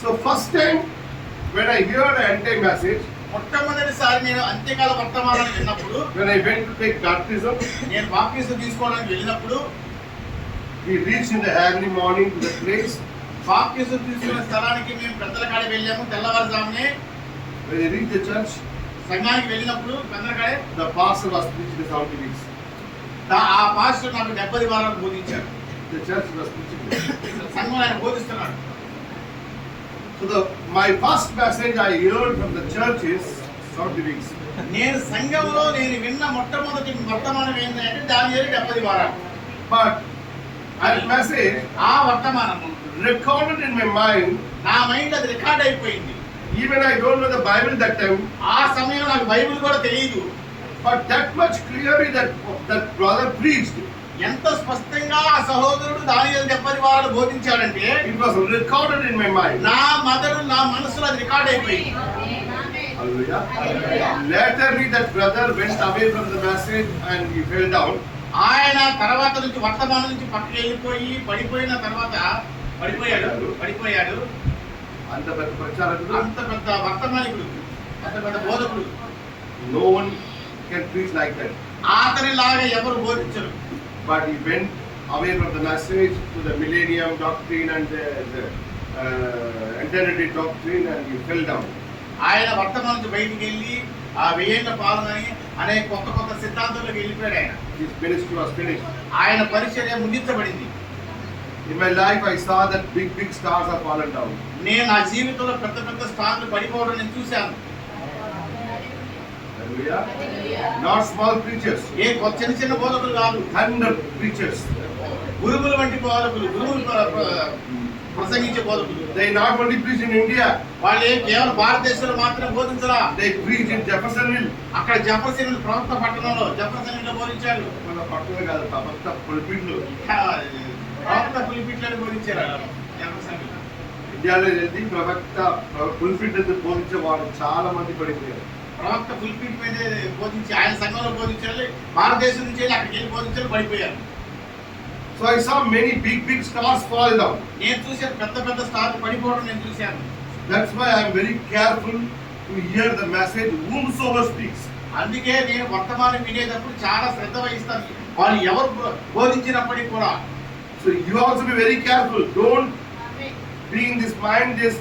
So first time when I hear the end-time message, మొట్టమొదటిసారి నేను అంత్యకాల వర్తమానాన్ని విన్నప్పుడు, when I went to take baptism, నేను బాప్తిసం తీసుకోవడానికి వెళ్ళినప్పుడు, we reached in the early morning to the place. బాప్తిసం తీసుకున్న స్థలానికి మేము పెద్దల కాడ వెళ్ళాము. తెల్లవారుజామునే When I reached the church, సంఘానికి వెళ్ళినప్పుడు పెద్దల కాడే the pastor was preaching the 70 weeks. ఆ పాస్టర్ నాకు 70 వారాలు బోధించాడు. The church was preaching. సంఘం ఆయన బోధిస్తున్నాడు. So my first message I heard from the church is 70 weeks. నేను సంఘంలో నేను విన్న మొట్టమొదటి వర్తమానం ఏంటంటే దానియేలు 70 వారాలు. But that message ఆ వర్తమానము recorded in my mind. నా మైండ్ అది రికార్డ్ అయిపోయింది. Even I don't know the Bible that time. ఆ సమయంలో నాకు బైబిల్ కూడా తెలియదు. But that much clearly that brother preached. ఎంత స్పష్టంగా ఆ సహోదరుడు దానియేలు 70 వారాలు బోధించాడంటే It was recorded in my mind. నా మనసులో అది రికార్డ్ అయిపోయింది. Hallelujah. Laterly that brother went away from the message and he fell down. ఆయన తర్వాత నుంచి వర్తమానం నుంచి పక్కకి వెళ్ళిపోయి పడిపోయిన తర్వాత పడిపోయాడు. అంత పెద్ద ప్రచారకుడు, అంత పెద్ద వర్తమానికుడు, అంత పెద్ద బోధకుడు. No one can preach like that. అతనిలాగా ఎవరు బోధించరు. But he went away from the message to the millennium doctrine and the eternity doctrine and he fell down. ఆయన వర్తమానం నుంచి బయటికి వెళ్ళి ఆ 1000 పాలనని అనేక కొత్త సిద్ధాంతాలకు వెళ్ళిపోయాడు. ఆయన His ministry was finished. ఆయన పరిచర్య ముగించబడింది. In my life I saw that big stars are fallen down. నేను నా జీవితంలో పెద్ద స్టార్లు పడిపోవడం నేను చూశాను. Hallelujah. Not small preachers. ఏ చిన్న బోధకులు కాదు, Thunder preachers. గురువుల వంటి బోధకులు, గురువులు ప్రసంగించే బోధకులు. They not only preach in India. వాళ్ళు కేవలం భారతదేశంలో మాత్రమే బోధించరా. They preach in Jeffersonville. అక్కడ జెఫర్సన్ ప్రవక్త పట్టణంలో జెఫర్సన్లో బోధించారు. మన పట్టణం కాదు, ప్రవక్త పుల్పిట్లు. ప్రవక్త పులిపిట్లను బోధించారు జెఫర్సన్. ఇండియాలో వెళ్ళి ప్రవక్త పుల్పిట్ బోధించే వాళ్ళు చాలా మంది పడిపోయారు. ప్రవక్త పులిపిట్ మీద బోధించి ఆయన సంఘంలో బోధించాలి, భారతదేశం నుంచి వెళ్ళి అక్కడికి వెళ్ళి బోధించాలి, పడిపోయారు. So I saw many big stars fall down. నేను చూసాను పెద్ద స్టార్లు పడిపోవడం నేను చూశాను. That's why I am very careful to hear the message whomsoever speaks. అందుకే నేను వర్తమానం వినేటప్పుడు చాలా శ్రద్ధ వహిస్తాను, వాళ్ళు ఎవరు బోధించినప్పటికీ కూడా. So you also be very careful. Don't be in this mind this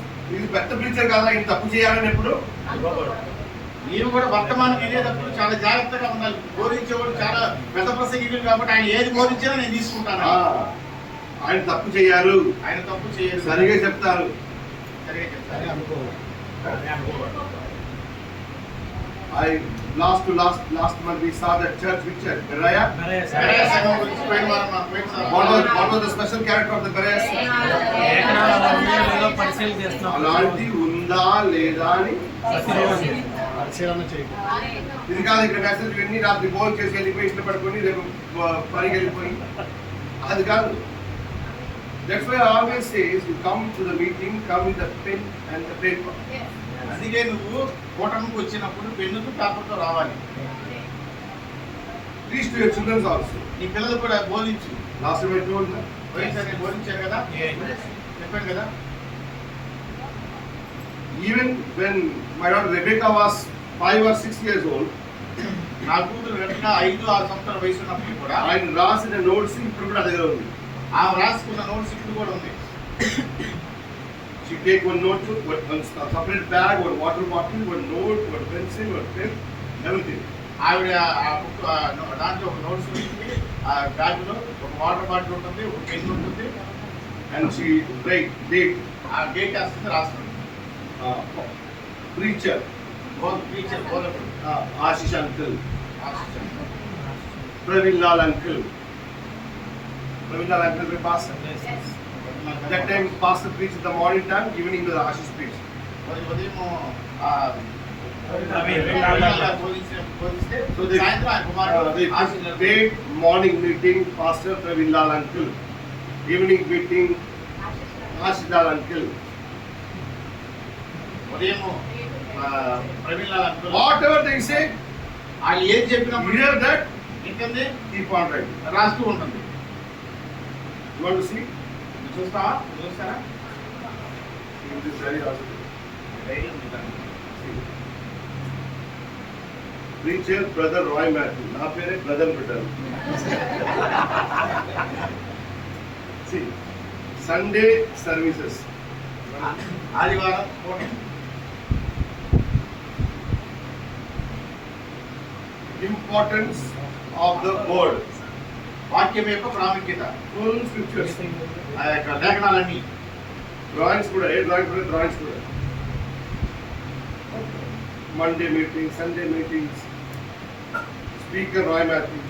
పెద్ద ప్రీచర్ కదా ఇంత తప్పు చేయాలని ఎప్పుడు. నేను కూడా వర్తమానం వినేటప్పుడు చాలా జాగ్రత్తగా ఉండాలి. బోధించేవాడు చాలా పెద్ద ప్రసంగికుడు కాబట్టి ఆయన ఏది బోధించినా నేను తీసుకుంటాను. ఆయన తప్పు చేయారు, ఆయన తప్పు చేయరు, సరిగా చెప్తారు. Last month we saw that church picture. Beraya. What was the special character of the Beraya? అలాంటి ఉందా లేదా అని ఇది కాదు. ఇక్కడ మెసేజ్ విని రాత్రి భోజనం చేసి వెళ్ళిపోయి ఇష్టపడుకొని రేపు పనికి వెళ్ళిపోయి అది కాదు. That's why I always say you come to the meeting, come with the pen and the paper. అందుకే నువ్వు కూటమికి వచ్చినప్పుడు పెన్నుతో పేపర్తో రావాలి. Preach to your children also. నీ పిల్లలు కూడా బోధించు. Last time I told them. పోయినసారి బోధించారు కదా, చెప్పాను కదా. Even when my daughter Rebecca was 5 or 6 years old, నా కూతురు రెబెక్కా 5-6 సంవత్సరాల వయసు ఉన్నప్పుడు కూడా ఆయన రాసిన నోట్స్ ఇప్పుడు కూడా దగ్గర ఉంది. ఆమె రాసుకున్న నోట్స్ ఇప్పుడు కూడా ఉంది. She take one note, one separate bag, one water bottle, one note, one pencil, one pen, everything. ఆవిడ దాంట్లో ఒక నోట్స్ ఉంటుంది, ఆ బ్యాగ్లో ఒక వాటర్ బాటిల్ ఉంటుంది, ఒక పెన్ ఉంటుంది. And she write date. ఆ డేట్ వేస్తుంది, రాస్తుంది. Preacher. టీచర్ బోధకుడు. Ashish uncle. Praveen Lal uncle. Praveen Lal uncle was pastor. That time pastor preached in the morning time, evening was Ashish preached. ఉదయం So they morning meeting pastor Praveen Lal uncle, evening meeting Ashish Lal uncle. Whatever they say, వాళ్ళు ఏది చెప్పినప్పుడు hear that, ఏంటంటే keep on writing. రాస్తూ ఉంటుంది. You want to see? చూస్తావా? చూస్తారా? In this very hospital. ధైర్యం ఉంది దానికి. Preacher brother Roy Matthew. నా పేరే బ్రదర్ పెట్టారు. See, Sunday services. ఆదివారం పూట Importance of the word. వాక్యం యొక్క ప్రాముఖ్యత, Full scriptures. ఆ యొక్క లేఖనాలన్నీ Drawings కూడా ఏ డ్రాయింగ్ కూడా drawings కూడా. Monday meeting, Sunday meetings. Speaker Roy Matthew.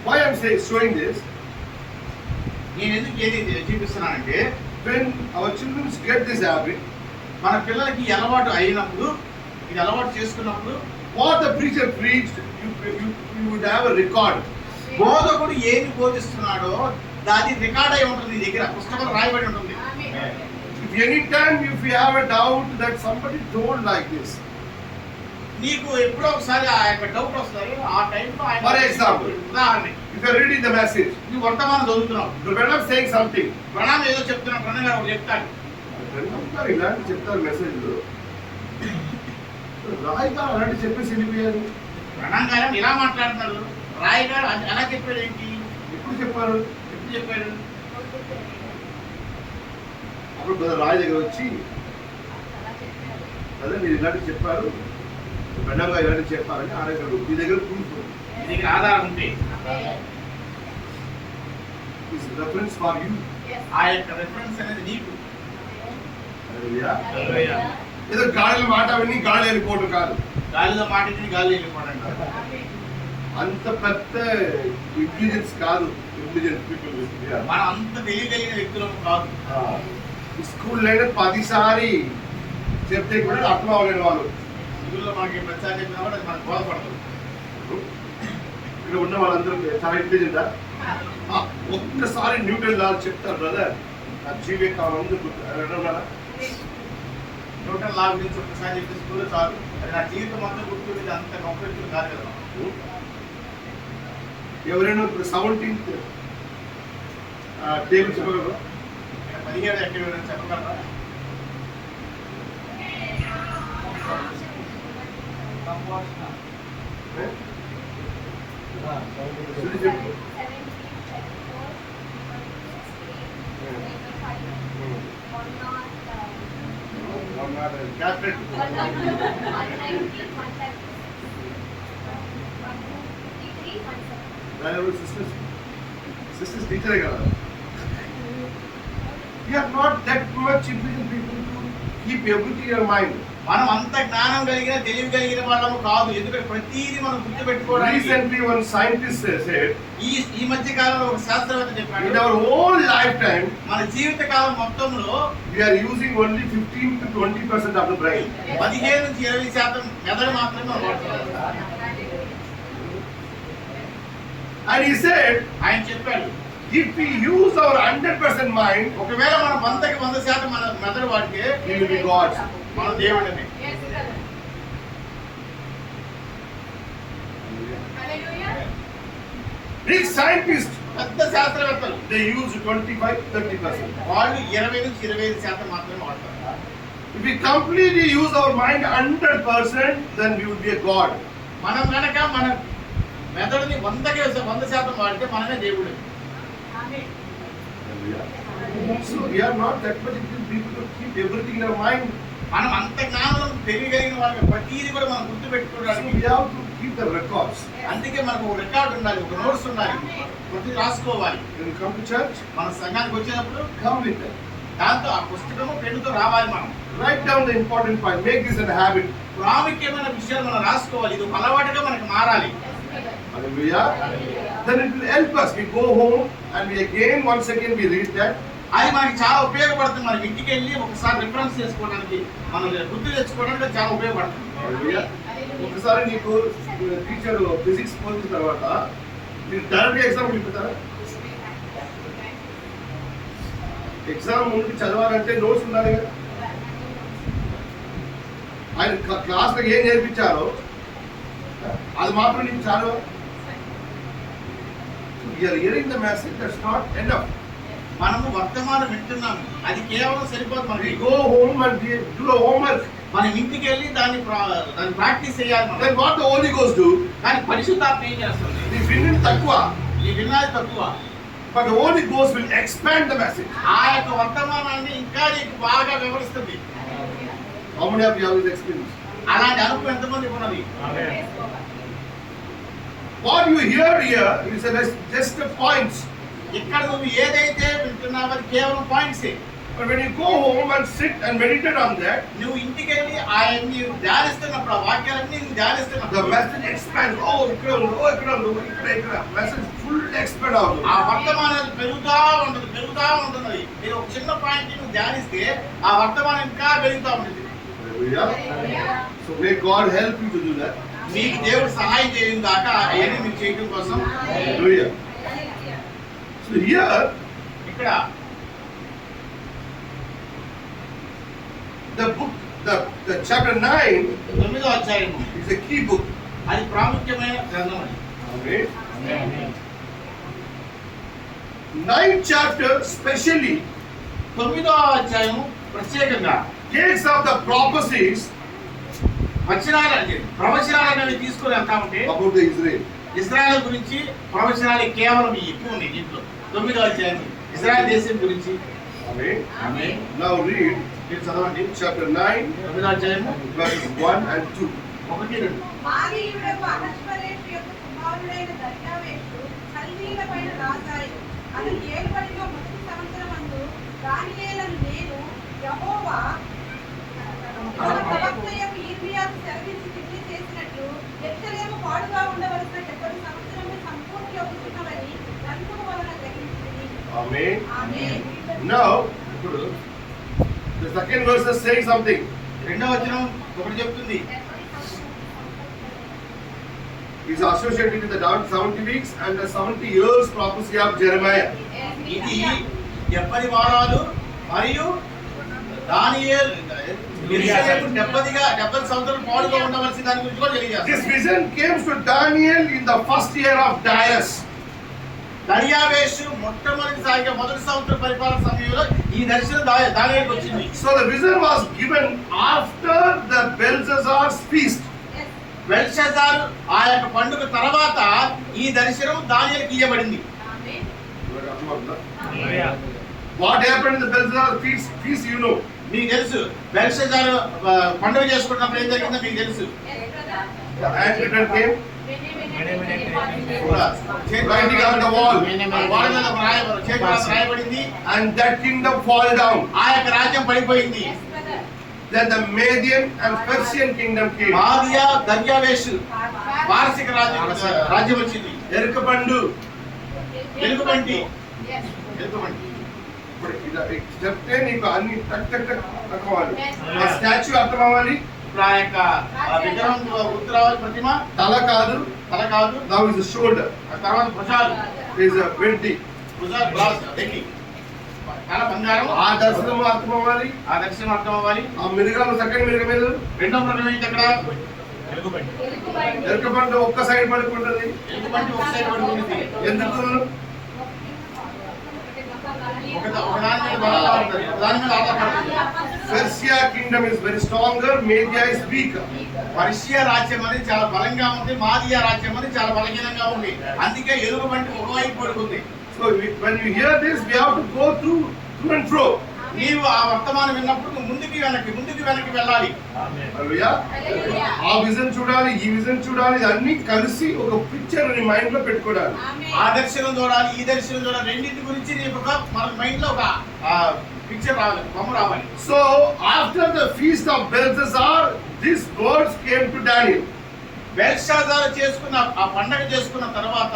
Why I'm saying showing this? నేను ఎందుకు ఏది చూపిస్తున్నానంటే, When our children get this habit, మన పిల్లలకి ఈ అలవాటు అయినప్పుడు, ఇది అలవాటు చేసుకున్నప్పుడు, what the preacher preached, you would have a record. బోధకుడు ఏమి బోధిస్తున్నాడో దాని రికార్డ్ అయి ఉంటుంది, నీ దగ్గర పుస్తకం రాయబడి ఉంటుంది. If anytime if you have a doubt that somebody told like this, నీకు ఎప్పుడో ఒకసారి ఆ యొక్క డౌట్ వస్తుంది, ఆ టైంలో For example. ఉదాహరణ, if you are reading the message, నువ్వు వర్తమానం చదువుతున్నావు, when I'm saying something, ప్రణామం ఏదో చెప్తున్నావు, ప్రణామం గారు చెప్తాడు, ఇలాంటి చెప్తారు మెసేజ్ రాయిగా అలాంటి చెప్పేసి వెళ్ళిపోయారు. ప్రణామం గారు ఇలా మాట్లాడుతున్నారు, రాయ్ గారు అలా చెప్పాడు ఏంటి, ఎప్పుడు చెప్పారు? ఎప్పుడు చెప్పాడు? అప్పుడు బ్రదర్ రాయ్ దగ్గర వచ్చి అదే మీరు ఇలాంటి చెప్పారు, బ్రహ్మంగా ఇలాంటి చెప్పారని అడగడు. మీ దగ్గర ప్రూఫ్, నీ దగ్గర ఆధారం ఉంటే రెఫరెన్స్ ఫర్ యూ. ఆ యొక్క రెఫరెన్స్ అనేది నీకు. ఏదో గాలిలో మాట విని గాలి వెళ్ళిపోవడం కాదు, గాలిలో మాటిని గాలి వెళ్ళిపోవడం. అంత పెద్ద ఇంటెలిజెన్స్ కాదు. ఇంటెలిజెంట్ పీపుల్ మనం అంత తెలియగలిగిన వ్యక్తులం కాదు. స్కూల్లో 10 సారి చెప్తే కూడా అర్థం అవ్వలేని వాళ్ళు. స్కూల్లో మనకి ప్రచారం చెప్పినా కూడా అది మనకు బోధపడదు. ఇక్కడ ఉన్న వాళ్ళందరూ చాలా ఇంటెలిజెంటా? ఒక్కసారి న్యూటన్ లా చెప్తారు బ్రదర్, నా జీవితం అందుకు న్యూటన్ లా గురించి ఒకసారి చెప్పి స్కూల్లో చాలు, అది నా జీవితం అంతా గుర్తుండేది, అంత గొప్ప వ్యక్తులు కాదు కదా. ఎవరైనా 17th టేబుల్ చెప్పగలరా? 17 యాక్టివిటీ చెప్పగలరా? చెప్పు. క్యాప్టెన్ సిస్టర్స్ టీచరే కదా. You are not that much intelligent people to keep everything in your mind. మనం అంత జ్ఞానం కలిగిన తెలివి కలిగిన వాళ్ళము కాదు, ఎందుకంటే ప్రతిదీ మనం గుర్తుపెట్టుకోవడానికి. Recently one scientist said, ఈ మధ్య కాలంలో ఒక శాస్త్రవేత్త చెప్పాడు, in our whole lifetime మన జీవిత కాలం మొత్తంలో we are using only 15 to 20% of the brain. 15 నుంచి 20% మెదడు మాత్రమే మనం వాడుతున్నాం. And he said, ఆయన చెప్పాడు, if we use our 100% mind, ఒకవేళ మనం 100% మన మెదడు వాడితే we will be gods. మన దేవుడనే. These scientists, పెద్ద శాస్త్రవేత్తలు they use 25-30%. వాళ్ళు 20 నుంచి 25% మాత్రమే వాడతారు. If we completely use our mind 100%, then we would be a god. మనం కనుక మన మెదడుని 100% వాడితే మనమే దేవుడు. So we are not that much intelligent people to keep everything in our mind. మనం అంత జ్ఞానం తెలియగలిగిన వాళ్ళకి ప్రతిదీ కూడా మనం గుర్తు So పెట్టుకోవడానికి. we have to keep the records. అందుకే మనకు ఒక రికార్డు ఉండాలి, ఒక నోట్స్ ఉండాలి, ప్రతి రాసుకోవాలి. When you come to church, మన సంఘానికి వచ్చినప్పుడు come with them. దాంతో ఆ పుస్తకము పెన్నుతో రావాలి. మనం Write down the important point. Make this a habit. ప్రాముఖ్యమైన విషయాలు మనం రాసుకోవాలి, ఇది ఒక అలవాటుగా మనకు మారాలి. Hallelujah. Then it will help us. We go home and we again once again we read that. అది మనకి చాలా ఉపయోగపడుతుంది. మనం ఇంటికి వెళ్ళి ఒకసారి రిఫరెన్స్ చేసుకోవడానికి, మనం గుర్తు తెచ్చుకోవడానికి చాలా ఉపయోగపడుతుంది. Hallelujah. ఒకసారి నీకు టీచర్ ఫిజిక్స్ పోయిన తర్వాత మీరు డైరెక్ట్ ఎగ్జామ్ వెళ్ళిపోతారా? ఎగ్జామ్ ముందు చదవాలంటే నోట్స్ ఉండాలి కదా. ఆయన క్లాస్లో ఏం నేర్పించారో అది మాత్రం నీకు చదవ. we are hearing the message, that's not enough. మనము వర్తమానం వింటున్నాము, అది కేవలం సరిపోదు. We మనకి go home and we do a homework. మనం ఇంటికి వెళ్ళి దాన్ని ప్రాక్టీస్ చేయాలి మనం. Then what the Holy Ghost do? కానీ పరిశుద్ధాత్మ ఏం చేస్తుంది? We win takwa, ఈ విన్నది తక్కువ, but the Holy Ghost will expand the message. ఆ యొక్క వర్తమానాన్ని ఇంకా నీకు బాగా వివరిస్తుంది. How many of you have this experience? అలాంటి అనుభవం ఎంతమంది ఉన్నది? What you hear here is just the points. ఇక్కడ నువ్వు ఏదైతే వింటున్నావో అది కేవలం పాయింట్సే. But when you go home and sit and meditate on that, నువ్వు ఇంటికి వెళ్ళి ఆయన్ని ధ్యానిస్తున్నప్పుడు, ఆ వాక్యాలన్నీ నువ్వు the ధ్యానిస్తున్నప్పుడు message expands. Oh, ikkada. Message full expand out. ఆ వర్తమానం పెరుగుతా ఉంటుంది. మీరు ఒక చిన్న పాయింట్ నువ్వు ధ్యానిస్తే ఆ వర్తమానం ఇంకా పెరుగుతా ఉంటుంది. Hallelujah. So may God help you to do that. మీకు దేవుడు సహాయం చేయడం దాకా అవన్నీ మీరు చేయడం కోసం. Hallelujah. So here, ఇక్కడ the book, the chapter 9 9వ అధ్యాయము is a key book. అది ప్రాముఖ్యమైన గ్రంథం అది. Amen. 9th chapter specially 9వ అధ్యాయము ప్రత్యేకంగా takes up the prophecies ప్రవచనాలు అనేవి తీసుకుని వెళ్తా ఉంటే about the Israel. ఇజ్రాయెల్ గురించి ప్రవచనాలు కేవలం ఎక్కువ ఉన్నాయి దీంట్లో. 9వ అధ్యాయం ఇజ్రాయెల్ దేశం గురించి. Amen. Now read మీరు చదవండి chapter 9 9వ అధ్యాయము verses 1 and 2. 1-2. మాదీయుడకు అహష్వేరోషు యొక్క కుమారుడైన దర్యావేషు కల్దీయులపైన రాజాయు. అతని ఏలుబడిలో మొదటి సంవత్సరమందు దానియేలును నేను యెహోవా తన ప్రవక్తయగు ఇర్మీయాకు సెలవిచ్చి తిరిగి చేసినట్లు యెరూషలేము పాడుగా ఉండవలసిన 70 సంవత్సరములు సంపూర్తి అవుతున్నవని గ్రంథము వలన గ్రహించితిని. Amen. Amen. Now the second verse is saying something. రెండవ వచనం ఒకటి చెప్తుంది. Is associated with the 70 weeks and the 70 years prophecy of Jeremiah. ఇది 70 వారాలు మరియు దానియేలు యెరూషలేము 70 సంవత్సరాలు పాడుగా ఉండవలసిన దాని గురించి కూడా This తెలియజేస్తుంది. vision came to Daniel in the first year of Darius. దర్యావేషు మొట్టమొదటిసారిగా మొదటి సంవత్సరం పరిపాలన సమయంలో ఈ దర్శనం దానియేలుకు వచ్చింది. So the vision was given after the Belshazzar's feast. బెల్షస్సరు ఆ యొక్క పండుగ తర్వాత ఈ దర్శనం దానియేలుకు ఇవ్వబడింది. ఆమేన్. What happened in the Belshazzar's feast, you know. మీకు తెలుసు బెల్షస్సరు పండుగ చేసుకున్నప్పుడు ఏం జరిగిందో మీకు తెలుసు. The antidote came. Writing on the wall. గోడ మీద రాయబడింది. And that kingdom fall down. ఆ యొక్క రాజ్యం పడిపోయింది. Then the Median and Persian kingdom came. మాదియా దర్యావేషు వార్షిక రాజ్యం వచ్చింది. ఎరుకబండు. ఎలుగుబంటి. ఇప్పుడు ఇలా చెప్తే నీకు అన్ని టక్ అవ్వాలి. ఆ స్టాచ్యూ అర్థం అవ్వాలి. ఇప్పుడు ఆ యొక్క విగ్రహం గుర్తు రావాలి. ప్రతిమ తల కాదు. Now is the shoulder. ఆ తర్వాత భుజాలు. Is a వెండి. భుజాలు బ్రాస్ వెండి. తల బంగారం. ఆ దర్శనం అర్థం అవ్వాలి. ఆ దర్శనం అర్థం అవ్వాలి. ఆ మిరుగాలు సెకండ్ మిరుగ మీద రెండో మృగం ఏంటి అక్కడ? ఎరుకబండు ఒక్క సైడ్ పడుకుంటది. ఎలుగుబంటి ఒక సైడ్ పడుకుంటుంది. ఎందుకు? ఒకదాని మీద బలంగా ఉంటుంది, ఒకదాని మీద ఆధారపడుతుంది. Persia kingdom is very stronger, Media is weaker. Persia రాజ్యం అనేది చాలా బలంగా ఉంది, మాదియా రాజ్యం అనేది చాలా బలహీనంగా ఉంది. అందుకే ఎలుగుబంటి ఒకవైపు పడుకుంది. So when you hear this, we have to go through and fro. నీవు ఆ వర్తమానం విన్నప్పుడు ముందుకి వెనక్కి వెళ్ళాలి. ఆ విజన్ చూడాలి, ఈ విజన్ చూడాలి, అన్ని కలిసి ఒక పిక్చర్ నీ మైండ్ లో పెట్టుకోవాలి. ఆ దర్శనం చూడాలి, ఈ దర్శనం చూడాలి, రెండింటి గురించి నీకు మన మైండ్ లో ఒక పిక్చర్ రావాలి, బొమ్మ రావాలి. So after the feast of Belshazzar, these words came to Daniel. బెల్షస్సరు చేసుకున్న ఆ పండగ చేసుకున్న తర్వాత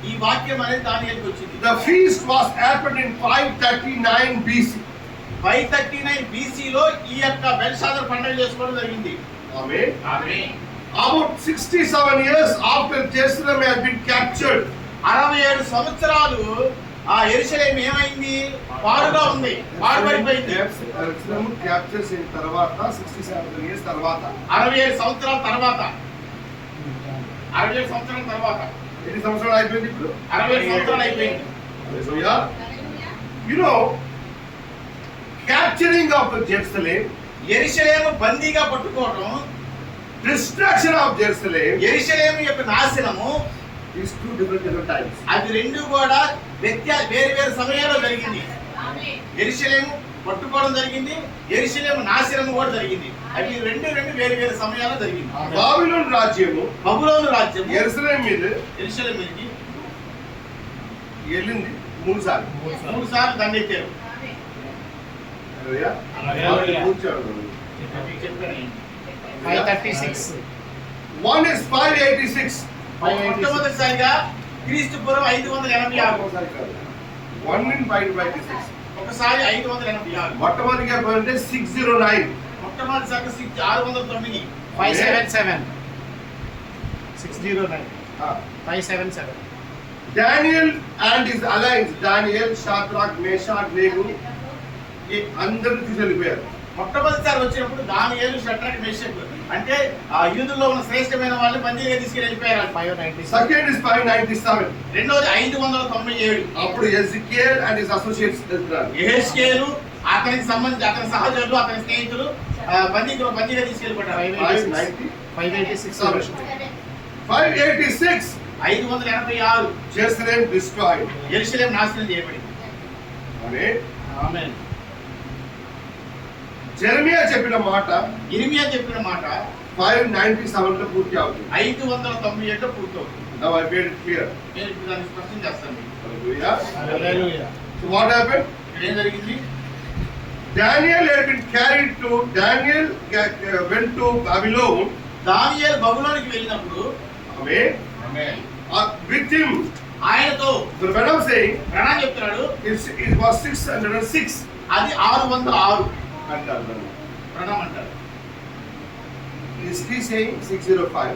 ఈ వాక్యం అనేది దానియేలుకు వచ్చింది. The feast was happened in 539 BC. 539 BC లో ఈ యొక్క బెల్షస్సరు పండగ చేసుకోవడం జరిగింది. Amen. Amen. About 67 years after Jerusalem had been captured. 67 సంవత్సరాలు ఆ యెరూషలేము ఏమైంది? పాడుగా ఉంది, పాడుపడిపోయింది. Jerusalem captures in తర్వాత 67 years తర్వాత 67 సంవత్సరాల తర్వాత ఎన్ని సంవత్సరాలు అయిపోయింది ఇప్పుడు? 60 సంవత్సరాలు అయిపోయింది. Hallelujah. You know, capturing of Jerusalem, యెరూషలేము బందీగా పట్టుకోవడం, destruction of Jerusalem యెరూషలేము యొక్క నాశనము is two different times. అది రెండు కూడా వేరు వేరు సమయాల్లో జరిగింది. యెరూషలేము పట్టుకోవడం జరిగింది, యెరూషలేము నాశనము కూడా జరిగింది. అవి రెండు వేరు వేరు సమయాల్లో జరిగింది. బాబిలోను రాజ్యము బబులోను రాజ్యము యెరూషలేము మీద యెరూషలేము మీదకి వెళ్ళింది 3 సార్లు. 3 సార్లు దండెత్తారు. Hallelujah. Hallelujah. కూర్చోండి. మీకు చెప్పాను. 536. One is 586. మొట్టమొదటిసారిగా క్రీస్తు పూర్వం 586. One in 586. ఒకసారి 586. మొట్టమొదటిగా అంటే 609. మొట్టమొదటిసారిగా 609. 577. 609. Ah. 577. Daniel and his alliance, Daniel, Shadrach, Meshach, Nego, అందరూ తీసుకెళ్ళిపోయారు. మొట్టమొదటిసారి వచ్చినప్పుడు దానియేలు, షడ్రక్, మేషక్ అంటే ఆ యూదుల్లో ఉన్న శ్రేష్టమైన వాళ్ళు బందీగా తీసుకెళ్ళి వెళ్ళిపోయారు. 596. Second is 597. రెండోది 597. అప్పుడు Ezekiel and his associates వెళ్తున్నారు. యెహెజ్కేలు అతనికి సంబంధించి అతని సహచరులు అతని స్నేహితులు బందీగా తీసుకెళ్ళిపోయారు. 586. 586. 586 Jerusalem destroyed. యెరూషలేము నాశనం చేయబడింది. Amen. ఆమేన్. జెరెమియా చెప్పిన మాట ఇర్మియా చెప్పిన మాట 597 లో పూర్తి అవుతుంది. 597 లో పూర్తవుతుంది. Now I made it clear. నేను ఇప్పుడు దాన్ని స్పష్టం చేస్తాను మీకు. Hallelujah. Hallelujah. So what happened? ఇక్కడ ఏం జరిగింది? Daniel had been carried to, Daniel went to Babylon. దానియేలు బబులోనికి వెళ్ళినప్పుడు Amen. With him. ఆయనతో So when I'm saying, ప్రణా చెప్తున్నాడు it was 606. అది 606 అంటారు. ప్రణం అంటారు. History saying 605.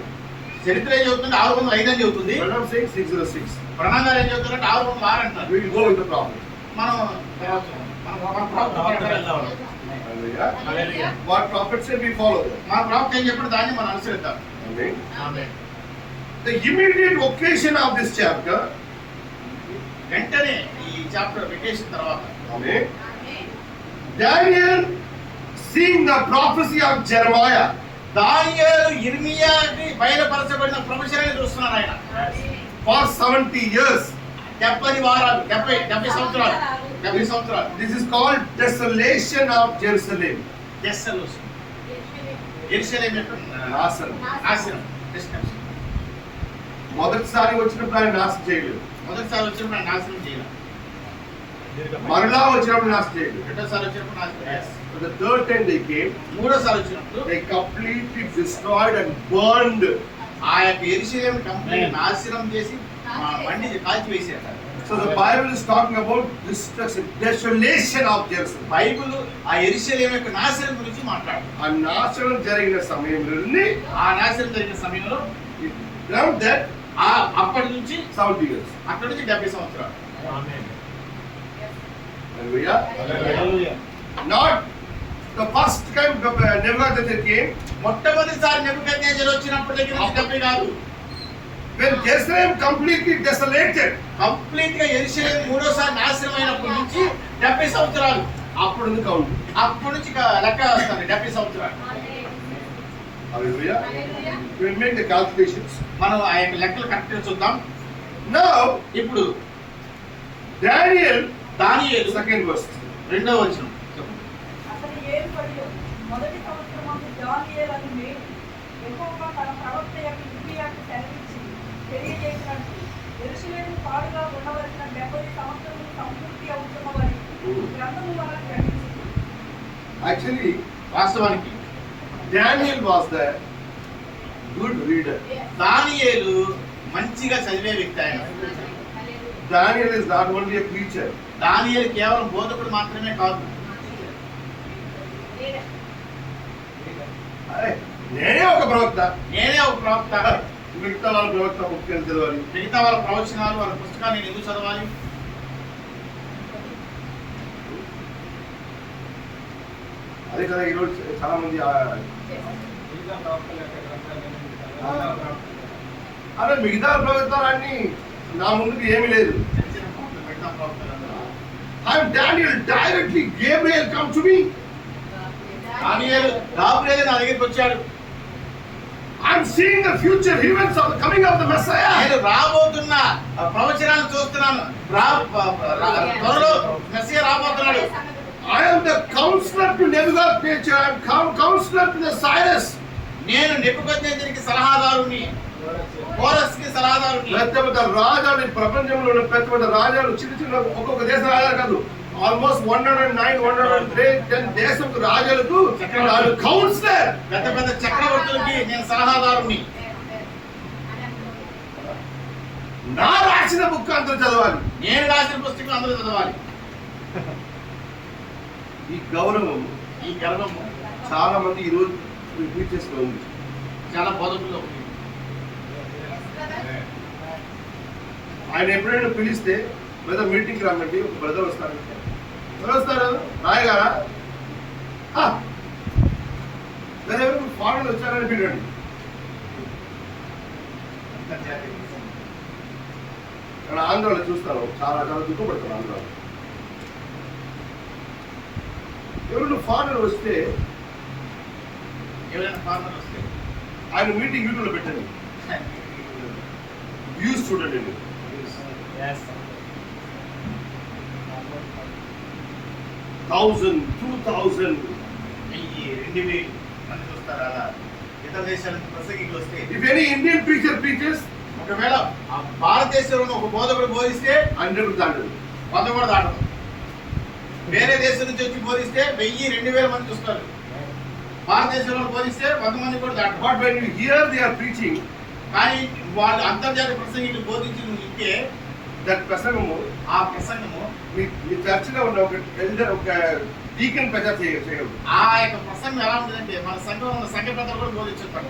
చరిత్ర ఏం చెబుతుంది? 605 అని చెబుతుంది. When I'm saying 606. ప్రణం గారు ఏం చెబుతున్నారంటే 606 అంటారు. We will go with the problem. మనం తర్వాత మన ప్రవక్త వెళ్దాం. Hallelujah. Hallelujah. What prophet said, we follow them. మన ప్రవక్త ఏం చెప్పిన దాన్ని మనం అనుసరిద్దాం. Amen. Amen. The immediate occasion of this chapter, వెంటనే ఈ చాప్టర్ వెకేషన్ తర్వాత Amen. Daniel seeing the prophecy of Jeremiah. దానియేలు ఇర్మియాకి బయలుపరచబడిన ప్రవచనాన్ని చూస్తున్నాడు ఆయన. For 70 years. 70 వారాలు 70 సంవత్సరాలు 70 సంవత్సరాలు. This is called desolation of Jerusalem. యెరూషలేము యొక్క నాశనం. నాశనం. Destruction. మొదటిసారి వచ్చినప్పుడు ఆయన నాశనం చేయలేదు. మొదటిసారి వచ్చినప్పుడు ఆయన నాశనం చేయాలి. మరలా వచ్చినప్పుడు నాశనం చేయలేదు. రెండోసారి వచ్చినప్పుడు నాశనం చేయాలి. But the third time they came, మూడోసారి వచ్చినప్పుడు they completely destroyed and burned. ఆ యొక్క యెరూషలేము కంప్లీట్ నాశనం చేసి మండి కాల్చి వేసారు. So the Bible is talking about destruction, desolation of Jerusalem. Bible ఆ యెరూషలేము యొక్క నాశనం గురించి మాట్లాడు. ఆ నాశనం జరిగిన సమయంలో ఆ నాశనం జరిగిన సమయంలో around that అప్పటి నుంచి 70 years. అక్కడి నుంచి 70 సంవత్సరాలు. Amen. Hallelujah. Hallelujah. Not the first time Nebuchadnezzar came, మొట్టమొదటిసారి నెబుకద్నెజర్ వచ్చినప్పటి దగ్గర నుంచి 70 కాదు. when Jerusalem completely desolated, complete గా యెరూషలేము మూడోసారి నాశనం అయినప్పటి నుంచి 70 సంవత్సరాలు. అప్పుడు నుంచి కౌంట్. అప్పటి నుంచి లెక్క వస్తుంది 70 సంవత్సరాలు. Hallelujah. We will make the calculations. మనం ఆ యొక్క లెక్కలు కరెక్ట్ గా చూద్దాం. Now, ఇప్పుడు Daniel, దానియేలు second verse. రెండవ వచనం. అతని ఏలుబడిలో మొదటి సంవత్సరమందు దానియేలు అను మేలు యెహోవా తన ప్రవక్త యొక్క ఇర్మియాకు సెలవిచ్చి తెలియజేసినట్టు యెరూషలేము పాడుగా ఉండవలసిన 70 సంవత్సరములు సంపూర్తి అవుతున్న వరకు గ్రంథము వలన గ్రహించింది. Actually, వాస్తవానికి Daniel was the good reader. దానియేలు మంచిగా చదివే వ్యక్తి ఆయన. Daniel is not only a preacher. దానియేలు కేవలం బోధకుడు మాత్రమే కాదు. నేనే ఒక ప్రవక్త. నేనే ఒక ప్రవక్త. మిగతా వాళ్ళ ప్రవక్త ముఖ్యం చదవాలి. మిగతా వాళ్ళ ప్రవచనాలు వాళ్ళ పుస్తకాన్ని నేను ఎందుకు చదవాలి? అదే కదా ఈరోజు చాలా మంది అరే మిగతా ప్రవక్తలన్నీ నా ముందుకు ఏమీ లేదు. చిన్న చిన్న ప్రవక్తలు, మిగతా ప్రవక్తలందరూ. I'm Daniel, directly Gabriel come to me. దానియేలు గాబ్రియేలు నా దగ్గరికి వచ్చాడు. I'm seeing the future events of the coming of the Messiah. నేను రాబోతున్న ప్రవచనాలను చూస్తున్నాను. త్వరలో మెస్సియా రాబోతున్నాడు. I am the counselor to Nebuchadnezzar. I am counselor to the Cyrus. నేను నెబుకద్నెజరుకి సలహాదారుని, కోరస్కి సలహాదారుని. పెద్ద పెద్ద రాజాలు ఈ ప్రపంచంలో ఉన్న పెద్ద పెద్ద రాజాలు చిన్న చిన్న ఒక్కొక్క దేశ రాజాలు కాదు, ఆల్మోస్ట్ 109, 110 దేశం రాజులకు కౌన్సిలర్. పెద్ద పెద్ద చక్రవర్తులకి నేను సలహాదారుని. నా రాసిన బుక్ అందరూ చదవాలి. నేను రాసిన పుస్తకం అందరూ చదవాలి. ఈ గౌరవం ఈ గర్వము చాలా మంది ఈ రోజు టీచర్స్ లో ఉంది. చాలా బోధకుల్లో ఉంది. ఆయన ఎప్పుడైనా పిలిస్తే లేదా మీటింగ్కి రమ్మండి, ఒక బ్రదర్ వస్తారు. ఎవరు వస్తారు? రాయ్ గారా? లేదా ఎవరు ఫారెన్ వచ్చారని పిలవండి. ఇక్కడ ఆంధ్రాలో చూస్తాను, చాలా చాలా దుఃఖపడతాను ఆంధ్రాలో. ఎవరు ఫారెన్ వస్తే ఎవరైనా ఫార్మర్ వస్తే ఆయన మీటింగ్ యూట్యూబ్లో పెట్టండి, వ్యూస్ చూడండి. Yes. 1000, 2000. 1000-2000 మంది చూస్తారు. అలా ఇతర దేశాల నుంచి ప్రసంగికులు వస్తే, If any Indian preacher preaches, ఒకవేళ ఆ భారతదేశంలో ఒక బోధకుడు బోధిస్తే 100 దాటదు. 100 కూడా దాటదు. వేరే దేశం నుంచి వచ్చి బోధిస్తే 1000-2000 మంది చూస్తారు. భారతదేశంలో బోధిస్తే 100 మంది కూడా దాటదు. But when you hear they are preaching, కానీ వాళ్ళు అంతర్జాతీయ ప్రసంగికులు బోధించి నువ్వు ఇంటే that ప్రసంగము ఆ ప్రసంగము మీ చర్చిలో ఉన్న ఒక ఎల్డర్, ఒక డీకన్ ప్రచారం చేయగలరు. ఆ యొక్క ప్రసంగం ఎలా ఉంటుందంటే మన సంఘంలో ఉన్న సంఘ పెద్దలు కూడా బోధించుతారు.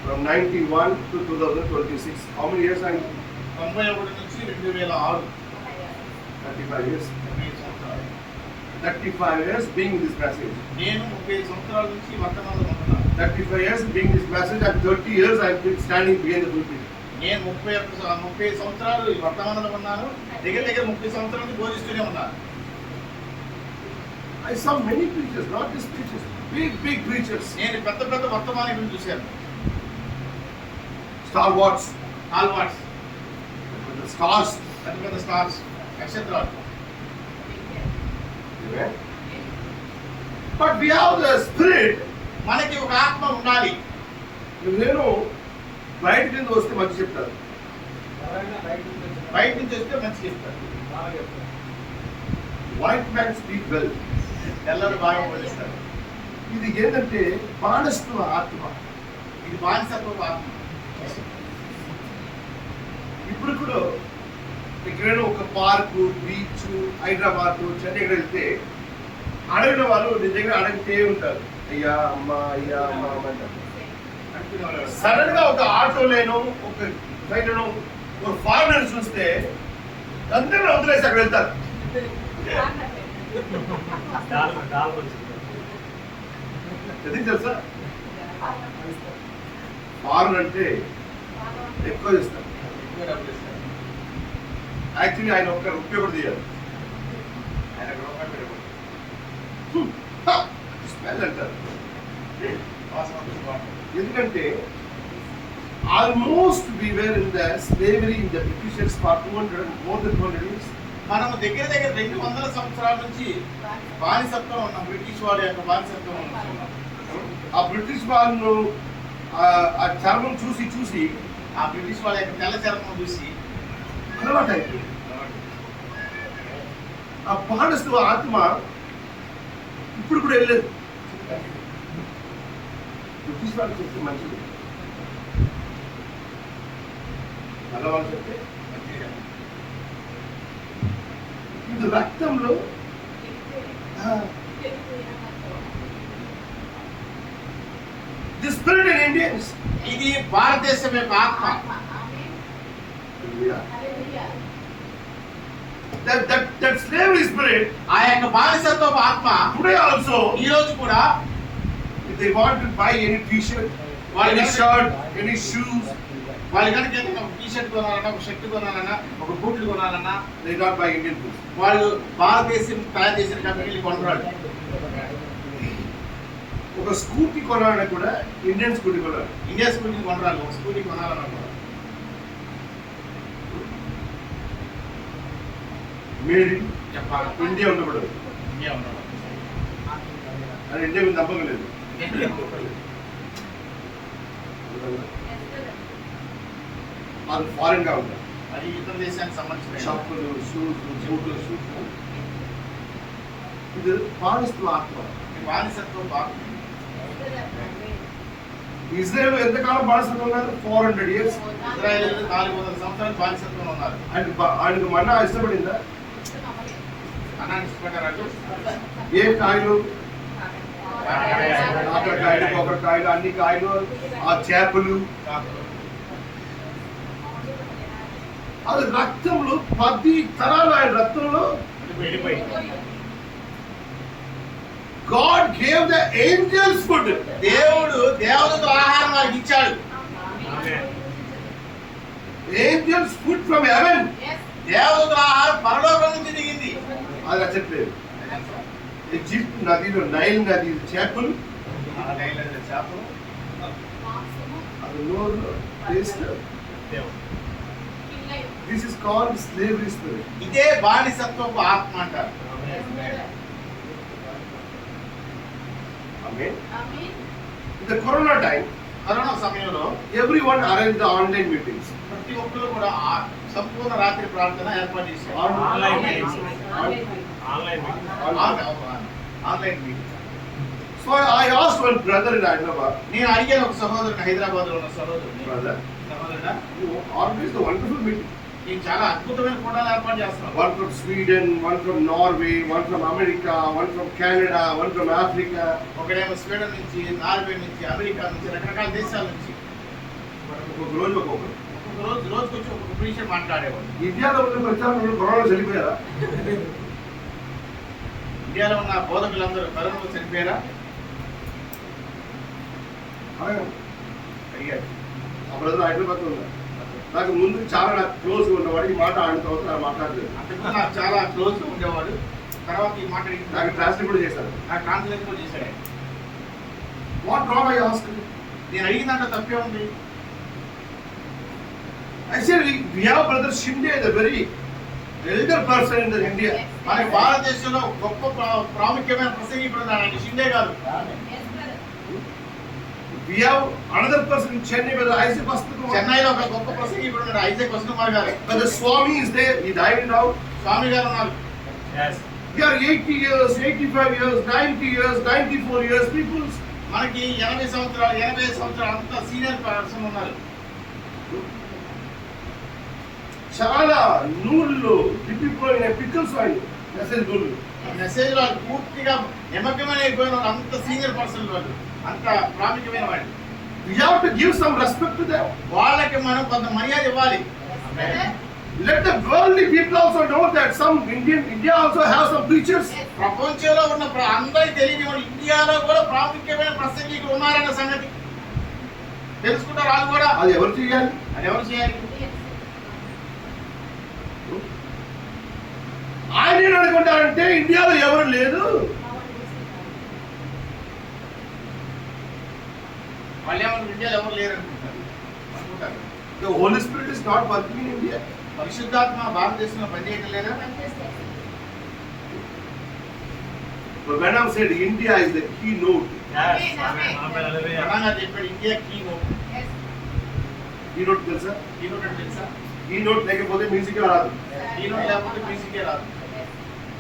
From 91 to 2026, how many years? 91 నుంచి 2006, 35 years. 35 సంవత్సరాలు. 35 years being in this message. నేను 30 సంవత్సరాల నుంచి వర్తమానంలో ఉంటున్నాను. 35 years being in this message, and 30 years I have been standing behind the pulpit. నేను 30 సంవత్సరాలు ఈ వర్తమానంలో ఉన్నాను. దగ్గర దగ్గర 30 సంవత్సరాల నుంచి బోధిస్తూనే ఉన్నాను. I saw many preachers, not just preachers, big preachers. నేను పెద్ద పెద్ద వర్తమానికులను చూశాను. Stalwarts, ఆల్వాట్స్, the stars. పెద్ద పెద్ద స్టార్స్, నక్షత్రాలు. Amen. But we have the spirit. మనకి ఒక ఆత్మ ఉండాలి. నేను బయట కింద వస్తే మంచి చెప్తారు, బయట నుంచి వస్తే మంచి చెప్తారు. White man speak well. తెల్లరు బాగా బోధిస్తారు. ఇది ఏంటంటే బానిసత్వ ఆత్మ. ఇది బానిసత్వ ఆత్మ. ఇప్పుడు కూడా ఎక్కడైనా ఒక పార్కు, బీచ్, హైదరాబాద్, చెన్నై వెళ్తే అడగిన వాళ్ళు నీ దగ్గర అడిగితే ఉంటారు, అయ్యా అమ్మ, అయ్యా అమ్మ అంటారు. సడన్ గా ఒక ఆటోలేనో ఒక ట్రైన్లో ఒక ఫారినర్ చూస్తే అందరూ వదిలేసి అక్కడ వెళ్తారు. ఎందుకు తెలుసా? ఫారెన్ అంటే ఎక్కువ ఇస్తారు. ఎక్కువ డబ్బులు ఇస్తారు. యాక్చువల్లీ ఆయన ఒక్క రూపాయి కూడా తీయాలి. ఆయన రూపాయి పెట్టుకోడు. స్మెల్ అంటారు. వాసన వస్తుంది బాగుంటుంది. ఎందుకంటే almost we were in the slavery in the Britishers for 200 years. మనము దగ్గర దగ్గర 200 సంవత్సరాల నుంచి బానిసత్వం ఉన్నాం. బ్రిటిష్ వారి యొక్క బానిసత్వం ఉన్నాం. ఆ బ్రిటిష్ వాళ్ళు ఆ చర్మం చూసి చూసి ఆ బ్రిటిష్ వాళ్ళ యొక్క తెల్ల చర్మం చూసి అలవాటు అయిపోయింది. ఆ బానిసత్వ ఆత్మ ఇప్పుడు కూడా వెళ్ళలేదు. బ్రిటిష్ వాళ్ళు చెప్తే మంచిది, మళ్ళా వాళ్ళు చెప్తే ఇది రక్తంలో ది స్పిరిట్ ఇన్ ఇండియన్స్. ఇది భారతదేశం యొక్క ఆత్మ. That slavery spirit ఆ యొక్క బానిసత్వ ఆత్మ today also ఈ రోజు కూడా they want to buy any t-shirt, any shirt, any shoes, వాళ్ళు కనుక ఏదైనా ఒక టీ-షర్ట్ కొనాలన్నా, ఒక షర్ట్ కొనాలన్నా, ఒక బూట్లు కొనాలన్నా they not buy Indian goods. వాళ్ళు భారతదేశం తయారు చేసిన కంపెనీలు కొనరాడు. ఒక స్కూటీ కొనాలన్నా కూడా ఇండియన్ స్కూటీ కొనాలి. ఇండియా స్కూటీ కొనరాలు. ఒక స్కూటీ కొనాలన్నా కూడా మేడ్ ఇన్ చెప్పాలి. ఇండియా ఉండకూడదు. ఇండియా ఉండాలి. అది ఇండియా మీద నమ్మకం లేదు. అది ఫారెన్ గా ఉంటాయి. అది ఇతర దేశానికి సంబంధించిన షాపులు, షూస్, బూట్లు, షూస్. ఇది బానిసత్వ ఆత్మ. బానిసత్వం బాగా. ఇజ్రాయెల్ ఎంతకాలం బానిసత్వం ఉన్నారు? 400 years. ఇజ్రాయెల్ 400 సంవత్సరాలు బానిసత్వం ఉన్నారు. ఆయనకు మన్నా ఇష్టపడిందా? అన్నాన్ని ఇష్టపడ్డారు. ఏ కాయలు? కాకరకాయలు, కొబ్బరికాయలు, అన్ని కాయలు, ఆ చేపలు. అది రక్తంలో 10 తరాలు ఆయన రక్తంలో. God gave the angels food. దేవుడు దేవతల ఆహారం వారికి ఇచ్చాడు. Angels food from heaven. దేవతల ఆహారం పరలోకం నుంచి దిగింది. అది నచ్చట్లేదు. ఈజిప్ట్ నదిలో నైల్ నది చేపలు, చేపలు అది నోరులో taste. This is called slavery spirit. ఇదే బానిసత్వపు ఆత్మ అంటారు. Amen. In the corona time, corona సమయంలో everyone arranged the online meetings. ప్రతి ఒక్కరు కూడా సంపూర్ణ రాత్రి ప్రార్థన ఏర్పాటు చేశారు. Online meetings. Online meeting. So I asked one brother in Hyderabad, నేను అడిగాను ఒక సహోదరుని, హైదరాబాద్ లో ఉన్న సహోదరుని, brother, సహోదరుడా, you organized a wonderful meeting. నేను చాలా అద్భుతమైన కూడాలు ఏర్పాటు చేస్తున్నాను. One from Sweden, one from Norway, one from America, one from Canada, one from Africa. ఒకడేమో స్వీడన్ నుంచి, నార్వే నుంచి, అమెరికా నుంచి, రకరకాల దేశాల నుంచి. ఒక్కొక్క రోజు ఒక్కొక్కరు. ఒక్కొక్క రోజుకి వచ్చి ఒక్కొక్క విషయం మాట్లాడేవాడు. ఇండియాలో ఉన్న ప్రచారంలో కరోనా చనిపోయారా? ఇండియాలో ఉన్న బోధకులందరూ కరోనాలో చనిపోయారా? అడిగాడు. ఆ బ్రదర్ హైదరాబాద్ ఉన్నారు. నాకు ముందు చాలా నాకు క్లోజ్ ఉన్నవాడు. ఈ మాట ఆడిన తర్వాత నాకు మాట్లాడలేదు. అంతకుముందు నాకు చాలా క్లోజ్ గా ఉండేవాడు. తర్వాత ఈ మాట నాకు ట్రాన్స్లేట్ కూడా చేశాను. నాకు ట్రాన్స్లేట్ కూడా చేశాడు. What wrong I ask? నేను అడిగిన దాంట్లో తప్పే ఉంది. I said we have brother Shinde, the very elder person in the India. మన భారతదేశంలో గొప్ప ప్రాముఖ్యమైన ప్రసంగికుడు ఆయన షిండే గారు. We have another person in Chennai, brother Isaac Vastukumar. చెన్నైలో ఒక గొప్ప ప్రసంగికుడు ఉన్నాడు, ఐజాక్ వస్తుకుమార్ గారు. Brother Swami is there. He died now. స్వామి గారు ఉన్నారు. They are 80 years, 85 years, 90 years, 94 years people. మనకి 80 సంవత్సరాలు 85 సంవత్సరాలు అంత సీనియర్ పర్సన్ ఉన్నారు. చాలా నూళ్ళు తిప్పిపోయిన పిక్కల్స్ వాళ్ళు మెసేజ్ నూళ్ళు. మెసేజ్ లో పూర్తిగా నిమగ్నమైన అయిపోయిన వాళ్ళు, అంత సీనియర్ పర్సన్ వాళ్ళు, అంత ప్రాముఖ్యమైన వాళ్ళు. We have to give some respect to them. వాళ్ళకి మనం కొంత మర్యాద ఇవ్వాలి. Let the worldly people also know that some India also have some preachers. ప్రపంచంలో ఉన్న అందరికీ తెలియని వాళ్ళు ఇండియాలో కూడా ప్రాముఖ్యమైన ప్రసంగికులు ఉన్నారన్న సంగతి తెలుసుకుంటారు. వాళ్ళు కూడా అది ఎవరు చేయాలి? అది ఎవరు చేయాలి? ఆయన ఏం అనుకుంటారంటే ఇండియాలో ఎవరు లేదు, వాళ్ళు ఏమన్నా ఇండియాలో ఎవరు లేరు అనుకుంటారు. the Holy Spirit is not working in India. పరిశుద్ధాత్మ భారతదేశంలో పనిచేయడం లేదా? But when I said India is the keynote, ప్రధానంగా చెప్పాడు ఇండియా keynote తెలుసా? కీనోట్ అంటే తెలుసా? keynote లేకపోతే మ్యూజిక్ రాదు. కీనోట్ లేకపోతే మ్యూజికే రాదు.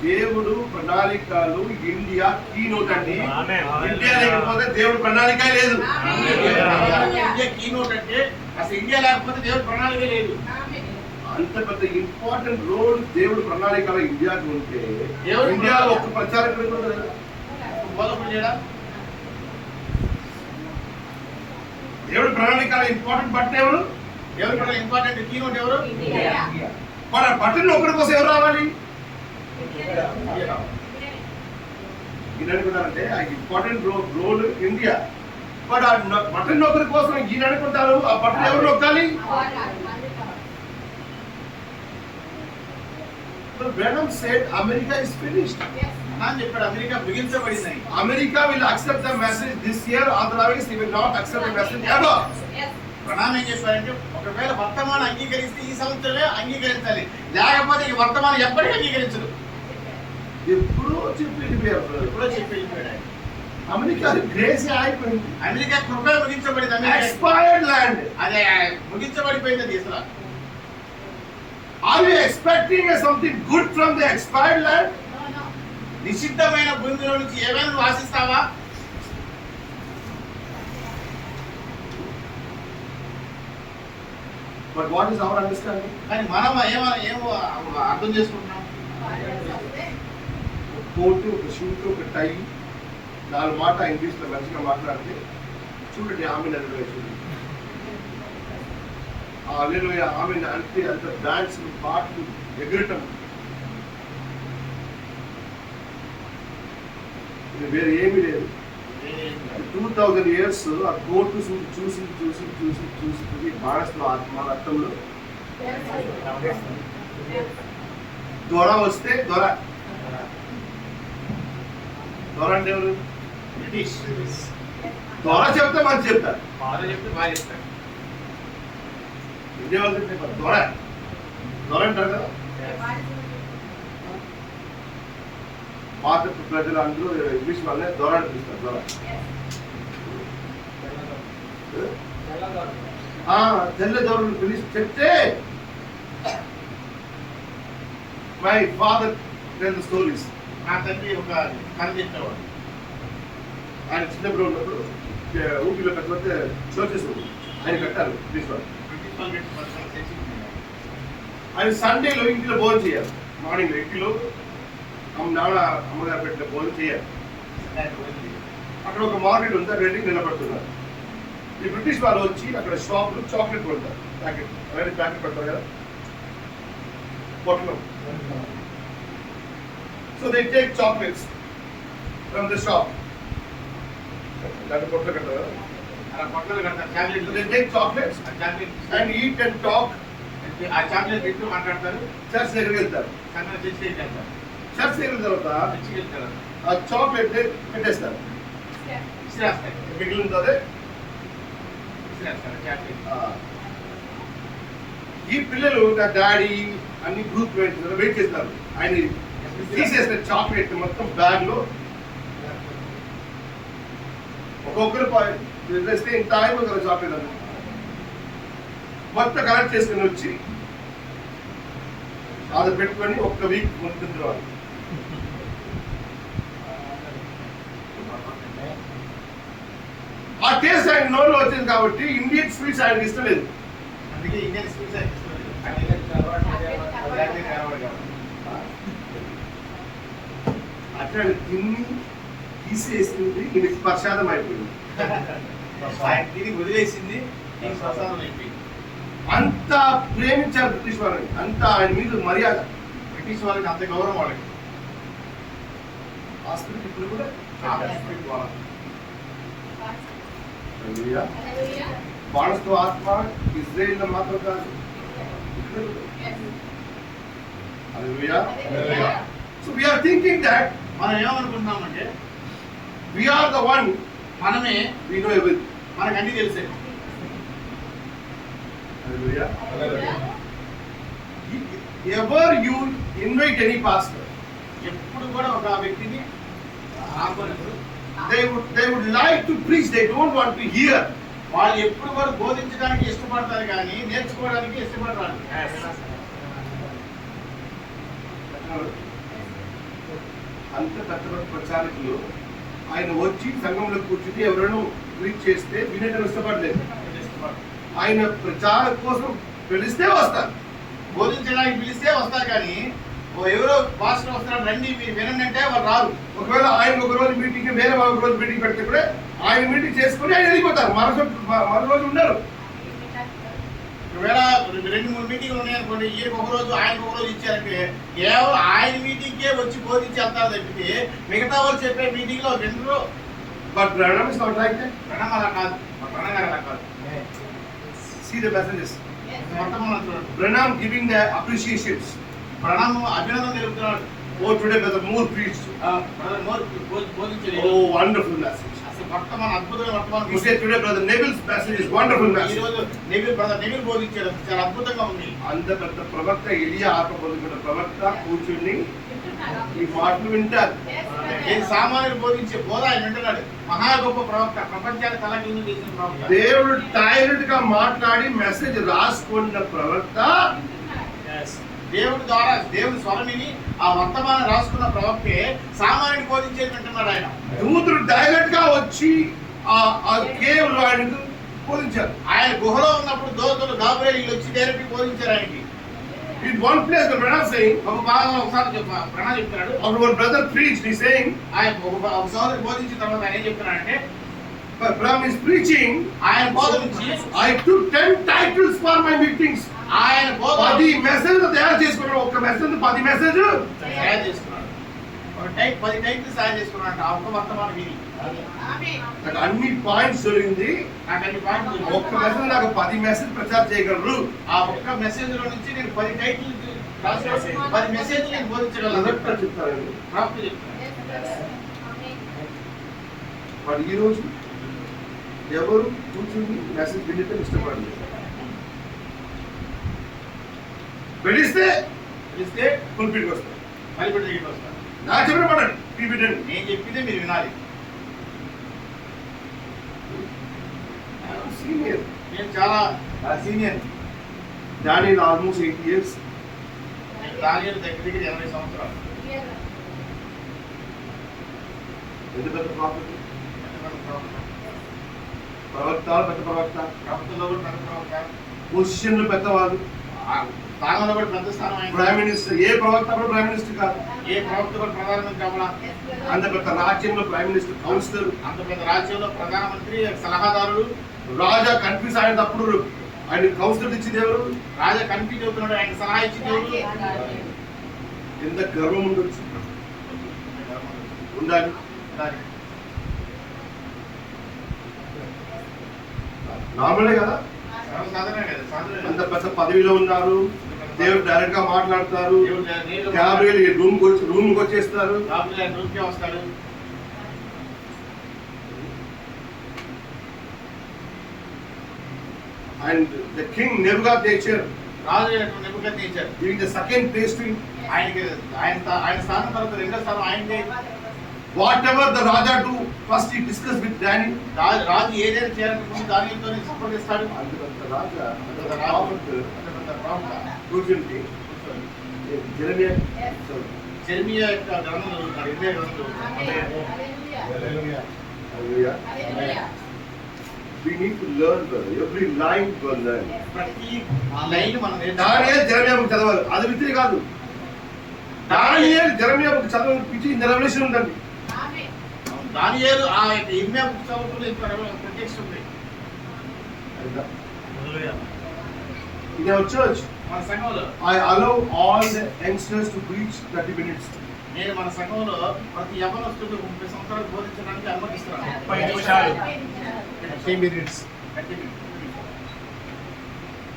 దేవుడు ప్రణాళికలు ఇండియా కీనోట్ అండి. ఇండియా లేకపోతే దేవుడు ప్రణాళిక లేదు. ఇండియా కీనోట్ అంటే అసలు ఇండియా లేకపోతే దేవుడు ప్రణాళిక లేదు. అంత పెద్ద ఇంపార్టెంట్ రోల్ దేవుడు ప్రణాళికలో ఇండియాకి ఉంటే దేవుడు ఇండియాలో ఒక్క ప్రచారకుడు ఉండదు. బోధకుడు చేయడా? దేవుడు ప్రణాళికలో ఇంపార్టెంట్ బట్టన్ ఎవరు? ఎవరు కూడా ఇంపార్టెంట్ కీనోట్ ఎవరు? మన బట్టన్ ఒకరి కోసం ఎవరు రావాలి? ఈయన అనుకుంటారంటే ఆ ఇంపార్టెంట్ రోల్ ఇండియా, బట్ ఆ బటన్ నొక్కరి కోసం ఈయన అనుకుంటారు ఆ బటన్ ఎవరు నొక్కాలి? Branham said America is finished. అని చెప్పాడు, America ముగించబడిందని. America will accept the message this year, otherwise he will not accept the message ever. ప్రణామం ఏం చెప్పారంటే ఒకవేళ వర్తమానం అంగీకరిస్తే ఈ సంవత్సరమే అంగీకరించాలి, లేకపోతే ఈ వర్తమానం ఎప్పటికీ అంగీకరించదు. ఎప్పుడో చెప్పి వెళ్ళిపోయారు. ఎప్పుడో చెప్పి వెళ్ళిపోయాడు ఆయన. అమెరికా గ్రేస్ అయిపోయింది. అమెరికా కృప ముగించబడింది. America expired land. అదే ముగించబడిపోయింది అది అసలు. Are you expecting something good from the expired land? నిషిద్ధమైన భూమిలో నుంచి ఏమైనా నువ్వు ఆశిస్తావా? But what is our understanding? కానీ మనం ఏమో అర్థం చేసుకుంటున్నాం. కోటు, ఒక షూట్, ఒక టై, 4 మాట ఇంగ్లీష్ లో మంచిగా మాట్లాడితే చూడండి ఆమె చూడండి ఆమె అంటే అంత డాన్స్ పాటలు ఎగరటం, వేరే ఏమీ లేదు. 2000 years ఆ కోర్టు చూసి మానసులో ఆత్మ రక్తంలో దొర వస్తే దొర అంటే ఎవరు? బ్రిటిష్ దొర చెప్తే మంచి చెప్తారు, బాగా చెప్తే బాగా చెప్తారు. ఇండియా వాళ్ళు చెప్తే దొర అంటారు కదా. పాత ప్రజలు అందరూ ఇంగ్లీష్ వాళ్ళనే దొర అని పిలుస్తారు. దొర తెల్ల దొరలు పిలిచి చెప్తే my father tell the stories. నా తండ్రి ఒక కథ చెప్పేవాడు. ఆయన చిన్నప్పుడు ఉన్నప్పుడు ఊపిలో కట్టబడితే చర్చెస్ ఆయన కట్టారు ఇంగ్లీష్ వాళ్ళు. ఆయన సండేలో ఇంటిలో భోజనం చేయాలి. మార్నింగ్ ఇంటిలో అమ్మగారు పెట్టిన భోజనం చేయాలి. అక్కడ ఒక మార్కెట్ ఉంది, రెడీ నిలబడుతున్నారు. ఈ బ్రిటిష్ వాళ్ళు వచ్చి అక్కడ షాప్లో చాక్లెట్ కొంటారు, ప్యాకెట్ అవన్నీ ప్యాకెట్ పెడతారు కదా పొట్టలో. So they take chocolates from the shop. దాంట్లో పొట్టలు కట్టారు కదా, అలా పొట్టలు కడతారు chocolate. They take chocolates and eat and talk. ఆ చాక్లెట్ తింటూ మాట్లాడతారు. చర్చ్ దగ్గరికి వెళ్తారు. సంగతి చర్చి వెళ్తారు. చర్చ్ దగ్గర తర్వాత చర్చికి వెళ్తారు. ఆ చాక్లెట్ పెట్టేస్తారు, ఇసిరేస్తారు. మిగిలిందే ఇసిరేస్తారు చాక్లెట్. ఈ పిల్లలు నా డాడీ అన్ని గ్రూప్ వెయిట్ చేస్తారు. ఆయన తీసేసిన చాక్లెట్ మొత్తం బ్యాగ్ లో ఒక్కొక్కరు వేస్తే ఇంత అయిపోతుంది చాక్లెట్ అని మొత్తం కలెక్ట్ చేసుకుని వచ్చి అది పెట్టుకొని ఒక్క వీక్ ముందు ఆ టేస్ట్ ఆయన నోట్లో వచ్చింది కాబట్టి ఇండియన్ స్వీట్స్ ఆయనకి ఇష్టం లేదు. అందుకే ఇండియన్ స్వీట్స్ అట్లా తిని తీసేసింది ఈయనకి ప్రసాదం అయిపోయింది. ఆయన తిని వదిలేసింది ఈ ప్రసాదం అయిపోయింది. అంత ప్రేమించారు బ్రిటిష్ వాళ్ళని, అంత ఆయన మీద మర్యాద. బ్రిటిష్ వాళ్ళకి అంత గౌరవం వాళ్ళకి. హాస్పిటల్ ఇప్పుడు కూడా బాణస్తో ఆత్మ ఇజ్రాయిల్ లో మాత్రం కాదు. So we are thinking that మనం ఏమనుకుంటున్నామంటే we are the one, మనమే, we know everything. మనకు అన్ని తెలిసే. Hallelujah. Ever you invite any pastor, ఎప్పుడు కూడా ఒక వ్యక్తిని ఆహ్వానించరు. they would like to preach, they don't want to hear. వాళ్ళు ఎప్పుడు కూడా బోధించడానికి ఇష్టపడతారు కానీ నేర్చుకోవడానికి ఇష్టపడతారు. అంత పెద్ద ప్రచారకులు ఆయన వచ్చి సంఘంలో కూర్చుని ఎవరైనా ప్రీచ్ చేస్తే వినడం ఇష్టపడలేదు. ఆయన ప్రచారం కోసం పిలిస్తే వస్తారు, బోధించడానికి పిలిస్తే వస్తారు కానీ ఎవరో పాస్టర్ వస్తారు రండి మీరు వినండి అంటే వాళ్ళు రారు. ఒకవేళ ఆయన ఒక రోజు మీటింగ్ వేరే ఒక రోజు మీటింగ్ పెడితే కూడా ఆయన మీటింగ్ చేసుకుని ఆయన వెళ్ళిపోతారు. మరో రోజు ఉండరు. ఒకవేళ 2-3 మీటింగ్లు ఉన్నాయనుకోండి, ఈయనకు ఒక రోజు ఆయనకు ఒక రోజు ఇచ్చారంటే కేవలం ఆయన మీటింగ్కే వచ్చి బోధించి వెళ్తారు తప్పితే మిగతా వాళ్ళు చెప్పే మీటింగ్లో 2 రోజు. But Branham is not like that. ప్రణామం అలా కాదు, మా ప్రణామం గారు అలా కాదు. See the messages. మొత్తం మనం చూడండి, Branham giving the appreciations. ప్రణామం అభినందన తెలుపుతున్నాడు. Oh, today Brother Moore preached. Brother Moore బోధించేది Oh, wonderful message. అసలు వర్తమానం అద్భుతమైన వర్తమానం. He said today Brother Neville's message is wonderful ఈ message. రోజు బ్రదర్ నెవిల్ బోధించాడు, చాలా అద్భుతంగా ఉంది. అంత పెద్ద ప్రవక్త ఎలియా ఆత్మ పొందుకున్న ప్రవక్త కూర్చుని ఈ మాటలు వింటారు. ఏది సామాన్యుడు బోధించే బోధ ఆయన వింటున్నాడు. మహా గొప్ప ప్రవక్త, ప్రపంచాన్ని తలకిందులు చేసిన ప్రవక్త. దేవుడు టైలెంట్ గా మాట్లాడి మెసేజ్ రాసుకున్న ప్రవక్త దేవుడి ద్వారా దేవుడి స్వరమిని ఆ వర్తమానం రాసుకున్న ప్రవక్తే సామాన్యుడు బోధించేది వింటున్నాడు ఆయన. దూతుడు డైరెక్ట్ గా వచ్చి ఆ కేవ్ లో ఆయనకు బోధించారు. ఆయన గుహలో ఉన్నప్పుడు దోతులు గాబ్రియల్ వచ్చి డైరెక్ట్ బోధించారు ఆయనకి. In one place the brother saying, ఒక భాగంలో ఒకసారి ప్రణా చెప్తున్నాడు. or one brother preached, he's saying, ఆయన ఒక సోదరు బోధించిన తర్వాత ఆయన ఏం చెప్తున్నాడంటే, but Braham is preaching, ఆయన బోధ నుంచి I took 10 titles for my meetings. ఆయన బోధ 10 మెసేజ్ తయారు చేసుకున్నాడు. ఒక్క మెసేజ్ 10 మెసేజ్ తయారు చేసుకున్నాడు. ఒక 10 టైప్స్ తయారు చేసుకున్నాడు. ఆ ఒక్క వర్తమానం విని నాకు అన్ని పాయింట్స్ జరిగింది. నాకు అన్ని పాయింట్లు ఒక్క మెసేజ్ నాకు 10 మెసేజ్ ప్రచారం చేయగలరు. ఆ ఒక్క మెసేజ్ లో నుంచి నేను 10 టైటిల్ 10 మెసేజ్ నేను బోధించగలను చెప్తారండి. ప్రాప్తి చెప్తాను. మరి ఈ రోజు ఎవరు కూర్చుని మెసేజ్ వినటం ఇష్టపడలేదు. పిలిస్తే తెలిస్తే పుల్పిట్కి వస్తారు. మళ్ళీ కూడా దగ్గరికి వస్తాను. నా చెప్పిన పడండి పీపీటండి. నేను చెప్పిందే మీరు వినాలి. సీనియర్ నేను చాలా సీనియర్. Daniel almost 8 years. నేను దానియేలు దగ్గర 80 సంవత్సరాలు. ఎంత పెద్ద ప్రాఫిట్. ప్రవక్త పెద్ద ప్రవక్త, ప్రభుత్వంలో కూడా పెద్ద ప్రవక్త, పొజిషన్లు పెద్దవాళ్ళు, స్థానంలో కూడా పెద్ద స్థానం ఆయన. Prime minister. ఏ ప్రవక్త కూడా ప్రైమ్ మినిస్టర్ కాదు. ఏ ప్రవక్త కూడా ప్రధానమంత్రి అవ్వాలా. అంత పెద్ద రాజ్యంలో ప్రైమ్ మినిస్టర్, కౌన్సిలర్, అంత పెద్ద రాజ్యంలో ప్రధానమంత్రి, సలహాదారుడు. రాజా కన్ఫ్యూజ్ అయినప్పుడు ఆయన కౌన్సిలర్ ఇచ్చింది ఎవరు? రాజా కన్ఫ్యూజ్ అవుతున్నాడు, ఆయన సలహా ఇచ్చింది ఎవరు? ఎంత గర్వం ఉండొచ్చు, ఉండాలి. నార్మలే కదా. సర్వసాధారణమే కదా, సాధారణమే. అంత పెద్ద పదవిలో ఉన్నారు. దేవుడు డైరెక్ట్ గా మాట్లాడతారు. దేవుడు గాబ్రియల్ రూమ్ వచ్చేస్తారు. గాబ్రియల్ రూమ్కే వస్తాడు. And the king Nebuchadnezzar రాజు అయినటువంటి Nebuchadnezzar giving the second place to him. ఆయనకి ఆయన స్థానం తర్వాత రెండో స్థానం ఆయనదే. Whatever the Raja do, first he discuss with Daniel. రాజు ఏదైనా చేయాలంటే ముందు దానితో సంప్రదిస్తాడు. అంత రాజా ప్రవక్త కూర్చుంటే జెరెమియా జెరెమియా యొక్క గ్రంథం చదువుతాడు, ఇర్మియా గ్రంథం చదువుతాడు. Hallelujah. We need to learn, brother. Every line to learn. ప్రతి లైన్ మనం దానియేల్ జెరెమియా బుక్ చదవాలి. అది విత్తిరి కాదు. దానియేల్ జెరెమియా బుక్ చదవని పిచ్చి ఇంత రెవల్యూషన్ ఉందండి. దానియేలు ఆ యొక్క ఇర్మియా బుక్ చదువుతూ ప్రత్యక్ష ఉంది. In our church, మన సంఘంలో I allow all the youngsters to preach 30 minutes. నేను మన సంఘంలో ప్రతి యవ్వనస్తుడు 30 సంవత్సరాలు బోధించడానికి అనుమతిస్తున్నాను. 30 నిమిషాలు. 30 minutes.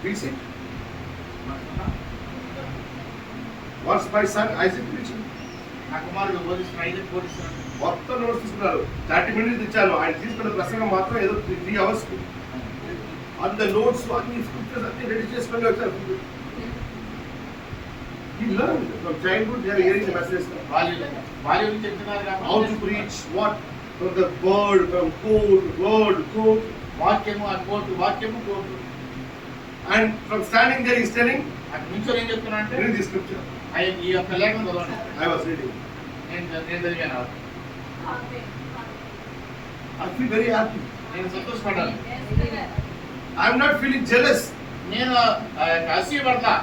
Preach it. What's my son Isaac preaching? నా కుమారుడు బోధిస్తున్నాడు, ఐదు బోధిస్తున్నాడు. మొత్తం నోట్స్ తీసుకున్నారు. 30 minutes ఇచ్చాను. ఆయన తీసుకున్న ప్రసంగం మాత్రం ఏదో 3 hours. అంత నోట్స్ అన్ని స్క్రిప్చర్స్ అన్ని రెడీ చేసుకొని వచ్చారు. He learned from childhood. They are hearing the message. వాళ్ళు నుంచి చెప్తున్నారు How to preach, what from the word, from quote. వాక్యము ఆ కోర్టు, వాక్యము court. And from standing there, he's telling, అక్కడ నుంచి ఏం చెప్తున్నా అంటే read the scripture. ఈ యొక్క లేఖనం చదవండి. I was reading. నేను చదివాను. I feel very happy. నేను సంతోషపడ్డాను. I'm not feeling jealous. నేను అసూయపడతా.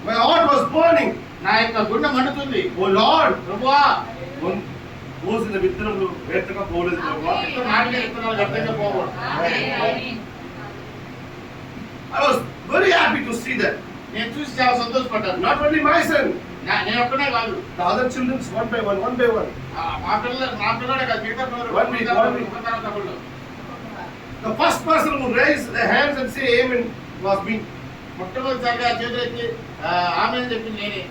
My heart was burning. నా యొక్క గుండె మండుతుంది. Oh Lord, ప్రభువా, మోసిన విత్తనములు వ్యర్థంగా పోలేదు ప్రభువా. నాటిన విత్తనాలు వ్యర్థంగా పోకూడదు. I was very happy to see that. నేను చూసి చాలా సంతోషపడ్డాను. Not only my son, నేను ఒక్కనే కాదు, the other children one by one. మా పిల్లడే కాదు, మిగతా పిల్లలు One week. పిల్లలు. The first person who raised their hands and say amen was me. మొట్టమొదటిసారిగా చేతులెత్తి ఆమె అని చెప్పింది నేనే.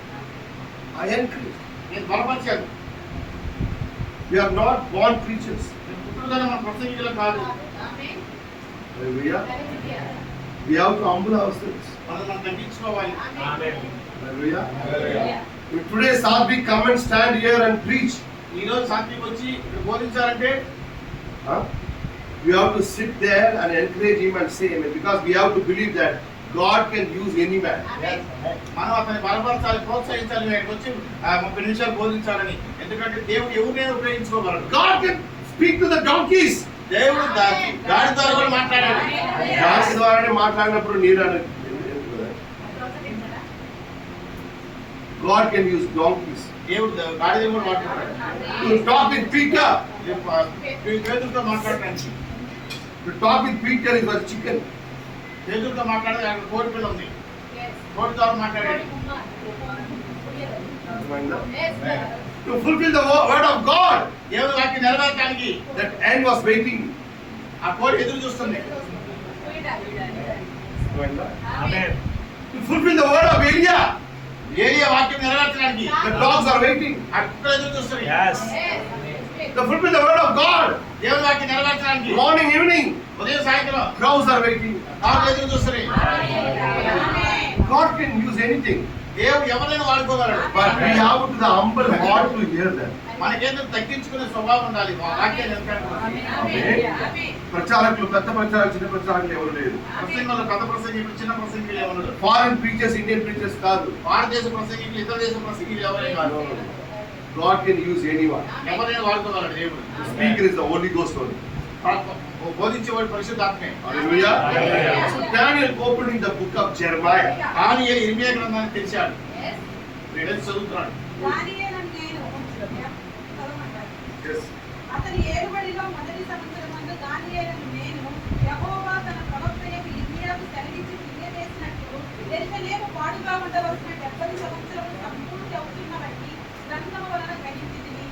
I encouraged. నేను బలపరిచాను. We are not born preachers. నేను పుట్టుకనే మన ప్రసంగికులు కాదు. Hallelujah. We have to humble ourselves. మనం తగ్గించుకోవాలి. Hallelujah. If today Sadhvi come and stand here and preach, ఈ రోజు సాత్విక్ వచ్చి ఇక్కడ బోధించాలంటే we have to sit there and encourage him and say amen, because we have to believe that God can use any man. మనం అతన్ని బలపరచాలి, ప్రోత్సహించాలి. ఇక్కడికి వచ్చి 30 నిమిషాలు బోధించాలని. ఎందుకంటే దేవుడు ఎవరినైనా ఉపయోగించుకోగలడు. God can speak to the donkeys. దేవుడు గాడి ద్వారా కూడా మాట్లాడాడు. దాని ద్వారానే మాట్లాడినప్పుడు నీరు God can use donkeys. దేవుడు గాడిద కూడా మాట్లాడాడు. To talk with Peter. పేతురుతో మాట్లాడడానికి. To talk with Peter is a chicken. పేతురుతో మాట్లాడేది అక్కడ కోడి పిల్ల ఉంది. కోడి ద్వారా మాట్లాడాడు. To fulfill the word of God. దేవుని వాక్యం నెరవేర్చడానికి That end was waiting. ఆ కోడి ఎదురు చూస్తుంది. To fulfill the word of Elia. ఏలియా వాక్యం నెరవేర్చడానికి The dogs are waiting. ఆ కుక్కలు ఎదురు చూస్తుంది. To fulfill the word of God. దేవుని వాక్యం నెరవేర్చడానికి Morning, evening. ఉదయం సాయంత్రం Crows are waiting. ఆవులు ఎదురు చూస్తుంది. God can use anything. దేవుడు ఎవరైనా వాడుకోగలడు. But we have to the humble heart to hear them. మనకేందో తగ్గించుకునే స్వభావం ఉండాలి. వాక్యాన్ని ప్రచారకులు, పెద్ద ప్రచారకులు, చిన్న ప్రచారకులు ఎవరు లేరు. ప్రసంగంలో పెద్ద ప్రసంగికులు, చిన్న ప్రసంగికులు ఎవరు? ఫారెన్ ప్రీచర్స్, ఇండియన్ ప్రీచర్స్ కాదు. భారతదేశ ప్రసంగికులు, ఇతర దేశ ప్రసంగికులు ఎవరైనా కాదు. God can use anyone. ఎవరైనా వాడుకోగలడు దేవుడు. The speaker is the Holy Ghost only. బోధించేవాడు పరిశుద్ధాత్మే. Hallelujah. So Daniel opened in the book of Jeremiah. కానీ ఇర్మియా గ్రంథాన్ని తెరిచాడు. వీడని చదువుతున్నాడు. Yes. అతని ఏలుబడిలో మొదటి సంవత్సరమందు దానియేలును నేను యెహోవా తన ప్రవక్తయగు ఇర్మియాకు సెలవిచ్చి తెలియజేసినట్లు యెరూషలేము పాడుగా ఉండవలసిన 70 సంవత్సరములు సంపూర్తి అవుతున్నవని గ్రంథము వలన గ్రహించితిని.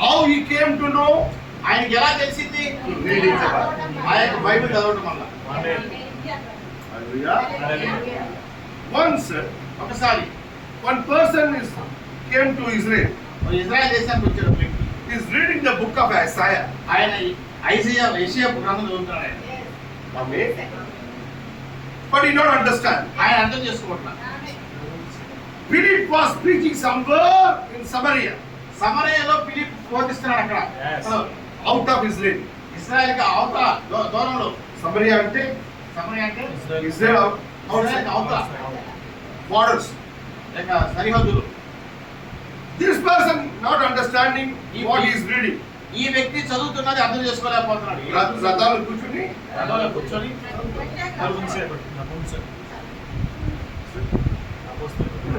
How he came to know? ఆయనకి ఎలా తెలిసింది? Reading the Bible. ఆ యొక్క బైబిల్ చదవడం వల్ల. Hallelujah. Once ఒకసారి one person came to Israel. Israel దేశానికి వచ్చాడు వ్యక్తి. He is reading the book of Isaiah. ఆయన యెషయా గ్రంథం చదువుతున్నాడు ఆయన. Amen. But he don't understand. ఆయన అర్థం చేసుకోవట్లేదు. Philip was preaching somewhere in Samaria. సమరయలో ఫిలిప్ బోధిస్తున్నాడు అక్కడ. Out of Israel. ఇశ్రాయేల్ కి అవతల దూరంలో. Samaria అంటే సమరయ అంటే Israel ఇశ్రాయేల్ కి అవతల borders. లేక సరిహద్దులు. This person not understanding what he is reading. ఈ వ్యక్తి చదువుతున్నది అర్థం చేసుకోలేకపోతున్నాడు. రథాలు కూర్చుని రథంలో కూర్చొని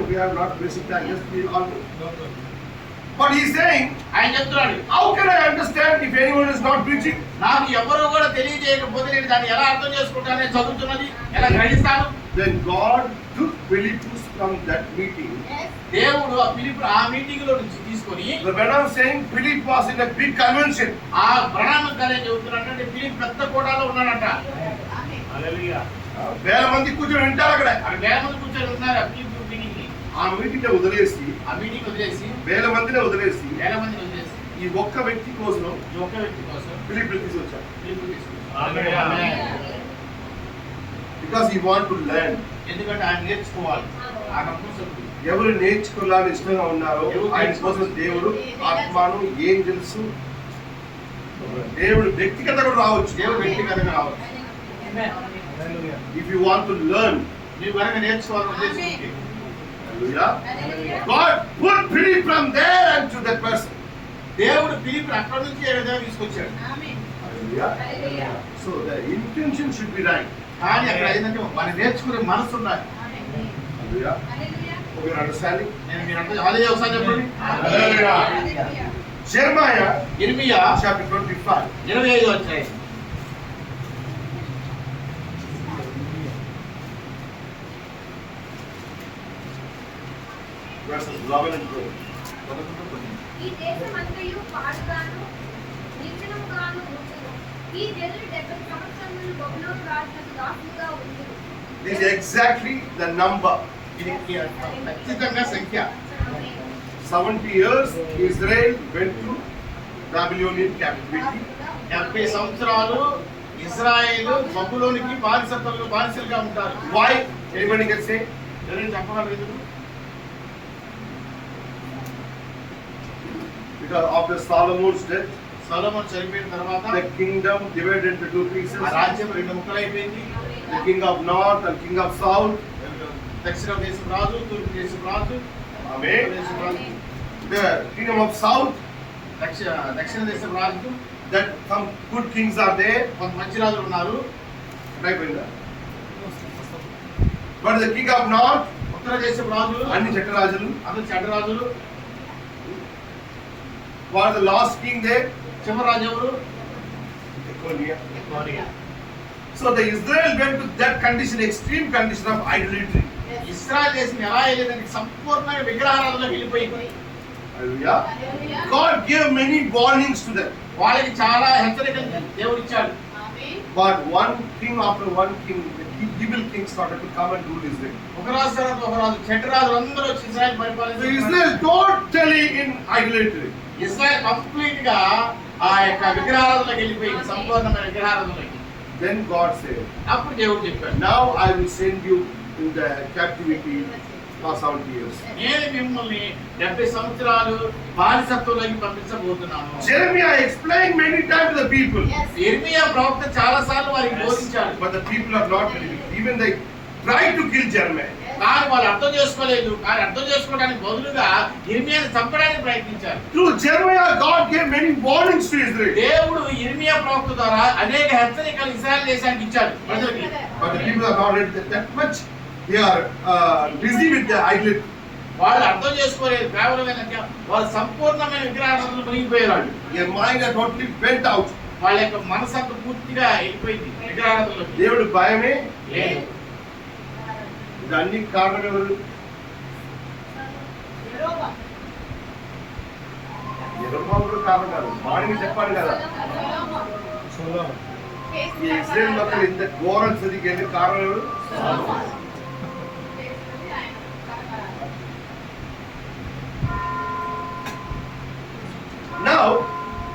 we have not basic time, just be on. But he is saying, ఆయన చెప్తున్నాడు, how can I understand if anyone is not preaching? నాకు ఎవరో కూడా తెలియజేయకపోతే నేను దాన్ని ఎలా అర్థం చేసుకుంటాను? నేను చదువుతున్నది ఎలా గ్రహిస్తాను? Then God took Philip from that meeting. దేవుడు ఆ ఫిలిప్ ఆ మీటింగ్ లో నుంచి తీసుకొని, The Branham saying Philip was in a big convention. ఆ బ్రహ్మ కార్యం చెబుతున్నాడంటే ఫిలిప్ పెద్ద కోటాలో ఉన్నాడంట. వేల మంది కూర్చొని వింటారు అక్కడ. అక్కడ వేల మంది కూర్చొని ఉన్నారు ఆ ఫిలిప్ మీటింగ్ ని. ఆ మీటింగ్ వదిలేసి, ఆ మీటింగ్ వదిలేసి, వేల మందిని వదిలేసి, వేల మందిని వదిలేసి ఈ ఒక్క వ్యక్తి కోసం ఈ ఒక్క వ్యక్తి కోసం ఫిలిప్ తీసుకొచ్చారు. ఫిలిప్ తీసుకొచ్చాడు. Because he want to learn. ఎందుకంటే ఆయన నేర్చుకోవాలి. ఆ కంపల్సరీ ఎవరు నేర్చుకోవాలని ఇష్టంగా ఉన్నారో ఆయన కోసం దేవుడు ఆత్మను ఏంజెల్స్, దేవుడు వ్యక్తిగత కూడా రావచ్చు. దేవుడు వ్యక్తిగతంగా రావచ్చు. If you want to learn, నీవు కనుక నేర్చుకోవాలని ఉద్దేశించి, God put Philip from there and to that person. దేవుడు ఫిలిప్ అక్కడి నుంచి ఏ విధంగా తీసుకొచ్చాడు. So the intention should be right. కానీ అక్కడ ఏంటంటే మనం నేర్చుకునే మనసు ఉండాలి. Okay, understanding? నేను మీరు అంటే అదే ఒకసారి చెప్పండి. Jeremiah ఇర్మియా chapter 25. 25 అధ్యాయం. 11 and 12. ఈ దేశమంతయు పాడుగాను నిర్జనముగాను ఉండును. ఈ జనులు 70 సంవత్సరములు బబులోను రాజునకు దాసులుగా ఉండును. This is exactly the number. ఇది ఖచ్చితంగా సంఖ్య. 70 years Israel went to Babylonian captivity. 70 సంవత్సరాలు ఇజ్రాయేలు బబులోనికి బానిసలుగా ఉంటారు. Why? Anybody can say? ఎవరైనా చెప్పగలరు? Because after Solomon's death, సొలొమోను చనిపోయిన తర్వాత the kingdom divided into two pieces. ఆ రాజ్యం 2 ముక్కలైపోయింది. The king of north and king of south. దక్షిణ దేశం రాజు, తూర్పు దేశం రాజు. Amen. దేశం రాజు. The kingdom of south, దక్షిణ దేశం రాజు. that some good kings are there. కొంత మంచి రాజులు ఉన్నారు. అయిపోయిందా? But the king of north, ఉత్తర దేశం రాజు, అన్ని చెడ్డ రాజులు. అందరు చెడ్డ రాజులు. Was the last king there? చివరి రాజు ఎవరు? So the Israel went to that condition, extreme condition of idolatry. ఇశ్రాయేలు దేశం ఎలా వెళ్ళేదానికి సంపూర్ణంగా విగ్రహారాధనలో వెళ్ళిపోయింది. Hallelujah. God gave many warnings to them. వాళ్ళకి చాలా హెచ్చరికలు దేవుడు ఇచ్చాడు. But one king after one king, the evil king started to come and rule Israel. ఒక రాజు తర్వాత ఒక రాజు, చెడ్డ రాజులు అందరూ వచ్చి ఇశ్రాయేలు So పరిపాలించారు. Israel totally in idolatry. ఇశ్రాయేలు కంప్లీట్ గా ఆ యొక్క విగ్రహారాధనలోకి వెళ్ళిపోయింది, సంపూర్ణమైన విగ్రహారాధనలోకి. Then God said, అప్పుడు దేవుడు చెప్పాడు, now I will send you in the captivity for 70 years. నేను మిమ్మల్ని 70 సంవత్సరాలు బానిసత్వంలోకి పంపించబోతున్నాను. Jeremiah explained many times to the people, ఇర్మియా ప్రవక్త చాలా సార్లు వారికి బోధించాడు. but the people are not believing. Even they tried to kill Jeremiah. కానీ వాళ్ళు అర్థం చేసుకోలేదు. కానీ అర్థం చేసుకోవడానికి బదులుగా ఇర్మియాని చంపడానికి ప్రయత్నించారు. Through Jeremiah, God gave many warnings to Israel. దేవుడు ఇర్మియా ప్రవక్త ద్వారా అనేక హెచ్చరికలు ఇశ్రాయేలు దేశానికి ఇచ్చాడు ప్రజలకి. But the people are not ready that much. They are busy with the idolatry. వాళ్ళు అర్థం చేసుకోలేదు. కేవలం ఏంటంటే వాళ్ళు సంపూర్ణమైన విగ్రహారాధనలో మునిగిపోయారు. Their mind are totally bent out. వాళ్ళ యొక్క మనసంతా పూర్తిగా వెళ్ళిపోయింది విగ్రహారాధనలోకి. దేవుడు భయమే లేదు. దాన్ని కారణం ఎవరు? యెరొబాము కారణం కాదు. వాడిని చెప్పాను కదా, ఈ ఇశ్రాయేల్ మక్కలు ఇంత ఘోరం చదివి కారణం ఎవరు? Now,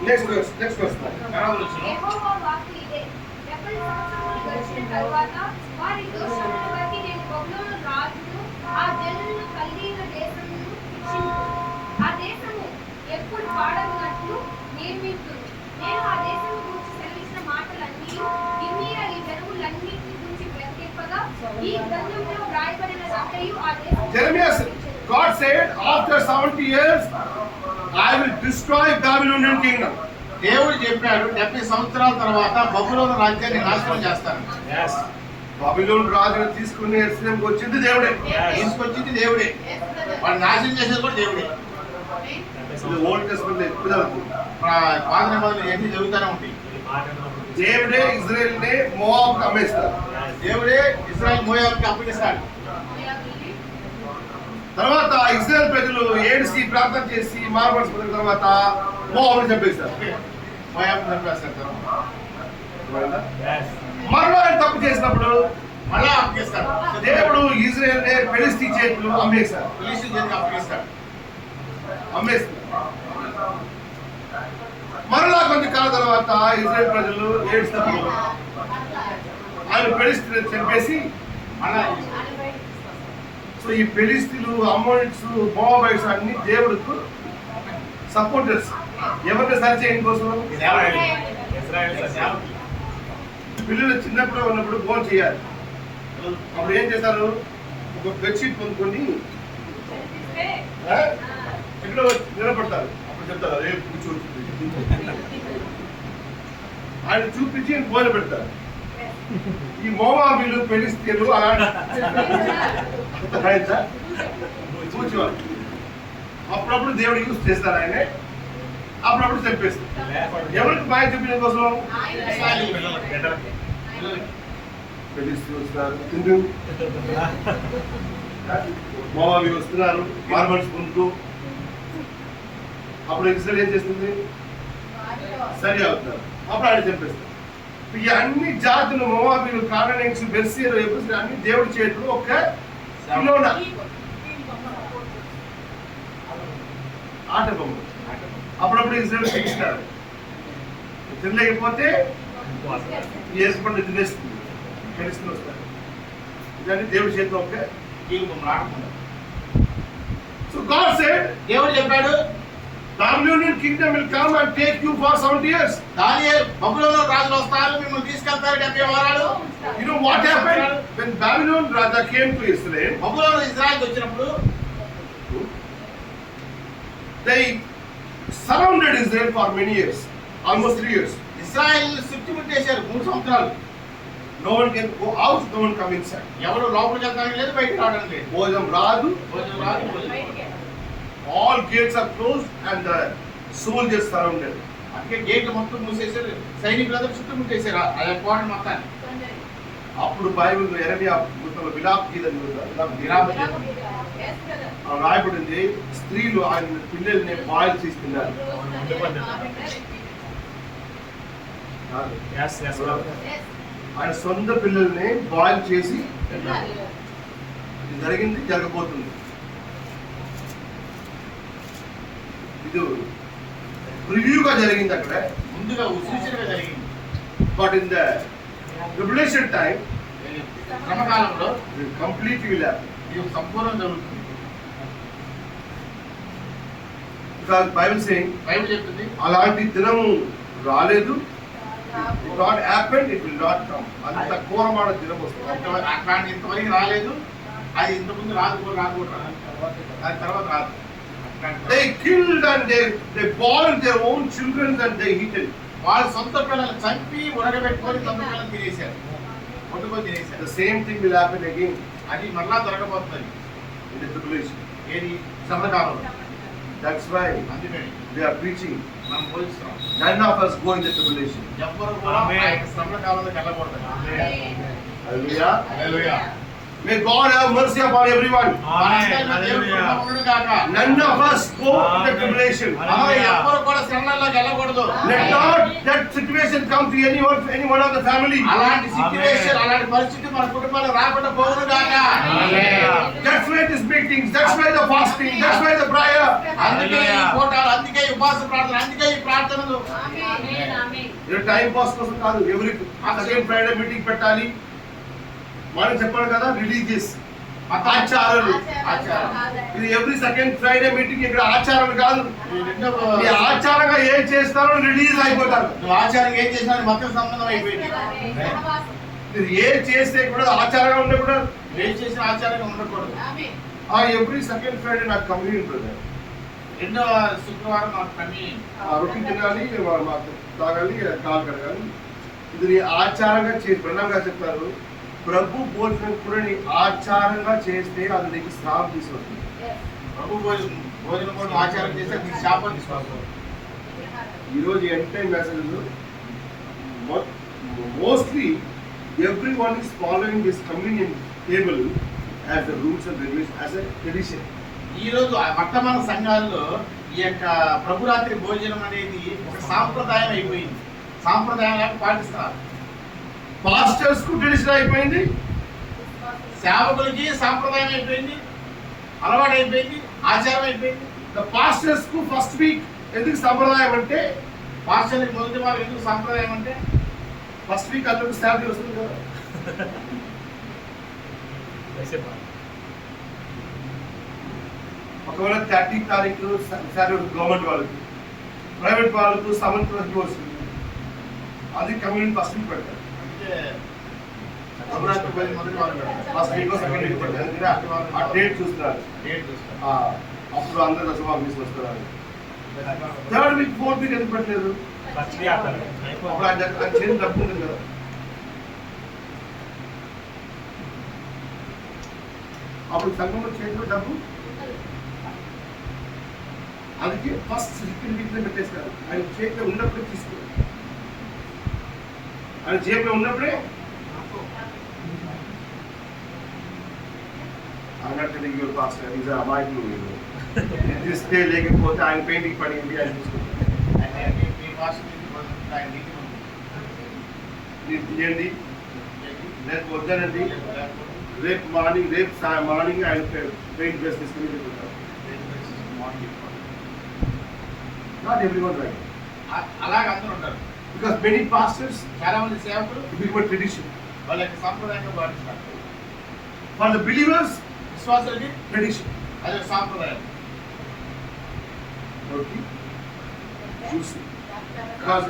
next question. యెహోవా వాక్కు ఇదే. 70 సంవత్సరములు గడిచిన తరువాత వారి దోషములను బట్టి నేను బబులోను రాజును ఆ జనులను కల్దీయుల దేశమును శిక్షింతును. ఆ దేశము ఎప్పుడు పాడగునట్లు నిర్మింతును. నేను ఆ దేశము గురించి సెలవిచ్చిన మాటలన్నీ ఇర్మియా ఈ జనములన్నిటిని గురించి ప్రకటింపగా ఈ గ్రంథంలో వ్రాయబడినదంతయు ఆ Jeremiah said, God said, after 70 years, I will destroy Babylonian kingdom. దేవుడు చెప్పాడు 70 సంవత్సరాల తర్వాత బబులోను రాజ్యాన్ని నాశనం చేస్తాను. బాబిలోను రాజును తీసుకుని యెరూషలేముకు వచ్చింది దేవుడే. తీసుకొచ్చింది దేవుడే. వాడు నాశనం చేసేది కూడా దేవుడే. ఇది ఓల్డ్ టెస్టమెంట్ లో ఎక్కువ జరుగుతుంది. పాత నిబంధనలు ఏంటి జరుగుతూనే ఉంటాయి. దేవుడే ఇజ్రాయెల్ ని మోవాబుకు అమ్మేస్తారు. దేవుడే ఇశ్రాయేలు మోయాబుకి అప్పగిస్తాడు. తర్వాత ఇజ్రాయెల్ ప్రజలు ఏడ్చి ప్రార్థన చేసి మార్పడిన తర్వాత మోవాబుని చంపేస్తారు. మోయాబుని చంపేస్తారు. మరలా ఆయన తప్పు చేసినప్పుడు మళ్ళా అప్పగిస్తాడు. దేవుడు ఇజ్రాయెల్ ని ఫిలిస్తీ చేతులు అమ్మేస్తారు. ఫిలిష్తీయుల చేతికి అప్పగిస్తాడు. అమ్మేస్తారు. మరలా కొంతకాలం తర్వాత ఇజ్రాయెల్ ప్రజలు ఏడ్చినప్పుడు ఆయన ఫిలిస్తీయులను చంపేసి మళ్ళా సో ఈ ఫిలిస్తీయులు, అమ్మోనిట్స్, మోవాబైట్స్ అన్ని దేవుడికి సపోర్టర్స్. ఎవరిని సరి చేయడం కోసం? పిల్లలు చిన్నప్పుడు ఉన్నప్పుడు ఫోన్ చేయాలి. అప్పుడు ఏం చేస్తారు? ఒక బెడ్షీట్ కొనుక్కొని ఎక్కడో నిలబడతారు. అప్పుడు చెప్తారు అదే కూర్చోవచ్చు. ఆయన చూపించి ఫోన్ పెడతారు. ఈ మోవాబీలు, ఫిలిస్తీయులు కూర్చోవాలి. అప్పుడప్పుడు దేవుడు యూజ్ చేస్తారు. ఆయనే అప్పుడప్పుడు చంపేస్తారు. ఎవరికి బాగా చూపించడం కోసం? ఫిలిస్తీయులు వస్తారు. మోవాబీయులు వస్తున్నారు మార్మడుచుకుంటూ. అప్పుడు ఇజ్రాయెల్ ఏం చేస్తుంది? సరి అవుతున్నారు. అప్పుడు ఆయన చంపేస్తారు. ఈ అన్ని జాతులు మోవాబీయులు, కానానీయులు, బెర్సీయులు, ఎబూసీయులు అన్ని దేవుడి చేతులు ఒక కిలోన ఆట బొమ్మ. అప్పుడప్పుడు ఇజ్రాయెల్ తింటారు. తినలేకపోతే వేసుకుంటే తినేస్తుంది, తెలుసుకుని వస్తారు. ఇదని దేవుడి చేతిలో ఒక ఆడుకుంటారు. సో గాడ్ సెడ్, దేవుడు చెప్పాడు, Babylonian kingdom will come and take you for 70 years. దానియేలు బబులోను రాజులు వస్తారు, మిమ్మల్ని తీసుకెళ్తారు 70 వారాలు. You know what happened when Babylon Raja came to Israel? బబులోను ఇజ్రాయెల్కి వచ్చినప్పుడు They surrounded Israel for many years, almost 3 years. Israel చుట్టుముట్టేశారు 3 సంవత్సరాలు. No one can go out, no one come inside. ఎవరు లోపలికి వెళ్ళడానికి లేదు, బయటకు రావడానికి లేదు. భోజనం రాదు, భోజనం రాదు, భోజనం రాదు. all gates are closed and the soldiers surrounded. అందుకే గేట్లు మొత్తం మూసేశారు, సైనికులందరూ చుట్టుముట్టేశారు ఆ కోట మొత్తాన్ని. అప్పుడు బైబిల్ యెరెమియా పుస్తకంలో విలాప గీతం రాయబడింది, స్త్రీలు ఆయన పిల్లల్ని బాయిల్ చేసి తిన్నారు. ఆయన సొంత పిల్లల్ని బాయిల్ చేసి ఇది జరిగింది, జరగబోతుంది. ఇది ప్రివ్యూగా జరిగింది అక్కడ, ముందుగా సూచనగా జరిగింది. But in the tribulation time శ్రమకాలంలో కంప్లీట్లీ విల్ హ్యాపెన్. ఇది సంపూర్ణం జరుగుతుంది. బికాజ్ బైబిల్ సేయింగ్, బైబిల్ చెప్తుంది అలాంటి దినము రాలేదు. It not happened, it will not come. అంత ఘోరమైన దినం వస్తుంది. అట్లాంటి ఇంతవరకు రాలేదు, అది ఇంతకుముందు రాదు దాని తర్వాత రాదు. They killed and they boiled their own children and they eaten. వాళ్ళ సొంత పిల్లల్ని చంపి ఉడకబెట్టుకొని సొంత పిల్లల్ని తినేశారు, వండుకొని తినేశారు. The same thing will happen again అది మరలా జరగబోతుంది in the tribulation. ఏది శ్రమకాలంలో. That's why అందుకని they are preaching. మనం పోలిస్తున్నాం, None of us go in the tribulation. ఎవ్వరు కూడా ఆ యొక్క శ్రమకాలంలోకి వెళ్ళకూడదు. Hallelujah. Hallelujah. May God have mercy upon everyone. దేవుడు కృప ఉండును గాక. None of us go in the tribulation. ఎవ్వరు కూడా శ్రమలలోకి వెళ్ళకూడదు. Let not that situation come to any one of the family. అలాంటి సిట్యుయేషన్, అలాంటి పరిస్థితి మన కుటుంబాలకు రాకుండా పోవును గాక. That's why this meetings, that's why the fasting, that's why the prayer. అందుకే ఈ కోటాలు, అందుకే ఈ ఉపవాస ప్రార్థనలు, అందుకే ఈ ప్రార్థనలు. ఇది టైం పాస్ కోసం కాదు. ఎవరి సెకండ్ ఫ్రైడే మీటింగ్ పెట్టాలి మనం చెప్పాను కదా, రిలీజియస్ ఆచారాలు. ఇది ఎవ్రీ సెకండ్ ఫ్రైడే మీటింగ్ ఇక్కడ ఆచారాలు కాదు. ఈ ఆచారంగా ఏం చేస్తారో రిలీజ్ అయిపోతారు. నువ్వు ఆచారం ఏం చేసినా అది మొత్తం సంబంధం అయిపోయింది. మీరు ఏం చేస్తే కూడా ఆచారంగా ఉండకూడదు, ఏం చేసిన ఆచారంగా ఉండకూడదు. ఆ ఎవ్రీ సెకండ్ ఫ్రైడే నాకు కమ్యూనియన్ బ్రదర్, రెండవ శుక్రవారం మాకు కమ్యూనియన్. రొట్టి తినాలి, మాకు తాగాలి, కాలు కడగాలి. ఇది నీ ఆచారంగా చేసి ప్రణంగా చెప్తారు. ప్రభు భోజనం కూడా నీ ఆచారంగా చేస్తే అది నీకు శ్రాపం తీసుకొస్తుంది. ప్రభు భోజనం కూడా ఆచారం చేస్తే నీకు శాపం తీసుకొస్తుంది. ఈరోజు entire message mostly every one is following this communion table as the rules and regulation, as a tradition. ఈ రోజు వర్తమాన సంఘాల్లో ఈ యొక్క ప్రభురాత్రి భోజనం అనేది ఒక సాంప్రదాయం అయిపోయింది. సాంప్రదాయం లాగా పాటిస్తున్నారు. పాస్టర్స్ కు ట్రెడిషన్ అయిపోయింది, సేవకులకి సాంప్రదాయం అయిపోయింది, అలవాటు అయిపోయింది, ఆచారం అయిపోయింది. ద పాస్టర్స్ కు ఫస్ట్ వీక్ ఎందుకు సంప్రదాయం అంటే, పాస్టర్లకి మొదటి వారు ఎందుకు సాంప్రదాయం అంటే, ఫస్ట్ వీక్ అందరికి శాలరీ వస్తుంది కదా. ఒకవేళ 30 తారీఖు శాలరీ గవర్నమెంట్ వాళ్ళకి, ప్రైవేట్ వాళ్ళకు 7th వరకు వస్తుంది. అది కమ్యూనిటీ ఫస్ట్ వీక్ పెడతారు. అంటే ప్రభురాత్రి భోజనం మొదటి వారు పెడతారు. ఫస్ట్ వీక్ సెకండ్ వీక్ పెడతారు. ఎందుకంటే ఆ డేట్ చూస్తున్నారు. డేట్ చూస్తారు. అప్పుడు అందరు దశమాలు తీసుకొస్తున్నారు. థర్డ్ వీక్, ఫోర్త్ వీక్ ఎందుకు పెట్టలేదు? అప్పుడు ఆయన చేతి డబ్బు ఉంటుంది కదా. అప్పుడు సంఘంలో చేతిలో డబ్బు, అందుకే ఫస్ట్ సెకండ్ వీక్ పెట్టేస్తారు. ఆయన చేతిలో ఉన్నప్పుడే తీసుకోవాలి, ఆయన జేబులో ఉన్నప్పుడే. అన్నట్టు యువర్ పాస్టర్ ఈజ్ అమాయకులు వీళ్ళు ఇస్తే లేకపోతే ఆయన పెయింటింగ్ పడింది ఆయన చూసుకుంటారు. అంటే మీ పాస్టర్ ఆయన నీతి ఉంది. మీరు తీయండి, రేపు వద్దనండి, రేపు మార్నింగ్ ఆయన పెయింట్ డ్రెస్ తీసుకుని వెళ్తారు. నాట్ ఎవ్రీవన్ రైట్, అలాగ అందరూ ఉంటారు. బికాస్ మెనీ పాస్టర్స్ చాలా మంది సేవకులు బికమ్ ట్రెడిషన్. వాళ్ళ యొక్క సాంప్రదాయంగా పాటిస్తారు. ఫర్ ద బిలీవర్స్ విశ్వాసులకి ట్రెడిషన్. అది ఒక సాంప్రదాయం. ఓకే చూసి కాదు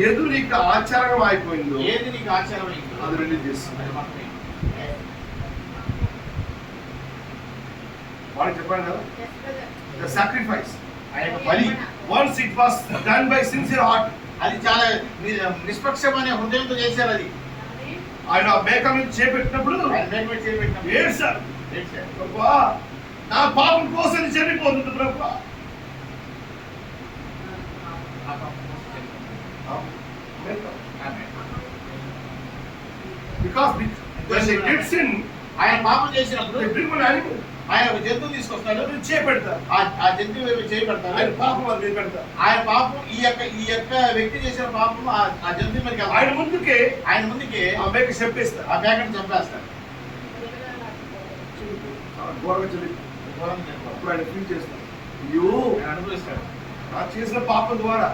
ఏదో నీకు ఆచారం అయిపోయిందో ఏది నీకు ఆచారమైందో అది రిలీజ్ చేస్తుంది. అది మాత్రమే. వాళ్ళకి చెప్పండి కదా, ద సాక్రిఫైస్ ఆ యొక్క బలి once it was done by sincere heart. అది చాలా నిష్పక్షమైన హృదయంతో చేశారు. అది ఆయన మేక మీద చేపెట్టినప్పుడు ఆయన మేకమే చేయబెట్టినప్పుడు ఏడ్చారు, ఏడ్చారు. ప్రభువా నా పాపం కోసం ఇది చనిపోతుంది ప్రభువా. ఆ పాపం కోసం చనిపోయాడు. Amen. Because when they did sin, ఆయన పాపం చేసినప్పుడు they bring an animal. ఆయన ఒక జంతువు తీసుకొస్తాడు. అది చేపెడతారు, ఆ జంతువు చేయబడతాడు. ఆయన పాపం అది మీద పెడతారు. ఆయన పాపం ఈ యొక్క వ్యక్తి చేసిన పాపం ఆ జంతువు మీదకి వెళ్తాడు. ఆయన ముందుకే ఆయన ముందుకే ఆ మేక చెప్పేస్తారు, ఆ మేకను చంపేస్తాడు. ఘోరంగా చెల్లి. ఘోరంగా చంపేస్తాడు. అప్పుడు ఆయన ఫీల్ చేస్తారు, అయ్యో ఆయన అనుభవిస్తాడు. నా చేసిన పాపం ద్వారా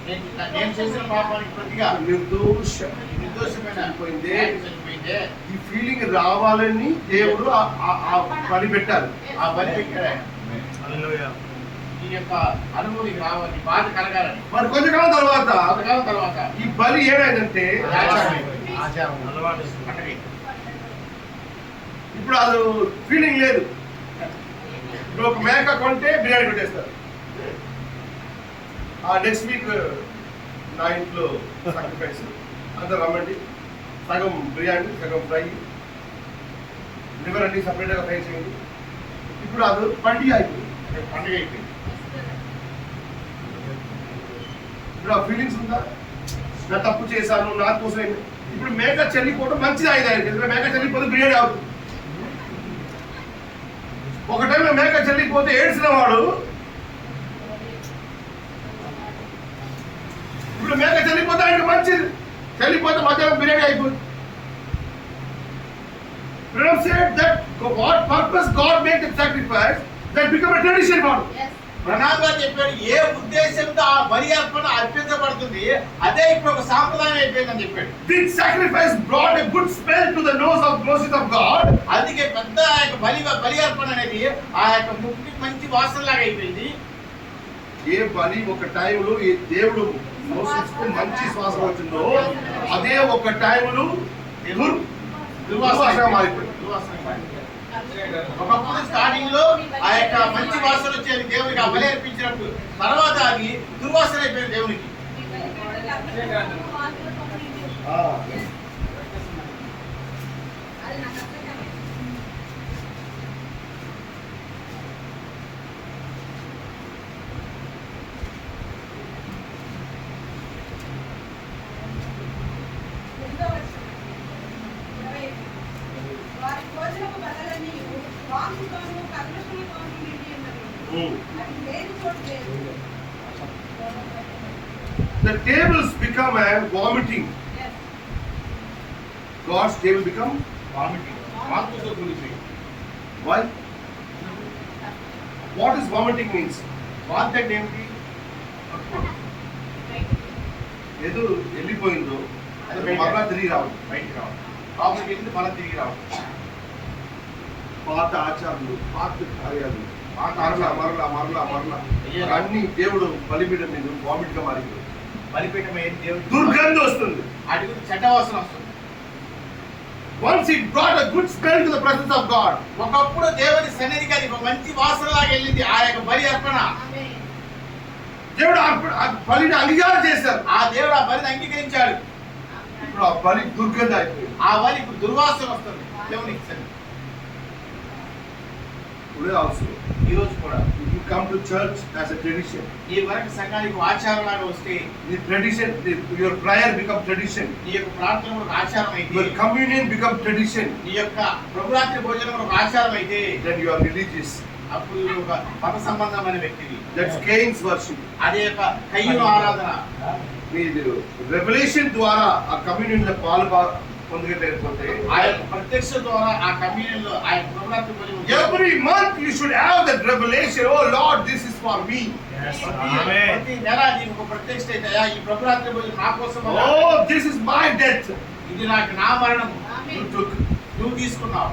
నేను చేసిన పాపానికి ప్రతిగా నిర్దోషమైన చనిపోయిందే. చనిపోయిందే. ఈ ఫీలింగ్ రావాలని దేవుడు ఆ పని పెట్టారు. ఆ బలి పెట్టాడు ఆయన. ఈ యొక్క అనుభూతికి రావాలి, బాధ కలగాలని. మరి కొంతకాలం తర్వాత కొంతకాలం తర్వాత ఈ బలి ఏమైందంటే ఆచారం అలవాటు పండగ. ఇప్పుడు అది ఫీలింగ్ లేదు. ఇప్పుడు ఒక మేక కొంటే బిర్యానీ పెట్టేస్తారు. ఆ నెక్స్ట్ వీక్ నా ఇంట్లో సాక్రిఫైస్, అందరు రమ్మండి, సగం బిర్యానీ సగం ఫ్రై, లివర్ అన్ని సపరేట్గా ఫ్రై చేయండి. ఇప్పుడు అది పండుగ అయిపోయింది, పండుగ అయిపోయింది. ఇప్పుడు ఆ ఫీలింగ్స్ ఉందా, నా తప్పు చేశాను నా కోసం. ఇప్పుడు మేక చెల్లిపోవడం మంచిది అయింది ఆయనకి, ఎందుకంటే మేక చెల్లిపోతే బిర్యానీ అవుతుంది. ఒక టైంలో మేక చెల్లిపోతే ఏడ్చిన వాడు ఇప్పుడు మేక చెల్లిపోతే ఆయనకి మంచిది, చెల్లిపోతే మధ్యాహ్నం బిర్యానీ అయిపోతుంది. Said that what purpose God made the sacrifice, that become a tradition for him. ప్రణాళిక చెప్పాడు, ఏ ఉద్దేశంతో ఆ బలి అర్పణ అర్పించబడుతుంది అదే ఇప్పుడు ఒక సాంప్రదాయం అయిపోయిందని చెప్పాడు. This sacrifice brought a good smell to the noses of God. అందుకే పెద్ద ఆ యొక్క బలి అర్పణ అనేది ఆ యొక్క ముక్కి మంచి వాసనలాగా అయిపోయింది. ఏ బలి ఒక టైంలో ఏ దేవుడు మోసకు మంచి శ్వాస వచ్చిందో అదే ఒక టైంలో దుర్వాసనగా మారిపోయింది. ఒకప్పుడు స్టార్టింగ్ లో ఆ యొక్క మంచి వాసన వచ్చేది దేవునికి, ఆ బలి అర్పించినప్పుడు. తర్వాత అది దుర్వాసన అయిపోయింది దేవునికి. వారి భోజనపు బల్లలన్నీ వాంతుతోనూ కల్మషముతోనూ నిండి ఉన్నవి. అది లేని చోటు లేదు. The tables become a vomiting. Yes. God's table become vomiting, వాంతుతో కూలిపోయి. why? What is vomiting means? వాంతి అంటే ఏమిటి? ఏదో వెళ్ళిపోయిందో అది మరలా తిరిగి రావడం, బయటికి రావడం. లోపలికి వెళ్ళి మళ్ళీ తిరిగి రావడం. పాత ఆచారాలు, పాత కార్యాలు, పాత మరలా ఆచారాలు. మరలా మరలా మరలా అన్ని దేవుడు బలిపీఠం మీద వామిట్ గా మారిపోయింది. బలిపీఠం ఏంటి? దేవుడికి దుర్గంధి వస్తుంది. వాటి గురించి చెడ్డ వాసన వస్తుంది. Once it brought a good smell to the presence of God. ఒకప్పుడు దేవుని సన్నిధికి అది ఒక మంచి వాసనలాగా వెళ్ళింది ఆ యొక్క బలి అర్పణ. దేవుడు ఆ బలిని అంగీకారం చేశారు. ఆ దేవుడు ఆ బలిని అంగీకరించాడు. ఇప్పుడు ఆ బలి దుర్గంధి అయిపోయింది. ఆ బలి ఇప్పుడు దుర్వాసన వస్తుంది దేవునికి సన్నిధి. Today also, ఈ రోజు కూడా if you come to church as a tradition. ఈ వరకు సంఘానికి ఆచారంలాగా వస్తే The tradition, your prayer become tradition. నీ యొక్క ప్రార్థన ఒక ఆచారం అయితే, Your communion become tradition. నీ యొక్క ప్రభురాత్రి భోజనం ఒక ఆచారం అయితే, Then you are religious. అప్పుడు నువ్వు ఒక మత సంబంధమైన వ్యక్తివి. That's Cain's worship. అదే యొక్క కయ్యూను ఆరాధన. మీరు రెవల్యూషన్ ద్వారా ఆ కమ్యూనియన్ లో పొందగలేకపోతే ఆ యొక్క ప్రత్యక్ష ద్వారా ఆ కమ్యూనియన్ లో ఆ యొక్క ప్రభురాత్రి భోజనం every month you should have that revelation. Oh Lord, this is for me. ప్రతి నెల నీకు ఒక ప్రత్యక్ష అయితే, అయ్యా, ఈ ప్రభురాత్రి భోజనం నా కోసం అయ్యా. Oh, this is my death. ఇది నాకు నా మరణం You took. నువ్వు తీసుకున్నావు.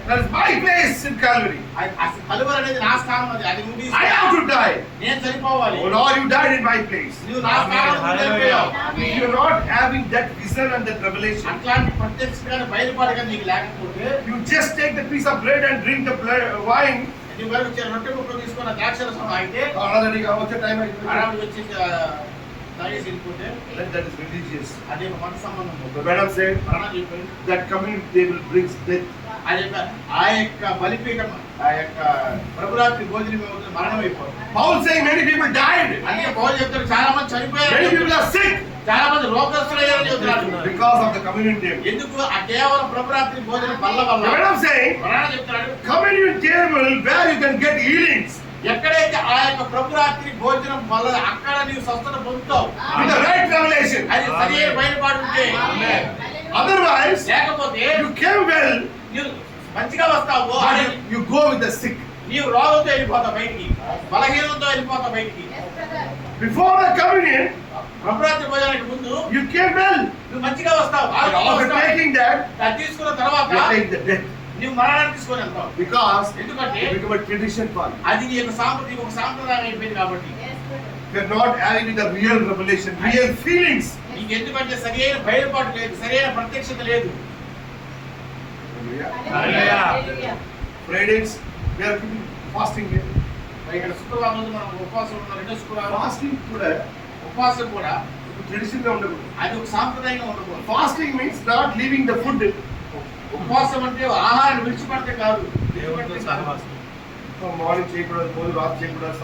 That is my place in Calvary. అసలు కలువరి అనేది నా స్థానం, అది నువ్వు I తీసుకున్నావు. have to die. నేను చనిపోవాలి. Oh Lord, you died in my place. నువ్వు నా స్థానంలో చనిపోయావు. If you are not having that vision and that revelation, అట్లాంటి ప్రత్యక్షంగా బయలుపడగా నీకు లేకపోతే, you just take the piece of bread and drink the wine. నీ వరకు వచ్చే రొట్టె ముక్కలు తీసుకున్న ద్రాక్షరసం అయితే Already వచ్చే టైం అయిపోయింది. అడవులు వచ్చి తాగేసి వెళ్ళిపోతే Then that is religious. అది ఒక మత సంబంధం. The Madam said మరణం చెప్పి that community table brings death. అది యొక్క ఆ యొక్క బలిపీఠం, ఆ యొక్క ప్రభురాత్రి భోజనం ఏమవుతుంది, మరణం అయిపోతుంది. Paul saying many people died. అందుకే పౌలు చెప్తాడు, చాలా మంది Many చనిపోయారు, people are sick చాలా మంది రోగస్తులయ్యారని చెప్తున్నాడు. because of the communion table. ఎందుకు? ఆ కేవలం ప్రభురాత్రి భోజనం వల్ల The వల్ల. Madam saying మరణం చెప్తున్నాడు, communion table where you can get healings ఎక్కడైతే ఆ యొక్క ప్రభురాత్రి భోజనం వల్ల అక్కడ నీవు స్వస్థత పొందుతావు. with the right revelation. అది సరైన బయలుపాటు ఉంటే. Otherwise, లేకపోతే you came well, నీవు మంచిగా వస్తావు, but you go with the sick. నీవు రోగంతో వెళ్ళిపోతావు బయటికి, బలహీనంతో వెళ్ళిపోతావు బయటికి. Before the communion, ప్రభురాత్రి భోజనానికి ముందు you came well. నువ్వు మంచిగా వస్తావు, But ఆరోగ్యంగా after వస్తావు. taking that, అది తీసుకున్న తర్వాత you take the death నువ్వు మరణాన్ని తీసుకొని వెళ్తావు. because ఎందుకంటే it become a tradition for you. అది నీ యొక్క ఒక సాంప్రదాయం అయిపోయింది కాబట్టి. You are not having the real revelation, real feelings. నీకు ఎందుకంటే సరైన బయలుపాటు లేదు, సరైన ప్రత్యక్షత లేదు. హల్లెలూయా. Fridays, we are keeping fasting here. మరి ఇక్కడ శుక్రవారం రోజు మనం ఉపవాసం ఉన్నాం. రెండో శుక్రవారం Fasting కూడా ఉపవాసం కూడా ట్రెడిషన్ గా ఉండకూడదు. అది ఒక సాంప్రదాయంగా ఉండకూడదు. Fasting means not leaving the food. ఉపవాసం అంటే ఆహారాన్ని విడిచిపెడితే కాదు. మార్నింగ్ చేయకూడదు, రోజు రాత్రి చేయకూడదు,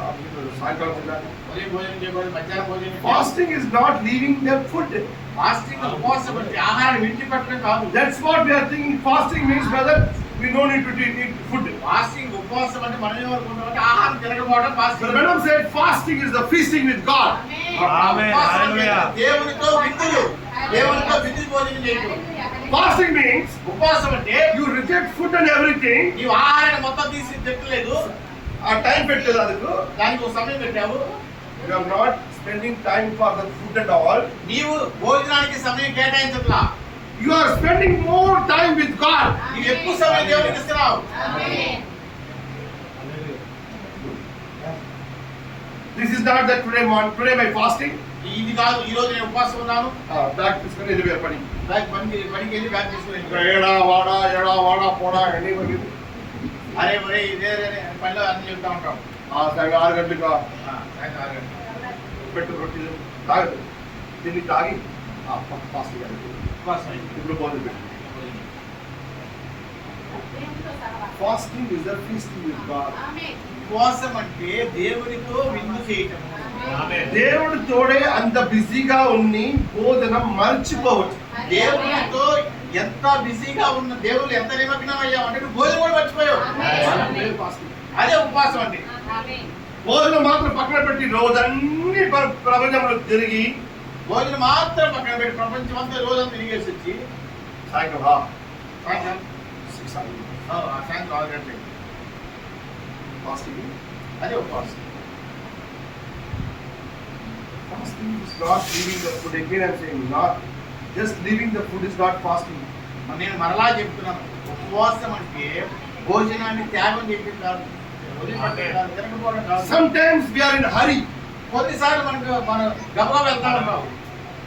సాయంకాలం తినాలి. ఉదయం భోజనం చేయకూడదు, మధ్యాహ్నం భోజనం చేయకూడదు. Fasting is not leaving the food. Fasting ఉపవాసం అంటే ఆహారాన్ని విడిచిపెట్టడం కాదు. That's what we are thinking. Fasting means, brother, we don't need to eat food. Fasting ఉపవాసం అంటే మనం ఏమనుకుంటామంటే ఆహారం తినకపోవడం The fasting. Madam said fasting is the feasting with God. Amen. ఉపవాసం అంటే Hallelujah. దేవునితో విందులు, దేవునితో విందు భోజనం చేయడం. Fasting means ఉపవాసం అంటే you reject food and everything. నీవు ఆహారాన్ని మొత్తం తీసి తిట్టలేదు, ఆ టైం పెట్టలేదు అందుకు. దానికి ఒక సమయం పెట్టావు. You are not spending time for the food and all. నీవు భోజనానికి సమయం కేటాయించట్లా, You are spending more time with God. నీవు ఎక్కువ సమయం దేవునికి ఇస్తున్నావు. This is not that today morning, today by fasting. ఇది కాదు, ఈ రోజు నేను ఉపవాసం ఉన్నాను, బ్యాగ్ తీసుకొని వెళ్ళిపోయారు పని. పనికి వెళ్ళి బ్యాగ్ తీసుకుని ఏడా వాడా పోడా అన్ని అరే ఒరే ఇదే పనిలో అన్ని చెప్తా ఉంటాం. సాయంత్రం 6 గంటలకు సాయంత్రం 6 గంటలకు పెట్టు రొట్టి తాగదు, దీన్ని తాగి ఫాస్టింగ్ ఉపవాసం అయింది. ఇప్పుడు మొదలు పెట్టు. Fasting is the feasting with God. ఉపవాసం అంటే దేవునితో విందు చేయటం. దేవుడు తోడే అంత బిజీగా ఉన్ని భోజనం మర్చిపోవచ్చు. దేవునితో ఎంత బిజీగా ఉన్న, దేవుడు ఎంత నిమగ్నం అయ్యావు అంటే నువ్వు భోజనం కూడా మర్చిపోయావు. అదే ఉపవాసం అంటే. భోజనం మాత్రం పక్కన పెట్టి రోజన్నీ ప్రపంచంలో తిరిగి భోజనం మాత్రం పక్కన పెట్టి ప్రపంచం అంతా రోజంతా తిరిగేసి వచ్చి సాయంత్రం సాయంత్రం 6 సాయంత్రం 6 గంటలకి ఫాస్టింగ్. అదే ఉపవాసం. Fasting is not leaving the food. Again, I'm saying not just leaving the food is not fasting. నేను మరలా చెప్తున్నాను, ఉపవాసం అంటే భోజనాన్ని త్యాగం చేయడం కాదు, వదిలిపెట్టడం కాదు, తిరగకపోవడం కాదు. Sometimes we are in a hurry. కొన్నిసార్లు మనం గబగబా వెళ్తా ఉంటాం.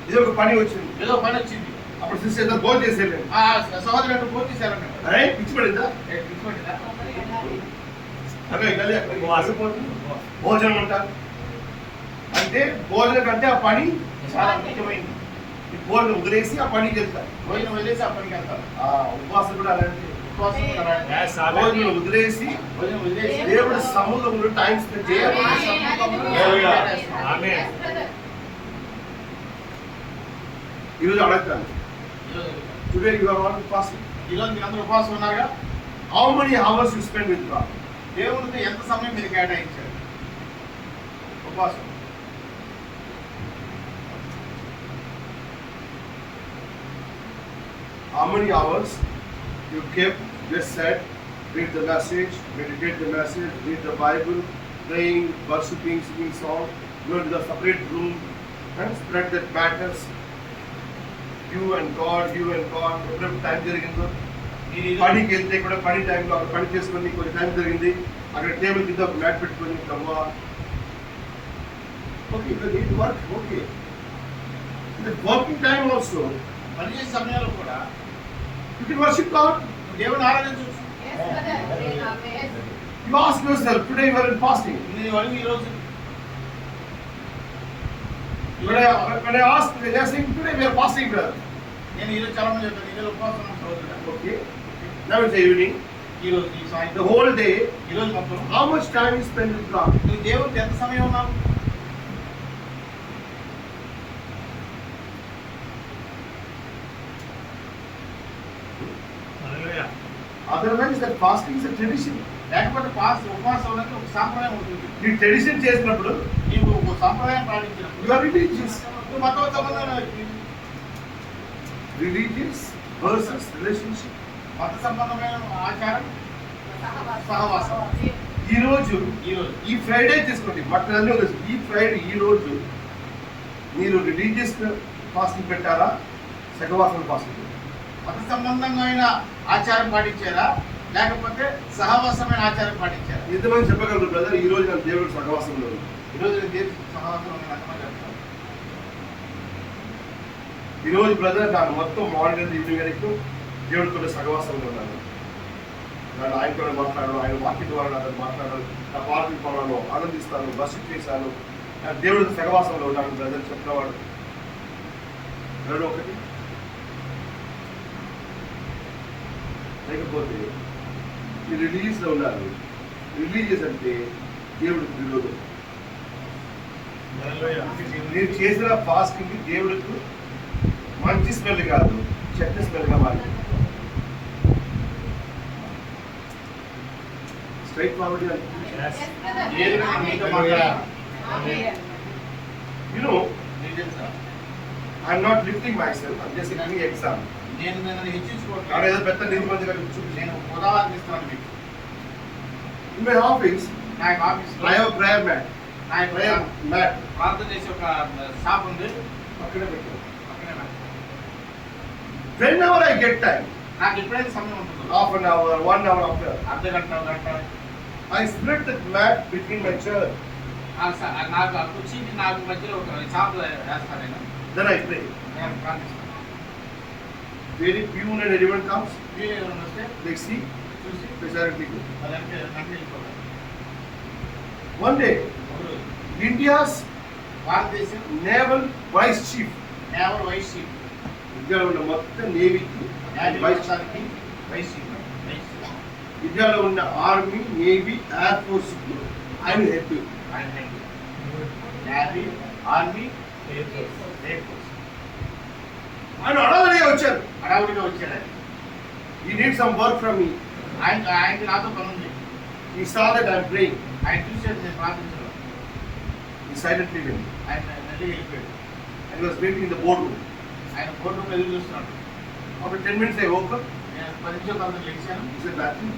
ఇది ఒక పని వచ్చింది, ఏదో పని వచ్చింది, అప్పుడు సిస్టర్ భోజనం చేసేయలేదు. ఆ సహోదరుడు పూర్తి చేశారన్నాడు. అరే పిచ్చి పడిందా? పిచ్చిపట్టిందా? అదే గల్లి అక్కడికి భోజనం అంటారు. అంటే భోజనం కంటే ఆ పని చాలా ముఖ్యమైనది. ఈ భోజనం వదిలేసి ఆ పనికి వెళ్తారు. భోజనం వదిలేసి ఆ పనికి వెళ్తారు. ఆ ఉపవాసం కూడా అలాంటి ఉపవాసం ఉండడానికి. Yes, amen. భోజనం వదిలేసి భోజనం వదిలేసి దేవుడి సముద్రంలో టైం స్పెండ్ చేయాలి. హల్లెలూయా. Amen. ఈరోజు అడగతాను, today you are all fasting. ఈరోజు మీరు అందరూ ఉపవాసం ఉన్నారుగా. How many hours you spend with God? దేవునితో ఎంత సమయం మీరు కేటాయించారు ఉపవాసం? How many hours you kept, just said, read the message, meditate the message, read the Bible, praying, worshiping, singing song, go to the separate room and spread that matters. You and God, ఎప్పుడెప్పుడు time జరిగిందో, మీరు ఈరోజు పనికి వెళ్తే కూడా పని టైంలో అక్కడ పని చేసుకొని కొంచెం టైం జరిగింది, అక్కడ టేబుల్ కింద ఒక మ్యాట్ పెట్టుకొని ప్రభా okay neat work okay working time also పనిచేసే సమయంలో కూడా యూ కెన్ వర్షిప్ గాడ్. దేవుని ఆరాధించవచ్చు. You ask yourself, today you are in fasting. నేను అడిగి ఈరోజు When I ask, they are saying, today we are fasting, brother. నేను ఈరోజు చాలా మంది చెప్తాను ఈరోజు ఉపవాసం ఉన్నాం సోదరుడా. Okay. Now it's the evening. ఈరోజు ఈ The సాయంత్రం whole day, ఈరోజు మొత్తం how much time you spend with God? నువ్వు దేవుడికి ఎంత సమయం ఉన్నావు? Hallelujah. Otherwise, that fasting is a tradition. లేకపోతే ఉపవాసం అనేది ఒక సాంప్రదాయం ఉంటుంది. ఈ ట్రెడిషన్ చేసినప్పుడు నీవు ఒక సాంప్రదాయం పాటించినప్పుడు you are religious. నువ్వు మతం సంబంధమైన వ్యక్తి. Religious versus relationship. మత సంబంధమైన ఆచారం సహవాసం. ఈ రోజు ఈరోజు ఈ ఫ్రైడే తీసుకోండి, మటన్ అన్నీ వదిలేసి ఈ ఫ్రైడే ఈ రోజు మీరు రిలీజియస్ ఫాస్టింగ్ పెట్టారా, సహవాసం ఫాస్టింగ్ పెట్టారా? మత సంబంధమైన ఆచారం పాటించారా లేకపోతే సహవాసమైన ఆచారం పాటించారా? ఎంతమంది చెప్పగలరు బ్రదర్ ఈ రోజు నాకు దేవుడు సహవాసంలో ఉంది? ఈరోజు నేను దేవుడి సహవాసం ఎంతమంది చెప్తాను? ఈ రోజు బ్రదర్ నాకు మొత్తం మార్నింగ్ ఈవినింగ్ వరకు దేవుడితో సహవాసంలో ఉన్నాను. నేను ఆయనతో మాట్లాడాను, ఆయన వాక్యం ద్వారా నాతో మాట్లాడాను, నా పార్టీ పనులను ఆనందిస్తాను, వర్షిప్ చేశాను, దేవుడితో సహవాసంలో ఉన్నాను బ్రదర్ చెప్పినవాడు. రెండు ఒకటి లేకపోతే ఈ రిలీజియస్లో ఉన్నారు. రిలీజియస్ అంటే దేవుడికి విరోధం. Hallelujah. మీరు చేసిన ఫాస్టింగ్ దేవుడికి మంచి స్మెల్ కాదు, చెడ్డ స్మెల్గా మారింది. Straight forward Yes. ఏది మీతో మాట్లాడాలి? యూనో నీకు తెలుసా? I'm not lifting my self, I'm just giving example. నేను నన్ను ఆడ హెచ్చించుకోవట్లేదు. ఏదో పెద్ద నిధి మంది చూపించి నేను ఉదాహరణ ఇస్తున్నాను మీకు. ఇన్ మై ఆఫీస్ నా యొక్క ఆఫీస్లో ఐ హావ్ ప్రేయర్ మ్యాట్. నా యొక్క ప్రేయర్ మ్యాట్ ప్రార్థన చేసే ఒక షాప్ ఉంది. పక్కనే పెట్టాను. పక్కనే నాకు. whenever I get time, నాకు ఎప్పుడైతే సమయం ఉంటుందో half an hour, 1 hour after, అర్ధ గంట గంట I split that mat between my chair. నాకు ఆ కుర్చీకి నాకు మధ్యలో ఒక షాప్ వేస్తాను నేను. Then I pray. నేను ప్రార్థిస్తాను. Very few and everyone comes, మీరు ఎవరైనా వస్తే they see, చూసి they silently go. అదంటే నాకు వెళ్ళిపోతాను. One day, ఒకరోజు India's భారతదేశం naval vice chief, naval vice chief ఇండియాలో ఉన్న మొత్తం నేవీకి వైస్ రాష్ట్రానికి వైస్ చీఫ్ ఇండియాలో ఉన్న ఆర్మీ, నేవీ, ఎయిర్ ఫోర్స్ ఆయన హెడ్. ఆయన head navy army Air Force. Air force ఆయన అడగలిగా వచ్చారు. హడావుడిగా వచ్చాడు ఆయన. He needs some work from me. ఆయనకి నాతో పని ఉంది. He saw that I'm praying. ఆయన చూసాడు నేను ప్రార్థించడం. He silently went. ఆయన వెళ్ళి వెళ్ళిపోయాడు. And he was waiting in the boardroom. ఆయన కోర్టు రూమ్లో ఎదురు చూస్తున్నాడు. After 10 minutes I woke up. నేను 10 నిమిషాల తర్వాత లేచాను. He said, Matthew,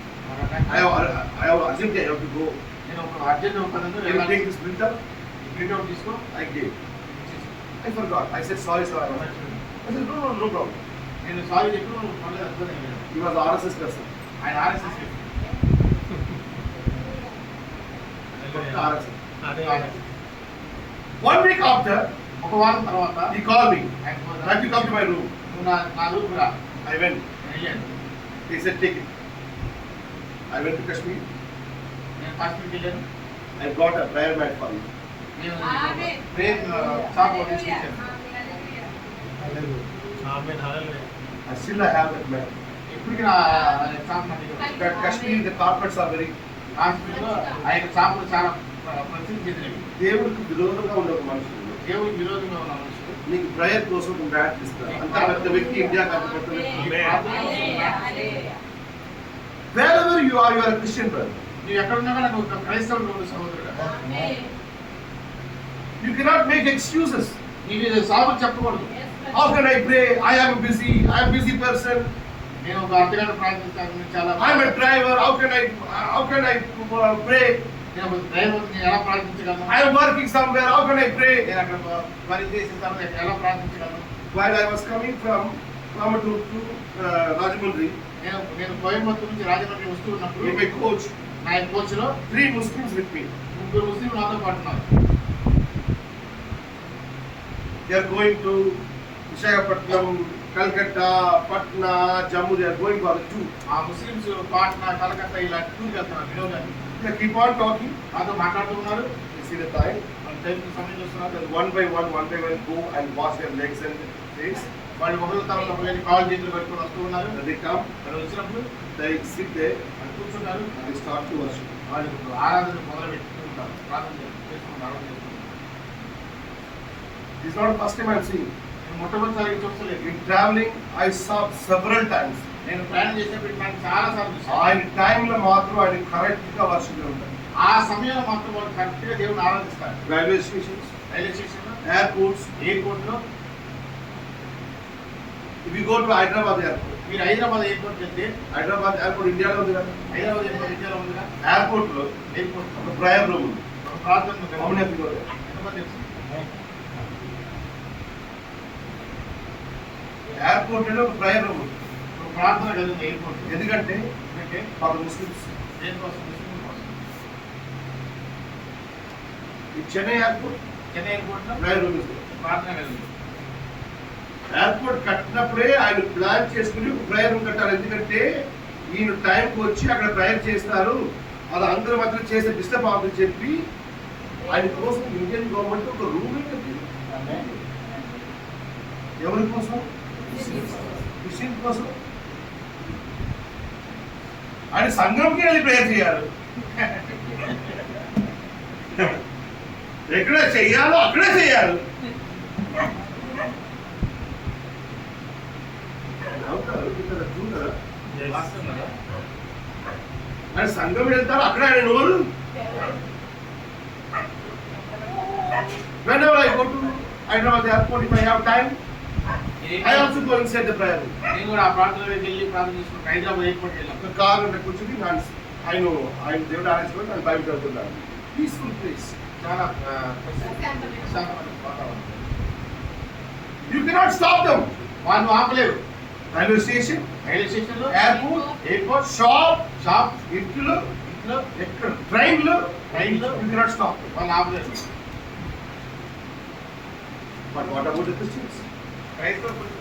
I have assumed I have to go. నేను ఒక అర్జెంట్ ఒక పని ఉంది. Can you take this printer? Printout తీసుకో. I gave. I forgot. I said, sorry, sir. I said, no problem. నేను సారీ చెప్పి నువ్వు పర్లేదు అనుకోని వెళ్ళాను. He was RSS person. ఆయన RSS Hallelujah. RSS. Hallelujah. 1 week after, ఒక వారం తర్వాత he called me. ఆయన Matthew, come to my room. నువ్వు నా రూమ్ రా. I went. నేను వెళ్ళాను. He said, take it. I went to Kashmir. నేను కాశ్మీర్కి వెళ్ళాను. I brought a prayer mat for you. నేను ప్రేమ్ షాప్ ఒకటి తీసుకొచ్చాను. Hallelujah. Amen. Hallelujah. I still have that mat. ఇప్పటికీ ఆ షాప్ నాకు తెలియదు. That Kashmir, the carpets are very. కాశ్మీర్లో ఆ యొక్క షాపులు చాలా ప్రసిద్ధి చెందినవి. దేవుడికి విరోధంగా ఉండే ఒక మనుషులు దేవుడికి విరోధంగా ఉన్న మనుషులు నీకు ప్రేయర్ కోసం ఒక మ్యాట్ ఇస్తారు. అంత పెద్ద వ్యక్తి ఇండియా అంత పెద్ద వ్యక్తి. Wherever you are a Christian brother. నువ్వు ఎక్కడున్నా కూడా నువ్వు ఒక క్రైస్తవుడు సహోదరుడు. You cannot make excuses. నీకు సాకులు చెప్పకూడదు. How can I pray? I am busy person. నేను ఒక అర్ధగంట ప్రార్థిస్తాను, చాలా I am a driver. How can I pray? నేను ఒక డ్రైవర్ని ఎలా ప్రార్థించగలను? I am working somewhere. How can I pray? నేను అక్కడ పని చేసిన తర్వాత ఎలా ప్రార్థించగలను? While I was coming from Coimbatore to Rajahmundry, నేను కోయంబత్తూరు నుంచి రాజమండ్రి వస్తూ ఉన్నప్పుడు with my coach, నా యొక్క కోచ్లో 3 Muslims with me. 3 ముస్లింలు నాతో పాటు ఉన్నారు. They are going to Visakhapatnam, Calcutta, Patna, Jammu. They are going for the tour. ఆ ముస్లిమ్స్ పాట్నా, కలకత్తా ఇలా టూర్కి వెళ్తున్నారు వినోదానికి. They keep on talking. నాతో మాట్లాడుతూ ఉన్నారు. You see the time. మన టైం సమయం చూస్తున్నారు. Then one by one go and wash their legs and face. వాళ్ళు ఒకరి తర్వాత ఒకరి కాళ్ళు చేతులు పెట్టుకొని వస్తూ ఉన్నారు. When they come, వాళ్ళు వచ్చినప్పుడు they sit there వాళ్ళు కూర్చుంటారు. and they start to worship. వాళ్ళు ఆరాధన మొదలు పెట్టుకుంటూ ఉంటారు, ప్రార్థన చేసుకుంటారు. This is not the first time I am seeing. నేను మొట్టమొదటిసారి చూస్తలేదు. In traveling, I saw several times. నేను ప్రయాణం చేసేప్పుడు నాకు చాలా సార్లు చూసాను. ఆయన టైంలో మాత్రం ఆయన కరెక్ట్గా వర్షిప్ ఉంటారు. ఆ సమయంలో మాత్రం వాళ్ళు కరెక్ట్గా దేవుని ఆరాధిస్తారు. రైల్వే స్టేషన్స్, రైల్వే స్టేషన్లో, ఎయిర్పోర్ట్స్. ఎయిర్పోర్ట్లో. If you go to Hyderabad airport, మీరు హైదరాబాద్ ఎయిర్పోర్ట్ వెళ్తే, హైదరాబాద్ ఎయిర్పోర్ట్ ఇండియాలో ఉంది కదా, హైదరాబాద్ ఎయిర్పోర్ట్ ఇండియాలో ఉంది కదా, ఎయిర్పోర్ట్లో ఎయిర్పోర్ట్లో ఒక ప్రేయర్ రూమ్ ఉంది. ఒక ప్రార్థన ఉంది. How many of you know that? ఎంతమంది తెలుసు? ఎయిర్పోర్ట్లో ఒక ప్రేయర్ రూమ్ ఉంది. ఒక ప్రార్థన గది ఉంది ఎయిర్పోర్ట్. ఎందుకంటే ఎందుకంటే ఫర్ ముస్లిమ్స్. దేనికోసం? ముస్లింల కోసం. ఈ చెన్నై ఎయిర్పోర్ట్ చెన్నై ఎయిర్పోర్ట్లో ప్రేయర్ రూమ్ ఉంది. ప్రార్థన గది ఉంది. ఎయిర్పోర్ట్ కట్టినప్పుడే ఆయన ప్లాన్ చేసుకుని ఒక ప్రేయర్ రూమ్ కట్టారు. ఎందుకంటే ఈయన టైంకి వచ్చి అక్కడ ప్రేయర్ చేస్తారు, అది అందరి మధ్య చేసే డిస్టర్బ్ అవుతుందని చెప్పి ఆయన కోసం ఇండియన్ గవర్నమెంట్ ఒక రూమ్ కట్టింది. ఎవరి కోసం? క్రిస్టియన్ కోసం. ఆయన సంఘంకి వెళ్ళి ప్రేయర్ చేయాలి. ఎక్కడ చెయ్యాలో అక్కడే చేయాలి. వాస్తవంగా ఆయన సంఘం వెళ్తారు, అక్కడ ఆయన నోరు. Whenever I go to Hyderabad airport, if I have time, I also go inside the prayer room. నేను కూడా ఆ ప్రార్థనలోకి వెళ్ళి ప్రార్థన చేసుకుంటూ హైదరాబాద్ ఎయిర్పోర్ట్ వెళ్ళాం. ఒక కార్ అంటే కూర్చొని ఆయన దేవుడు ఆలోచించుకొని నేను బయట వెళ్తున్నాను. Peaceful place. చాలా ప్రశాంతమైన వాతావరణం. You cannot stop them. వాళ్ళు ఆపలేరు. రైల్వే స్టేషన్, రైల్వే స్టేషన్లో, ఎయిర్పోర్ట్, షాప్, ఇంట్లో, ఎక్కడ ట్రైన్లో రైల్లో యూ కెనాట్ స్టాప్. వాళ్ళు ఆపలేరు. But what about the Christians? క్రైస్తవులు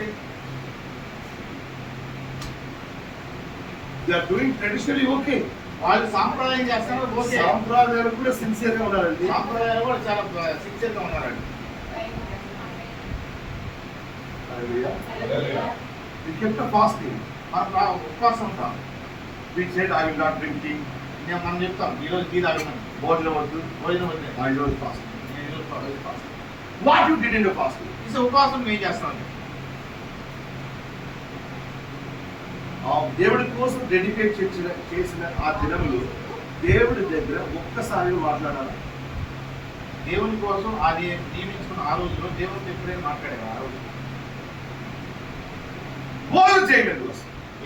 they are doing traditionally okay. వాళ్ళు సాంప్రదాయం చేస్తారు, ఓకే. సాంప్రదాయాలు కూడా సిన్సియర్ గా ఉన్నారండి. సాంప్రదాయాలు కూడా చాలా సిన్సియర్ గా ఉన్నారండి. We kept a fasting. మనం ఉపవాసం ఉంటాం. We said, I will not drink tea. మనం చెప్తాం ఈరోజు టీ తాగమని, భోజనం వద్దు. భోజనం వద్దు. I was fasting. నేను ఈరోజు fasting. What you did in the fasting? ఈ ఉపవాసం మేము చేస్తాం. ఆ దేవుడి కోసం డెడికేట్ చేసిన ఆ దినములు దేవుడి దగ్గర ఒక్కసారి మాట్లాడాలి. దేవుని కోసం అది నియమించుకున్న ఆ రోజులో దేవుడితో ఎప్పుడైనా మాట్లాడారు. ఆ రోజు భోజనం చేయలేదు.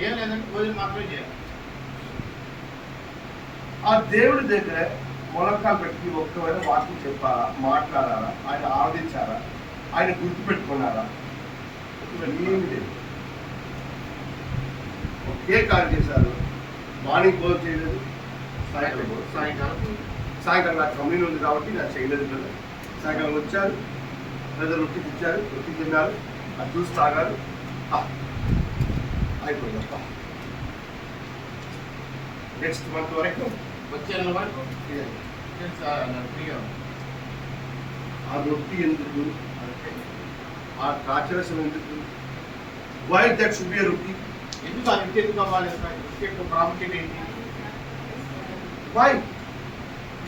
ఏం లేదంటే భోజనం మాత్రమే చేయాలి. ఆ దేవుడి దగ్గర మొలకాలు పెట్టి ఒక్కవేళ వాక్యం చెప్పారా, మాట్లాడారా, ఆయన ఆరాధించారా, ఆయన గుర్తుపెట్టుకున్నారా? ఏమి లేదు. ఒకే కార్యం చేశారు. మార్నింగ్ భోజనం చేయలేదు, సాయంకాలం నాకు కమ్యూన్ ఉంది కాబట్టి నాకు చేయలేదు కదా. సాయంకాలం వచ్చారు, ప్రజలు రొట్టి తెచ్చారు, రొట్టి తిన్నారు, అది చూసి తాగారు, అయిపోయింది. నెక్స్ట్ మంత్ వరకు వచ్చే నెల వరకు ఫ్రీగా ఆ రొట్టి ఎందుకు, ఆ ద్రాక్షరసం ఎందుకు? Why that should be a roti? ఎందుకు ఆ రొట్టె ఎందుకు అవ్వాలి? రొట్టె యొక్క ప్రాముఖ్యత ఏంటి? Why?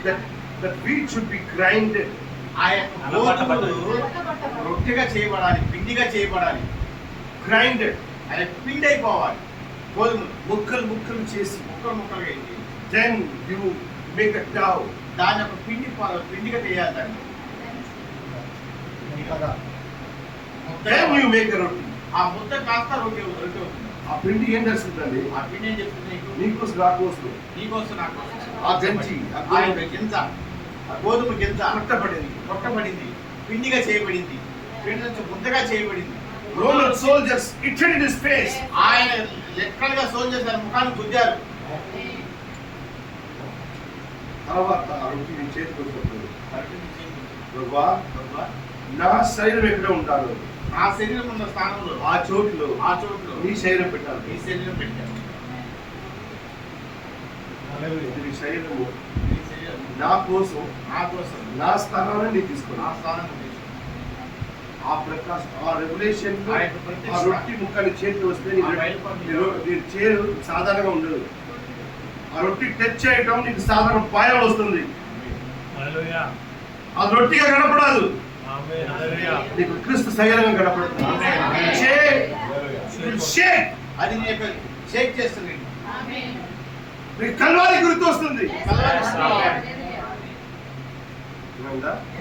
That wheat should be grinded. ఆ యొక్క గోధుమలు రొట్టెగా చేయబడాలి, పిండిగా చేయబడాలి. Grinded. ఆ యొక్క పిండి అయిపోవాలి. గోధుమలు ముక్కలు చేసి. ముక్కలుగా అయింది. Then you make a dough. దాని యొక్క పిండిగా చేయాలి దాన్ని. Then you make a roti. ఆ ముద్ద కాస్త రొట్టె అవుతుంది. ఆ పిండి ఏం చేస్తుందండి? ఆ పిండి ఏం చెప్తుంది నీకు? నీకోసం నాకోసం నీకోసం నాకు ఆ గంజి, ఆ యొక్క గింజ, ఆ గోధుమ గింజ కొట్టబడింది. పిండిగా చేయబడింది. పిండి నుంచి ముద్దగా చేయబడింది. Roman soldiers eaten in his face. ఆయన లెక్కలుగా సోల్జర్స్ ఆయన ముఖాన్ని గుద్దారు. తర్వాత ఆ రొట్టి నీ చేతికి వచ్చినప్పుడు ప్రభువా, నా శరీరం ఎక్కడ ఉంటాను? నా శరీరం ఉన్న స్థానంలో ఆ చోటులో నీ శరీరం పెట్టాలి. ఈ శరీరం పెట్టారు. ఇది నీ శరీరము ఈ శరీరం నా కోసం నా కోసం నా స్థానాన్ని నీ తీసుకున్నా. నా స్థానం ఆ ప్రకాశం, ఆ రెవల్యూషన్, ఆ యొక్క ప్రత్యక్షత. ఆ రొట్టి ముక్కని చేతికి వస్తే నీ ఆ బయలుపాటు నీ చేరు సాధారణంగా ఉండదు. ఆ రొట్టి టచ్ చేయటం నీకు సాధారణ భయం వస్తుంది. హల్లెలూయా. అది రొట్టిగా కనపడదు, ఆమేన్. హల్లెలూయా. నీకు క్రీస్తు శరీరంగా కనపడుతుంది. ఆమేన్. షేక్, అది నీ యొక్క షేక్ చేస్తుంది. నీకు కల్వారి గుర్తు వస్తుంది.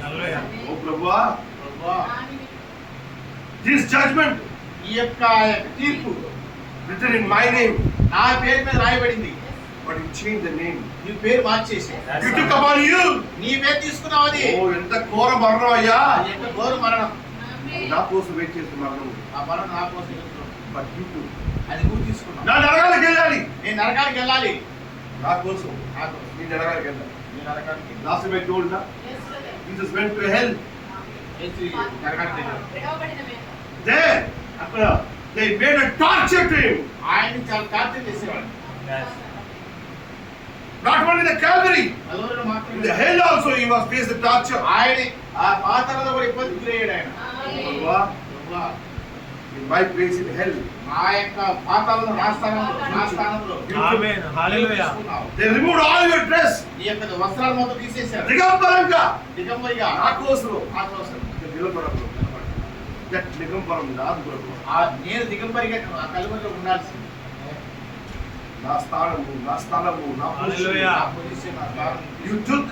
హల్లెలూయా. ఓ ప్రభువా, ప్రభువా, దిస్ జడ్జ్మెంట్ ఈ యొక్క తీర్పు written in my name, నా పేరు మీద రాయబడింది. but you changed the name. నీ పేరు మార్చేసి You took upon you. నీ పేరు తీసుకున్నావు. అది ఓ ఎంత ఘోర మరణం అయ్యా! అది యొక్క ఘోర మరణం. నా కోసం వెయిట్ చేసిన మరణం. ఆ మరణం నా కోసం తీసుకున్నావు. But you took. అది నువ్వు తీసుకున్నావు. నా నరకానికి వెళ్ళాలి. నేను నరకానికి వెళ్ళాలి. నా కోసం నా కోసం నీ నరకానికి వెళ్ళాలి. నేను నరకానికి Last time I told you, Jesus went to hell. నరకానికి వెళ్ళాను. There, అక్కడ they made a torture to him. ఆయన చాలా టార్చర్ చేసేవాడు. Yes. Not only the Calvary, నలుగురు in మాత్రమే the hell also he was faced the torture. ఆయన ఆ పాత్రలో కూడా ఇబ్బంది గురయ్యాడు. ఆయన ప్రభువా, ప్రభువా, in my place in hell, మా యొక్క పాతాళంలో నా స్థానంలో ఆమేన్. హల్లెలూయా. తీసుకున్నావు. they removed all your dress. నీ యొక్క వస్త్రాలు మొత్తం తీసేశారు. దిగంబరంగా దిగంబరిగా నా కోసం నా కోసం నిలబడకు. That దిగంబరం నాది కొరకు. ఆ నేను దిగంబరిగా ఆ కలువలో ఉండాల్సింది. నా స్థానము, నా స్థలము, నా హల్లెలూయా. నా పొజిషన్, నా స్థానం You took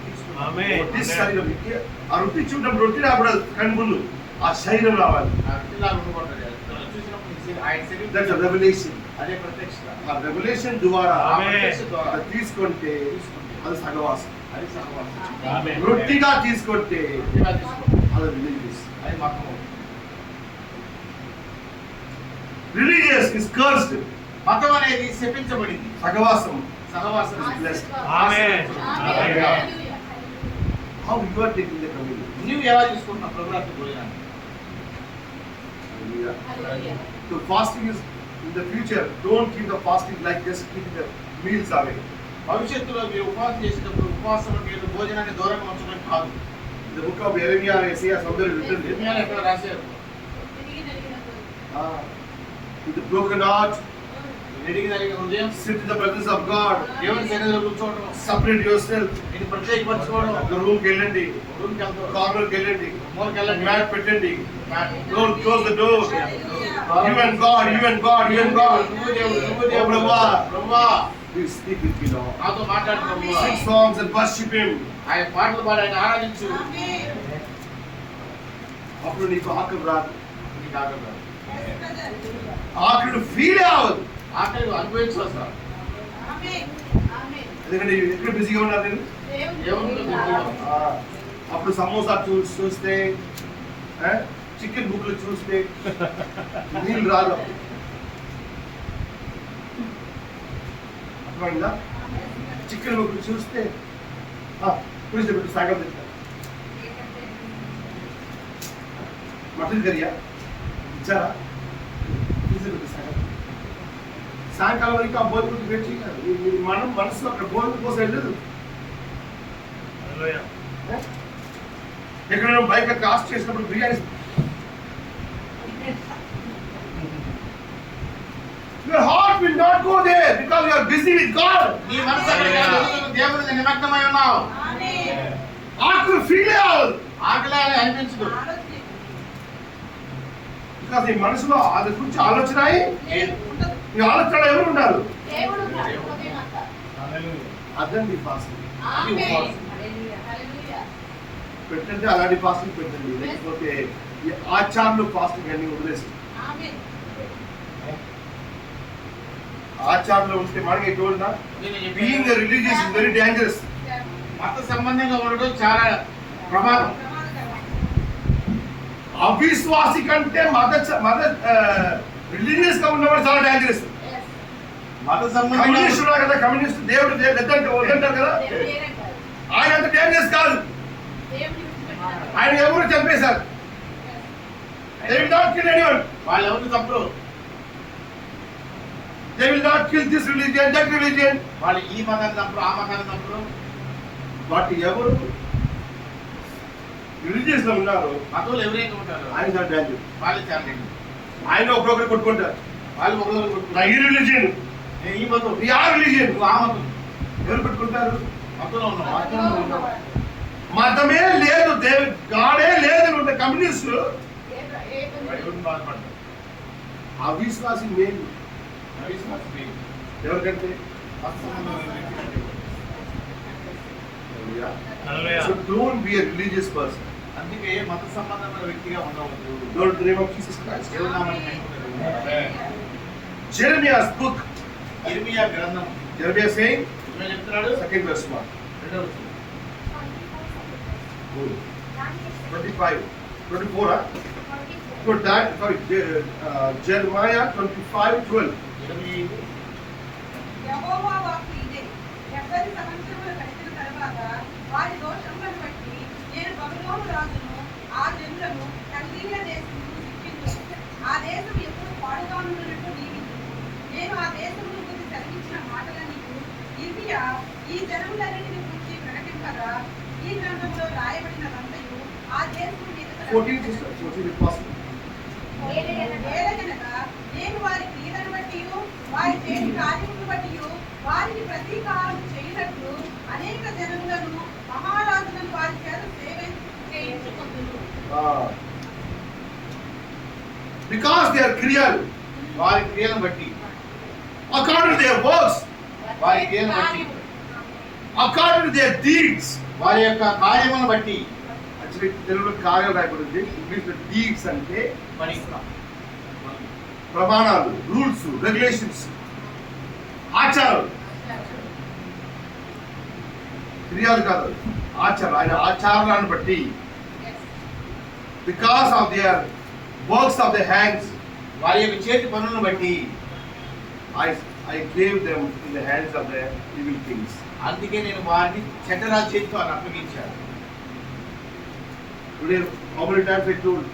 తీసుకున్నావు. ఆమేన్. రొట్టి శరీరం. ఆ రొట్టి చూడడం రొట్టి రాకూడదు కన్నులు, ఆ శరీరం రావాలి. ఆ పిల్లలు ఉండకూడదు. చూసినప్పుడు ఈ శరీరం- ఆయన శరీరం That's a revelation. అదే ప్రత్యక్షత. ఆ రెవల్యూషన్ ద్వారా ఆ ఆమేన్. ప్రత్యక్షత ద్వారా అది తీసుకుంటే అది సహవాసం. అది సహవాసం. ఆమేన్. రొట్టిగా తీసుకుంటే ఇలా తీసుకో. అది రిలీజియస్. అది మతం. Religious is cursed. మతం అనేది శపించబడింది. సహవాసం సహవాసం is blessed. Amen. Amen. How you are taking the communion? నువ్వు ఎలా తీసుకుంటున్నావు ప్రభుత్వ భోజనాన్ని? Hallelujah. So fasting is in the future. Don't keep the fasting like just keeping the meals away. భవిష్యత్తులో మీరు ఉపవాసం చేసేటప్పుడు ఉపవాసంలో మీరు భోజనాన్ని దూరంగా ఉంచడం కాదు. In the book of Jeremiah, Isaiah, somewhere written there. ఇర్మియాలో ఎక్కడ రాశారు? With the broken heart, రెడీగా జరిగే హృదయం, sit in the presence of God. దేవుని సన్నిధిలో కూర్చోవడం, Separate yourself. నేను ప్రత్యేకపరచుకోవడం, The room కి వెళ్ళండి, రూమ్కి వెళ్తాం, corner కి వెళ్ళండి, మూలకి వెళ్ళండి, mat పెట్టండి. Mat. Don't close the door. You and God, you and God, you and God. నువ్వు దేవుడు, నువ్వు Oh, దేవుడు. ప్రభువా. ప్రభువా, Please speak with me, Lord. నాతో మాట్లాడు ప్రభువా. Sing songs and worship Him. ఆయన పాటలు పాడి ఆయన ఆరాధించు. అప్పుడు నీకు ఆకలి రాదు. నీకు ఆకలి రాదు. ఆకలి ఫీల్ అవ్వదు. ఆకలి అనుభవించవలసిన ఎందుకంటే ఎక్కడ బిజీగా ఉన్నారు నేను. దేవునితో ఆ, అప్పుడు సమోసా చూస్తే చికెన్ బుక్లు చూస్తే నీళ్ళు రాదు. అర్థమైందా? చికెన్ బుక్లు చూస్తే పులిసి పెట్టి సాగం తెచ్చారు. మటన్ కర్రీయా ఇచ్చారా? పులిసి పెట్టి సాగం. సాయంకాలం వరకు ఆ భోజనం వెయిట్ చేయాలి. మనం మనసులో అక్కడ భోజనం కోసం వెళ్ళదు. హల్లెలూయా. ఎక్కడైనా బైక్ కాస్ట్ చేసినప్పుడు biryani Your heart will not go there because you are busy with God. నీ మనసు అక్కడ కాదు, నువ్వు దేవుని మీద నిమగ్నమై ఉన్నావు. ఆకులు ఫీల్ అవ్వదు. ఆకలి అని అనిపించదు. బికాస్ నీ మనసులో అది గురించి ఆలోచన లేదు. నీ ఆలోచన ఎవరు ఉన్నారు? దేవుడు హల్లెలూయా. అదండి ఫాస్టింగ్. ఆమేన్. పెట్టండి, అలాంటి ఫాస్టింగ్ పెట్టండి. లేకపోతే ఈ ఆచారాలు ఫాస్టింగ్ అన్ని వదిలేసి ఆమేన్. ఆచారంలో ఉంటే మనకి ఎటువంటి నేను being religious is very dangerous. మత సంబంధంగా ఉండడం చాలా ప్రమాదం. అవిశ్వాసి కంటే మత రిలీజియస్ గా ఉన్నవాడు చాలా డేంజరస్. మత సంబంధంగా కమ్యూనిస్ట్ ఉన్నారు కదా, కమ్యూనిస్ట్ దేవుడు వద్దంటారు కదా, ఆయన అంత డేంజరస్ కాదు. ఆయన ఎవరు చంపేశారు. They will not kill anyone. వాళ్ళు ఎవరు తప్పుడు. They will not kill this religion, that religion. వాళ్ళు ఈ మతాన్ని తప్పుడు, ఆ మతాన్ని తప్పుడు. బట్ ఎవరు రిలీజియస్ లో ఉన్నారు మతంలో ఎవరైతే ఉంటారో ఆయన చాలా డేంజర్. వాళ్ళు చాలా ఆయన ఒకరొకరు కొట్టుకుంటారు. వాళ్ళు ఒకరు నా కొట్టుకుంటారు. ఈ రిలీజియన్, నేను ఈ మతం, నీ ఆ రిలీజియన్. నువ్వు ఆ మతం. ఎవరు పెట్టుకుంటారు? మతంలో ఉన్నావు. మతమే లేదు, గాడే లేదు ఉన్న కమ్యూనిస్టులు ఎవరిని బాధపడతారు. అవిశ్వాసి మేలు. అవిశ్వాసం లేదు. ఎవరికంటే మత సంబంధం వ్యక్తి. హల్లెలూయా. So don't be a religious person. అందుకే మత సంబంధమైన వ్యక్తిగా ఉండవద్దు. Lord, in the name of Jesus Christ. దేవుని నామాన్ని మహిమపరచు. Jeremiah's book. ఇర్మియా గ్రంథం Jeremiah saying, ఏమని చెప్తున్నాడు? second verse 1. రెండవ వచనం. 25, 24. So that, sorry, Jeremiah 25:12. 25. యెహోవా వాక్కు ఇదే. 70 సంవత్సరములు గడిచిన తరువాత వారి దోషములను బట్టి నేను బబులోను రాజును, ఆ జనులను కల్దీయుల దేశమును శిక్షించును. ఆ దేశం ఎప్పుడు పాడుగా నుండినట్టు నియమించును. నేను ఆ దేశమును గురించి సెలవిచ్చిన మాటలన్నీ ఇర్మియా ఈ జనములన్నిటిని గురించి ప్రకటింపగా ఈ గ్రంథంలో రాయబడినదంతయు ఆ దేశము మీద 14 sister, 14 if possible. ఏలగనగా నేను వారి క్రియలను బట్టి వారి చేతి కార్యములను బట్టి వారికి ప్రతీకారం చేయనట్లు అనేక జనములను మహారాజులను వారి చేత సేవ చేయించుకొందును. Because they are cruel, వారి క్రియలను బట్టి, according to their works, వారి క్రియలను బట్టి, according to their deeds. వారి యొక్క కార్యములను బట్టి. Actually, తెలుగులో కార్యాలు రాయబడింది. ఇంగ్లీష్లో deeds అంటే పని. ప్రమాణాలు, రూల్స్, రెగ్యులేషన్స్, ఆచారాలు. క్రియాలు కాదు, ఆచారాలు. ఆయన ఆచారాలను బట్టి, because of their works of the hands, వారి యొక్క చేతి పనులను బట్టి I gave them in the hands of the evil kings. అందుకే నేను వారిని చెడ్డరాజు చేతితో అని అప్పగించాను. Today, how many times I told,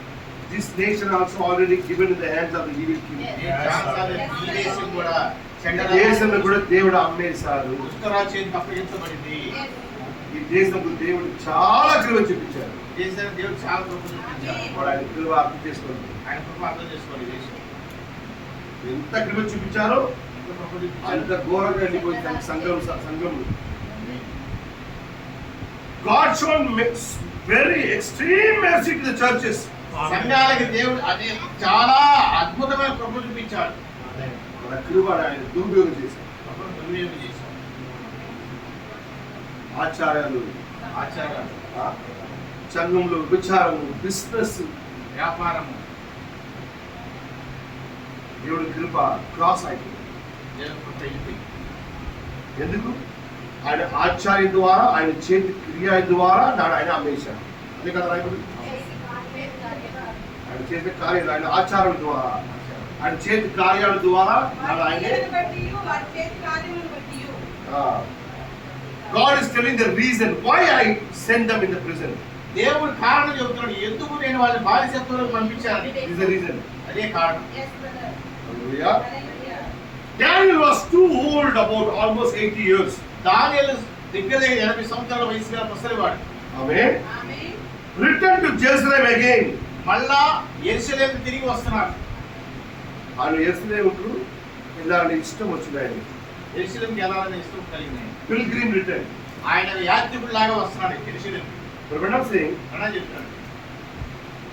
this nation also already given in the hands of the evil king. నేను చాలాసార్లు ఈ దేశం కూడా దేశంలో కూడా దేవుడు అమ్మేశారు. దుష్టరాజు చేతికి అప్పగించబడింది. ఈ దేశంలో దేవుడు చాలా కృప చూపించారు. దేశాన్ని దేవుడు చాలా కృప చూపించాడు. వాడు ఆయన కృప అర్థం చేసుకోండి. ఆయన కృప అర్థం చేసుకోవాలి. దేశం ఎంత కృప చూపించారో ఎంత కృప చూపించాడు. అంత ఘోరంగా వెళ్ళిపోయింది సంఘంలో. God shown very extreme mercy to the churches. సంఘాలకి దేవుడు అదే చాలా అద్భుతమైన కృప చూపించాడు. మన కృప ఆయన దుర్వినియోగం చేశారు. కృపను దుర్వినియోగం చేశాడు. ఆచారాలు, ఆచారాలు, సంఘంలో విచారము, బిజినెస్, వ్యాపారము, దేవుడి కృప క్రాస్ అయిపోయింది. దేవుని కృప వెళ్ళిపోయింది. ఎందుకు? ఆయన ఆచార్యం ద్వారా, ఆయన చేతి క్రియ ద్వారా నాడు ఆయన అమ్మేశాడు. అదే కదా రాయబడింది. ఆయన చేసే కార్యాలు, ఆయన ఆచారం ద్వారా, ఆయన చేతి కార్యాల ద్వారా నాడు వారి ఆయనే. క్రియలను బట్టి వారి చేతి కార్యములను బట్టి God is telling the reason why I sent them in the prison. దేవుడు కారణం చెబుతున్నాడు, ఎందుకు నేను వాళ్ళని బానిసత్వంలో పంపించాను. This is the reason. అదే కారణం. Hallelujah. Daniel was too old, about almost 80 years. దానియేలు దగ్గర 80 సంవత్సరాల వయసు గల ముసలివాడు. Amen. Return to Jerusalem again. మళ్ళా యెరూషలేముకు తిరిగి వస్తున్నాడు. ఆయన యెరూషలేముకు ఇలాంటి ఇష్టం వచ్చింది ఆయన. యెరూషలేముకి వెళ్ళాలనే ఇష్టం కలిగింది. Pilgrim return. ఆయన యాత్రికుడిలాగా వస్తున్నాడు యెరూషలేము. But we're not saying అలా చెప్తున్నాడు.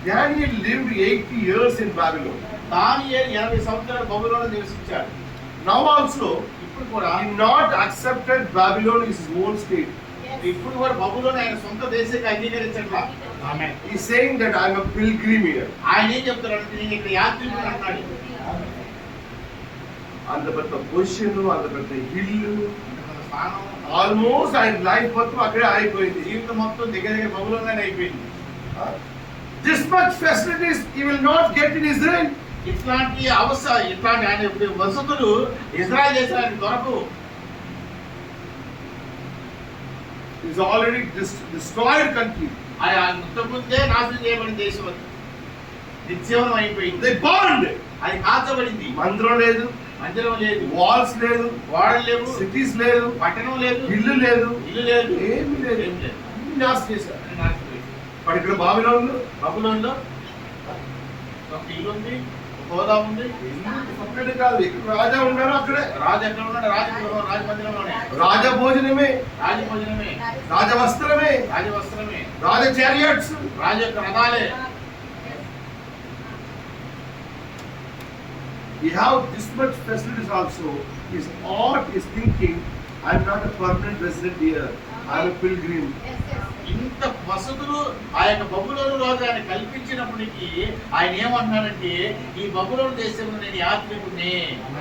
Daniel lived 80 years in Babylon. దానియేలు 80 సంవత్సరాలు బబులోనులో నివసించాడు. Now also, ఇప్పుడు కూడా he not accepted Babylon is his own state. ఇప్పుడు కూడా బబులోను ఆయన సొంత దేశానికి అంగీకరించట్లా. ఆమేన్. He's saying that I'm a pilgrim here. ఆయన ఏం చెప్తారంటే నేను ఇక్కడ యాత్రికుడు అంటున్నాడు. అంత పెద్ద పొజిషన్, అంత పెద్ద ఇల్లు, మన స్థానం ఆల్మోస్ట్ ఆయన లైఫ్ మొత్తం అక్కడే అయిపోయింది. జీవితం మొత్తం దగ్గర దగ్గర బబులోనే అయిపోయింది. This much facilities he will not get in Israel. ఇట్లాంటి ఇట్లాంటి ఆయన వసతులు ఇజ్రాయెల్ దేశానికి దొరకవు. He's already destroyed country. ఆయన ఇంతకుముందే నాశనం చేయబడిన దేశం అది నిత్యవనం అయిపోయింది. They burned. అది కాల్చబడింది. మందిరం లేదు, మందిరం లేదు, వాల్స్ లేదు, వాడలు లేవు, సిటీస్ లేదు, పట్టణం లేదు, ఇల్లు లేదు, ఇల్లు లేదు, ఏమీ లేదు. ఏం లేదు. అన్ని నాశనం చేశారు. అన్ని నాశనం. మరి ఇక్కడ బాబిలోనులో బబులోనులో ఒక ఇల్లు ఉంది, ఒక హోదా ఉంది. ఒక్కటే కాదు, ఇక్కడ రాజా ఉన్నారు, అక్కడే రాజు ఎక్కడ ఉన్నాడు? రాజమందిరంలోనే. రాజ భోజనమే, రాజభోజనమే, రాజ వస్త్రమే, రాజవస్త్రమే, రాజ చారియట్స్. రాజు యొక్క రథాలే. We have this much facilities also. His heart is thinking, I'm not a permanent resident here. I'm a pilgrim. ఇంత వసతులు ఆ యొక్క బబులోను రోజు ఆయన కల్పించినప్పటికీ ఆయన ఏమంటున్నాడంటే ఈ బబులోను దేశంలో నేను యాత్రికుడిని,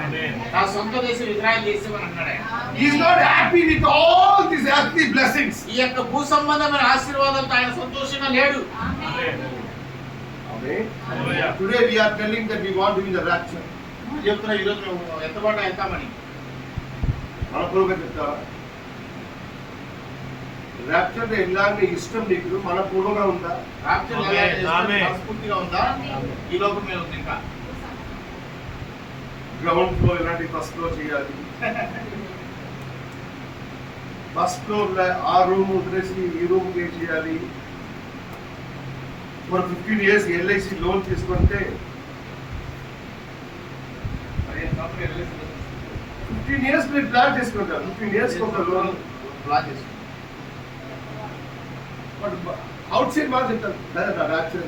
ఆమేన్. నా సొంత దేశం ఇజ్రాయెల్ దేశం అని అన్నాడు ఆయన. He is not happy with all these earthly blessings. ఈ యొక్క భూ సంబంధమైన ఆశీర్వాదాలతో ఆయన సంతోషంగా లేడు. ఆమేన్. Amen. Hallelujah. Today we are telling that we want to be in the rapture. చెప్తున్నా ఈరోజు మేము ఎంతపాటు వెళ్తామని. మనపూర్వకంగా చెప్తావా? rapture లో వెళ్ళాలని ఇష్టం నీకు మనపూర్వకంగా ఉందా? రాప్చర్ ఆమేన్. మనస్ఫూర్తిగా ఉందా? ఈ లోకం మీద ఉంది ఇంకా. గ్రౌండ్ ఫ్లోర్ ఇలాంటి ఫస్ట్ ఫ్లోర్ చేయాలి. ఫస్ట్ ఫ్లోర్ ఆ రూమ్ వదిలేసి ఈ రూమ్ చేయాలి. మరి 15 years ఎల్ఐసి లోన్ తీసుకుంటే 15 years మీరు ప్లాన్ చేసుకుంటారు. 15 years ఒక లోన్. ప్లాన్ చేసుకుంటాం. బట్ అవుట్ సైడ్ వాళ్ళు చెప్తారు ర్యాప్చర్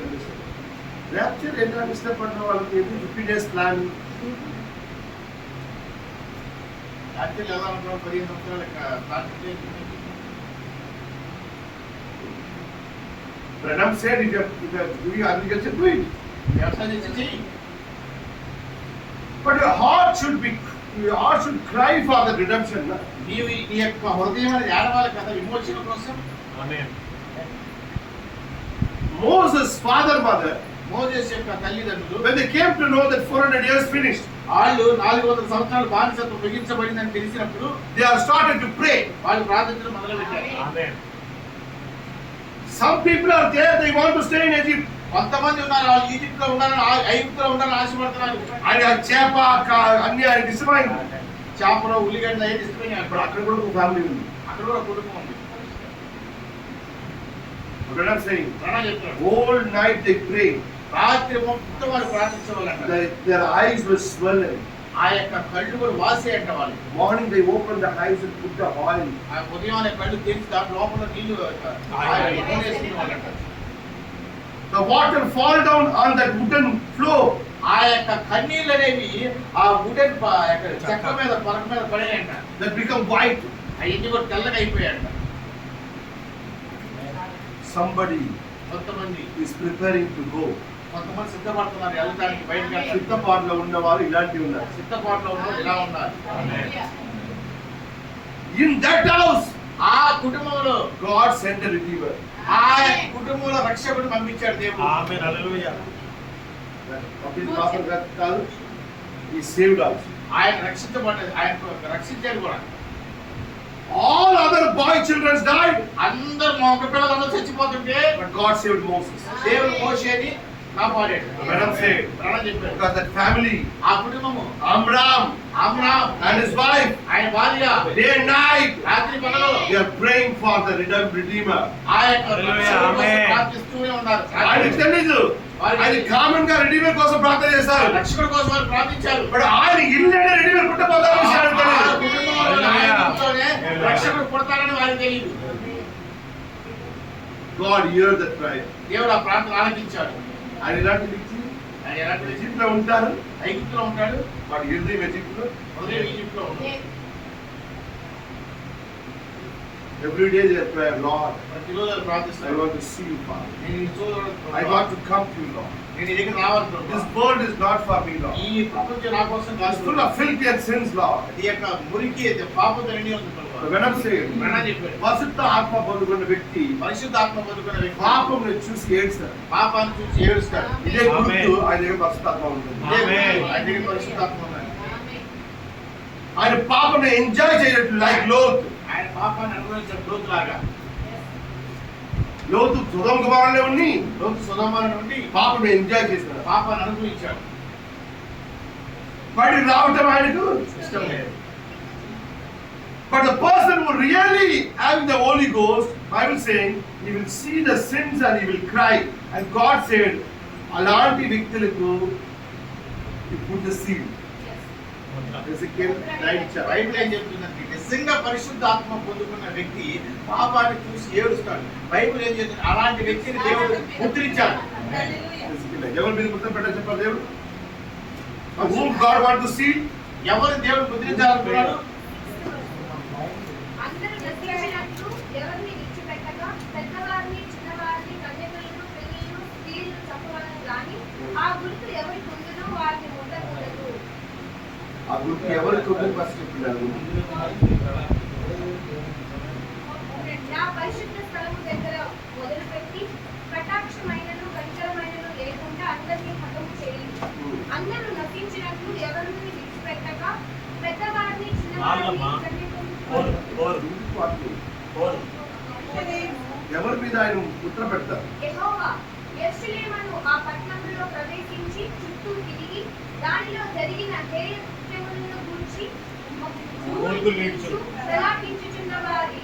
ర్యాప్చర్ ఎలా ఇష్టపడిన వాళ్ళకి 15 years ప్లాన్. రాప్చర్ ఎలా ఉంటాం 15 సంవత్సరాల ప్లాన్ చేసి Branham said, if you do agriculture, do it. వ్యవసాయం చేసి చెయ్యి. But your heart should cry for the redemption. Na? నీవు నీ యొక్క హృదయం అనేది ఏడవాలి కదా విమోచన కోసం. ఆమేన్. Moses' father, mother, మోజేసు యొక్క తల్లిదండ్రులు when they came to know that 400 years finished, వాళ్ళు 400 సంవత్సరాలు బానిసత్వం ముగించబడిందని తెలిసినప్పుడు they are started to pray. వాళ్ళు ప్రార్థించడం మొదలు పెట్టారు. ఆమేన్. Some people are there, they want to stay in Egypt. కొంతమంది ఉన్నారు వాళ్ళు ఈజిప్ట్ లో ఉండాలని ఐగుప్తులో ఉండాలని ఆశపడుతున్నారు. ఆయన చేప అన్ని ఆయనకి ఇష్టమైంది. చేపలో ఉల్లిగడ్డ ఏది ఇష్టమైనా ఇప్పుడు అక్కడ కూడా ఒక ఫ్యామిలీ ఉంది. అక్కడ కూడా కుటుంబం ఉంది. Branham saying, ప్రణా చెప్తున్నాడు whole night they pray. రాత్రి మొత్తం వాళ్ళు ప్రార్థించేవాళ్ళంట. Their eyes were swollen. ఆ యొక్క కళ్ళు కూడా వాసి అంట వాళ్ళు. Morning they opened the eyes and put the oil. ఆ ఉదయం అనే కళ్ళు తెరిచి దాంట్లో లోపల నీళ్లు వేసుకునేవాళ్ళంట. The water fall down on that wooden floor. ఆ యొక్క కన్నీళ్ళు అనేవి ఆ వుడెన్ చెక్క మీద పరక మీద పడేయంట. That become white. అవన్నీ కూడా తెల్లగా అయిపోయాయంట. Somebody కొంతమంది is preparing to go. కొంతమంది సిద్ధపడుతున్నారు వెళ్ళడానికి బయటకు వెళ్ళడానికి. సిద్ధపాటులో ఉన్నవారు ఇలాంటివి ఉన్నారు. సిద్ధపాటులో ఉన్న ఇలా ఉన్నారు. ఆమేన్. In that house, ఆ కుటుంబంలో God sent a redeemer. ఆ కుటుంబంలో రక్షకుడు పంపించాడు దేవుడు. ఆమేన్. హల్లెలూయా. పంపించిన మాత్రం కాదు, He saved us. ఆయన రక్షించబడ్డది, ఆయన రక్షించాడు కూడా. All other boy children died, అందరు మగ పిల్లలందరూ చచ్చిపోతుంటే but God saved Moses. దేవుడు మోషేని కాపాడాడు. Branham said, ప్రణం చెప్పాడు because that family, ఆ కుటుంబము Amram అమ్రామ్ and his wife, ఆయన భార్య day and night, రాత్రి పగలు they are praying for the redeemer. ఆ యొక్క హల్లెలూయా, రక్షకుడి కోసం ఆమేన్. ప్రార్థిస్తూనే ఉన్నారు. ఆయనకు తెలీదు, ఆయన కామన్ గా రెడీమేడ్ కోసం ప్రార్థన చేస్తారు. రక్షకుడి కోసం వారు ప్రార్థించారు. బట్ ఆయన ఇల్లు రెడీమేడ్ పుట్టబోతారు విషయాన్ని తెలియదు. కుటుంబంలో ఆయన ఇంట్లోనే రక్షకుడు పుడతారని వారికి తెలియదు. God heard that prayer. దేవుడు ఆ ప్రార్థన ఆలకించాడు. ఆయన ఇలాంటి వ్యక్తి ఆయన ఎలాంటి ఈజిప్ట్ లో ఉంటారు. ఐగుప్తులో ఉంటాడు, వాడు హృదయం ఈజిప్ట్ లో. హృదయం ఈజిప్టులో ఉంది. Every day they pray, Lord, ప్రతిరోజు వాళ్ళు I ప్రార్థిస్తారు. want to see you, Father. నేను ఈ చూడడం I want to come to you, Lord. నేను ఈ దగ్గర రావాలి This Prabhu. world is not for me, Lord. ఈ ప్రపంచం నా కోసం It's కాదు full of filthy and sins, Lord. ఈ యొక్క మురికి పాపంతో నిండి ఉంది ప్రభు. So when I'm saying, ప్రణా చెప్పాడు, పరిశుద్ధ ఆత్మ పొందుకున్న వ్యక్తి పరిశుద్ధాత్మ పొందుకున్న వ్యక్తి పాపం చూసి ఏడ్చారు. పాపాన్ని చూసి ఏడుస్తాడు. ఇదే గుర్తు ఆయన దగ్గర పరిశుద్ధాత్మ ఉంటుంది. ఇదే ఆమేన్. ఆయన దగ్గర పరిశుద్ధాత్మ ఉన్నాడు. ఆయన పాపం ఎంజాయ్ చేయట్లేదు. లైక్ లోత్. ఆయన పాపాన్ని అనుభవించిన లోతు లాగా. లోతు సుధం కుమారులే ఉండి లోతు సుధమాన నుండి పాపం ఎంజాయ్ చేశాడు. పాపాన్ని అనుభవించాడు. బయటికి రావటం ఆయనకు ఇష్టం లేదు. But the person who really having the Holy Ghost, Bible saying, he will see the sins and he will cry. And God said, అలాంటి వ్యక్తులకు he put the seal. Ezekiel 9 Bible ఏం చెప్తుందంటే నిజంగా పరిశుద్ధాత్మ పొందుకున్న వ్యక్తి పాపాన్ని చూసి ఏడుస్తాడు. బైబిల్ ఏం చెప్తుంది, అలాంటి వ్యక్తిని దేవుడు ముద్రించాడు. ఎవరి మీద ముద్ర పెట్టాలి చెప్పాలి దేవుడు? Whom God want to seal? ఎవరు దేవుడు ముద్రించాలనుకున్నాడు? అందరూ నశించినట్లు ఎవరిని విడిచిపెట్టగా పెద్దవారిని చిన్నవారిని కన్యకలను పెళ్లిళ్ళు స్త్రీలను చంపవలను గాని ఆ గుర్తు ఎవరికి ఉండునో వారిని ముట్టకూడదు. ఆ గుర్తు ఎవరికి ఉందని ఫస్ట్ చెప్తున్నారు. నా పరిశుద్ధ స్థలము దగ్గర మొదలుపెట్టి కటాక్షమైనను కనికరమైనను లేకుండా అందరినీ హతము చేయండి. అందరూ నశించినట్లు ఎవరిని విడిచిపెట్టగా పెద్దవారిని చిన్నవారిని ఎవరి మీద ఆయన ముద్ర పెడతారు? యెహోవా యెరూషలేమును ఆ పట్టణంలో ప్రవేశించి చుట్టూ తిరిగి దానిలో జరిగిన హేయకృత్యములను గూర్చి ప్రలాపించుచున్న వారి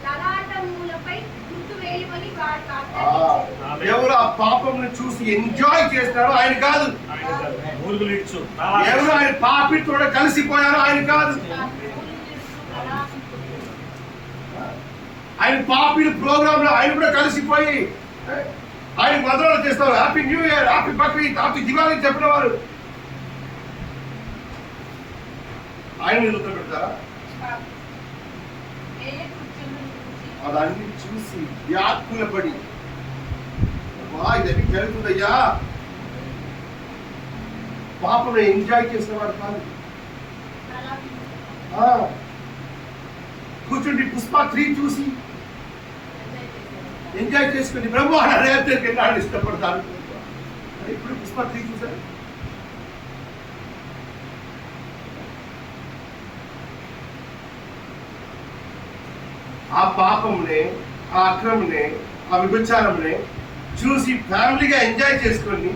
లలాటములపై గుర్తు వేయమని వారికి ఆజ్ఞాపించాడు. ఎవరు ఆ పాపం చూసి ఎంజాయ్ చేస్తారో ఆయన కాదు. ఎవరు ఆయన పాపితో కలిసిపోయారో ఆయన కాదు. ఆయన పాపిల ప్రోగ్రామ్ లో ఆయన కూడా కలిసిపోయి ఆయన మదనలు చేస్తారు. Happy new year, happy Bakrid, happy Diwali చెప్పిన వారు ఆయన నిలుత పెడతారా? అదన్నీ చూసి వ్యాకులపడి ఇదన్నీ జరుగుతుందయ్యా, పాపం ఎంజాయ్ చేసేవాడు కాదు. కూర్చుండి పుష్ప 3 చూసి ఎంజాయ్ చేసుకుని బ్రహ్మాండ రేపటికి వెళ్ళాలని ఇష్టపడతారు. ఇప్పుడు పుష్ప 3 చూసారు. ఆ పాపంనే, ఆ అక్రమనే, ఆ విభచారంనే చూసి ఫ్యామిలీగా ఎంజాయ్ చేసుకొని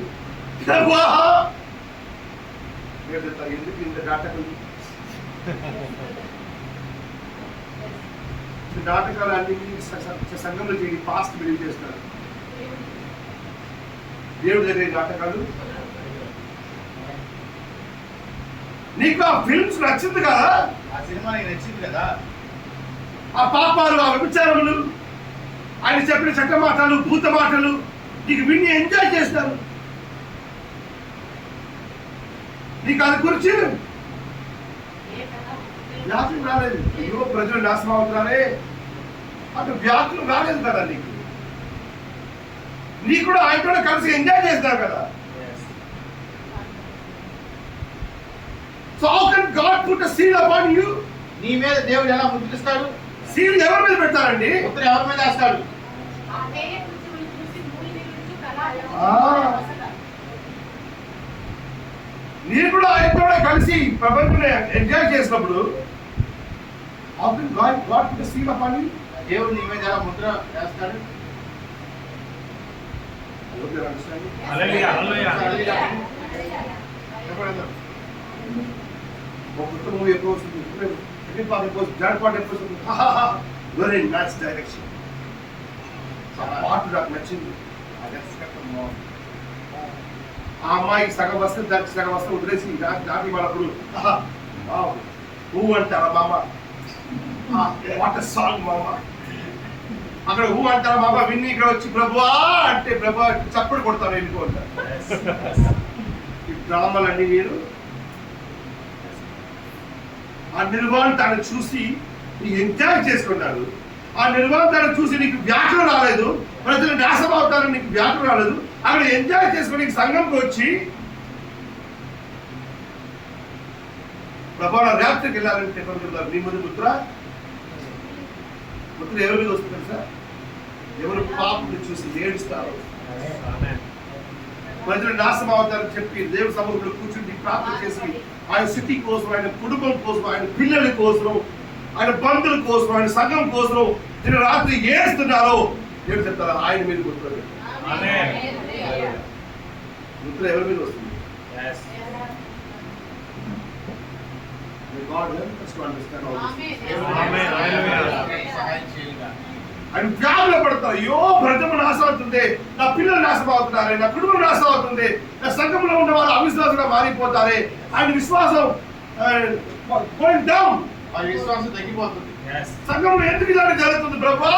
ఎందుకు ఇంత నాటకాలు నాటకాలన్నీ సంఘంలో చేసి పాస్ట్ బిలీవ్ చేస్తారు. దేవుడి దగ్గర నాటకాలు. నీకు ఆ ఫిల్మ్స్ నచ్చింది కదా, ఆ సినిమా నీకు నచ్చింది కదా, ఆ పాపాలు, ఆ విచారములు, ఆయన చెప్పిన చట్ట మాటలు, భూత మాటలు నీకు విని ఎంజాయ్ చేస్తారు. నీకు అది గురించి వ్యాకులు రాలేదు. అయ్యో ప్రజలు నాశనం అవుతున్నారే అటు వ్యాకులు రాలేదు కదా నీకు. నీ కూడా ఆయన కూడా కలిసి ఎంజాయ్ చేస్తారు కదా. So how can God put a seal upon you? నీ మీద దేవుడు ఎలా ముద్రిస్తాడు? సీల్ ఎవరి మీద పెడతారండి? ముద్ర ఎవరి మీద వేస్తాడు? మీరు కూడా ఆయన కూడా కలిసి ప్రపంచంలో ఎంజాయ్ చేసినప్పుడు how can God put a seal upon you? దేవుడు నీ మీద ఎలా ముద్ర వేస్తాడు? I hope you understand. హల్లెలూయా, హల్లెలూయా. చెప్పండి. ఒక కొత్త మూవీ ఎప్పుడు వస్తుంది, సెకండ్ పార్ట్ ఎప్పుడు వస్తుంది, థర్డ్ పార్ట్ ఎప్పుడు వస్తుంది. Very nice direction. ఆ పార్ట్ నాకు నచ్చింది. ఆ దర్శకత్వం బాగుంది. ఆ అమ్మాయికి సగం వస్తే దానికి సగం వస్తే వదిలేసి దాటి వాళ్ళప్పుడు ఊ అంటారా మామ, వాట్ ఎ సాంగ్ మామ, అక్కడ ఊ అంటారా మామ, విన్ని ఇక్కడ వచ్చి ప్రభువా అంటే ప్రభు చప్పుడు కొడతాను వెళ్ళిపోతారు. ఈ డ్రామాలన్నీ మీరు ఆ నిర్వాణాన్ని చూసి నీకు ఎంజాయ్ చేసుకున్నారు. ఆ నిర్వాణాన్ని చూసి నీకు వ్యాఖ్యలు రాలేదు, ప్రజలు నాశనం అవుతారని నీకు వ్యాఖ్యలు రాలేదు. అక్కడ ఎంజాయ్ చేసుకుని నీకు సంఘంకి వచ్చి ప్రభావ రాత్రికి వెళ్ళాలంటే ఎవరు నీ ముందు ముద్ర ఎవరి మీద వస్తుంది తెలుసా? ఎవరు పాపని చూసి ఏడుస్తారు, ప్రజలు నాశనం అవుతారని చెప్పి దేవుడి సముద్రంలో కూర్చుని ప్రార్థన చేసి ఆయన సిటీ కోసం, ఆయన కుటుంబం కోసం, ఆయన పిల్లల కోసం, ఆయన బంధువుల కోసం, ఆయన సంఘం కోసం నేను రాత్రి ఏడుస్తున్నారో దేవుడు చెప్తారు ఆయన మీద ముద్ర. ముద్ర ఎవరి మీద వస్తుంది? God help us to understand all this. ఆయన వ్యాధులు పడతారు. అయ్యో ప్రజలు నాశనం అవుతుంది, నా పిల్లలు నాశనం అవుతున్నారే, నా కుటుంబం నాశనం అవుతుంది, నా సంఘంలో ఉన్న వాళ్ళు అవిశ్వాసంగా మారిపోతారే, ఆయన విశ్వాసం going down, ఆ విశ్వాసం తగ్గిపోతుంది. సంఘంలో ఎందుకు ఇలాంటి జరుగుతుంది ప్రభా?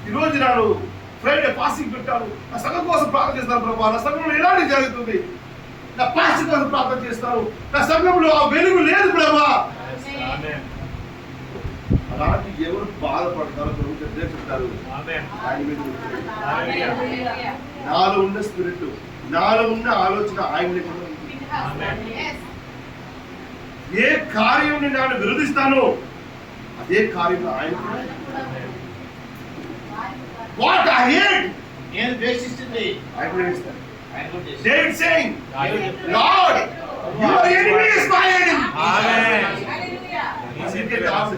ఈ రోజు నాడు ఫ్రైడే ఫాస్టింగ్ పెట్టాను, నా సంఘం కోసం ప్రార్థన చేస్తాను ప్రభా, నా సంఘంలో ఎలాంటి జరుగుతుంది, నా పాస్టర్ కోసం ప్రార్థన చేస్తాను, నా సంఘంలో ఆ వెలుగు లేదు ప్రభా. అలాంటి ఎవరు బాధపడతారో చెప్తారు ఆయన మీద. నాలో ఉన్న స్పిరిట్, నాలో ఉన్న ఆలోచన ఆయన లేకుండా ఉంది. ఏ కార్యం నేను విరోధిస్తానో అదే కార్యం ఆయన. వాట్ ఐ హేట్, నేను ద్వేషిస్తుంది ఆయన ప్రేమిస్తాను. ఆయన David saying, Lord, your enemy is my enemy.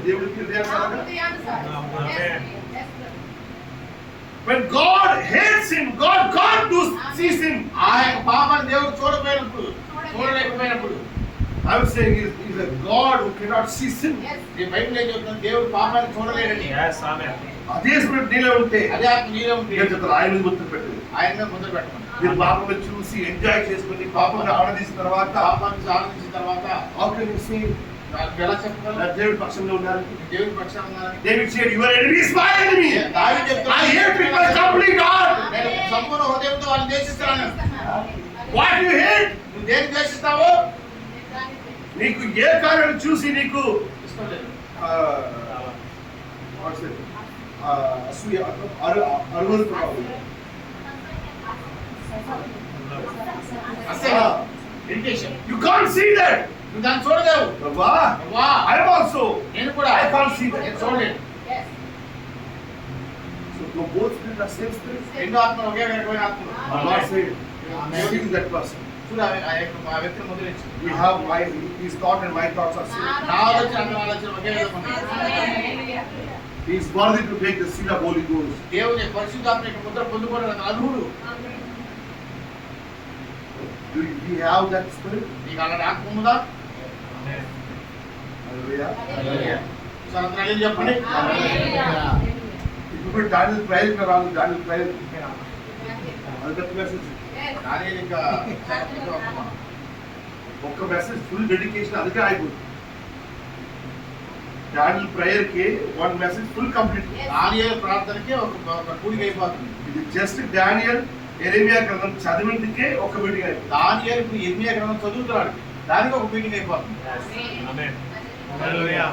దేవుడికి హృదయాలు. When God hates him, God can't see him. ఆయన పాపాన్ని దేవుడు చూడలేకపోయినప్పుడు I was saying he's a God who cannot see sin. ఈ బైబిల్ ఏం చెప్తుంది? దేవుడు పాపాన్ని చూడలేడని. అదే స్పిరిట్ నీలో ఉంటే అదే ఆత్మ నీలో ఉంటే ఆయన మీద ముద్ర పెట్టండి. ఆయన మీద ముద్ర పెట్టమని. మీరు పాపం చూసి ఎంజాయ్ చేసుకుని పాపంగా ఆనందించిన తర్వాత పాపాన్ని ఆనందించిన తర్వాత how can you see ఎలా చెప్పగలరు దేవుడి పక్షంలో ఉన్నారు? దేవుడి పక్షాన ఉన్నారని. David said, your enemy is my enemy. దావీదు చెప్తాడు, I hate with my complete heart. నేను సంపూర్ణ హృదయంతో వాళ్ళని ద్వేషిస్తాను. What do you hate? నువ్వు దేన్ని ద్వేషిస్తావు? నీకు ఏ కార్యం చూసి నీకు ఇష్టం లేదు. అసూయ అరువలుతున్నావు. Irritation. You can't see that. నువ్వు దాన్ని చూడలేవు. Prabha, వా I am also. నేను కూడా I can't see that. నేను చూడలేను. So both spirits are same spirit. రెండు ఆత్మలు ఒకే రకమైన ఆత్మలు. I'm not saying seeing that person. చూడు ఆ వ్యక్తిని ముద్రించి. We have my his thought and my thoughts are same. నా ఆలోచన అతని ఆలోచన ఒకే విధంగా ఉంది. He is worthy to take the seal of Holy Ghost. దేవుని పరిశుద్ధాత్మ యొక్క ముద్ర పొందుకోవడానికి అర్హుడు. Do we have that spirit? నీకు అలాంటి ఆత్మ ఉందా? Hallelujah. సరే అందరూ చెప్పండి. ఇప్పుడు డానియల్ ప్రైజ్ రాదు. డానియల్ ప్రైజ్ అది పెద్ద మెసేజ్. దానియేలు ఇంకా ఒక్క మెసేజ్ ఫుల్ డెడికేషన్ అందుకే అయిపోతుంది. డానియల్ ప్రేయర్ కి వన్ మెసేజ్ ఫుల్ కంప్లీట్. దానియేలు ప్రార్థనకి ఒక కూడిక అయిపోతుంది. ఇది జస్ట్ డానియల్ యెరెమియా గ్రంథం చదివినందుకే ఒక మీటింగ్ అయిపోతుంది. దానియేలు ఇప్పుడు యెరెమియా గ్రంథం చదువుతున్నాడు, దానికి ఒక మీటింగ్ అయిపోతుంది. Hallelujah.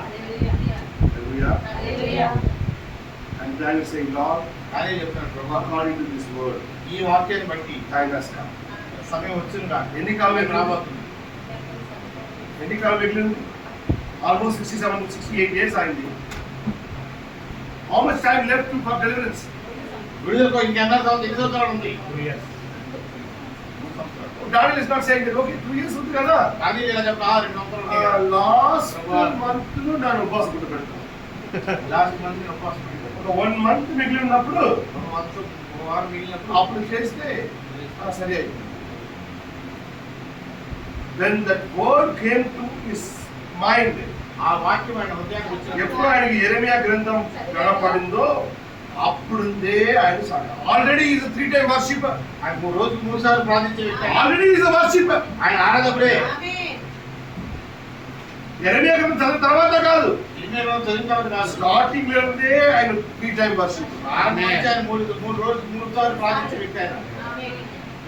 And Daniel saying, Lord, దానియేలు చెప్తున్నాడు, ప్రభా according to this word, ఈ వాక్యాన్ని బట్టి time has come. సమయం వచ్చింది కాదు, ఎన్ని కాలం రాబోతుంది. ఎన్ని కాలం మిగిలింది? Almost 67-68 years అయింది. How much time left for deliverance? విడుదలకు ఇంకెన్న సంవత్సరాలు ఉంది. Daniel is not saying that, okay, 2 years ఉంది కదా. దానియేలు ఇలా చెప్పా 2 సంవత్సరాలు లాస్ట్ మంత్ లో నేను ఉపవాసం కూడా పెడతాను. లాస్ట్ మంత్ నేను ఉపవాసం పెట్టాను. ఒక 1 month మిగిలి ఉన్నప్పుడు ఒక వారం మిగిలినప్పుడు అప్పుడు చేస్తే సరే అయిపోయింది. When that word came to his mind, ఆ వాక్యం ఆయన హృదయానికి వచ్చినప్పుడు ఎప్పుడు ఆయనకి యెరెమియా గ్రంథం కనపడిందో అప్పుడుందే ఆయన ఆల్రెడీ ఈజ్ 3 టైమ్ వర్షిప్. ఆయన రోజు 3 సార్లు ప్రార్థించే వ్యక్తి. Already is worship. ఆయన ఆరాధకుడే. ఎరమియా గ్రంథం చదివిన తర్వాత కాదు, ఇర్మియా గ్రంథం చదివిన తర్వాత కాదు. స్టార్టింగ్ లో ఉందే ఆయన 3 టైమ్ వర్షిప్. ప్రారంభించి ఆయన 3 రోజులు 3 సార్లు ప్రార్థించే వ్యక్తి ఆయన.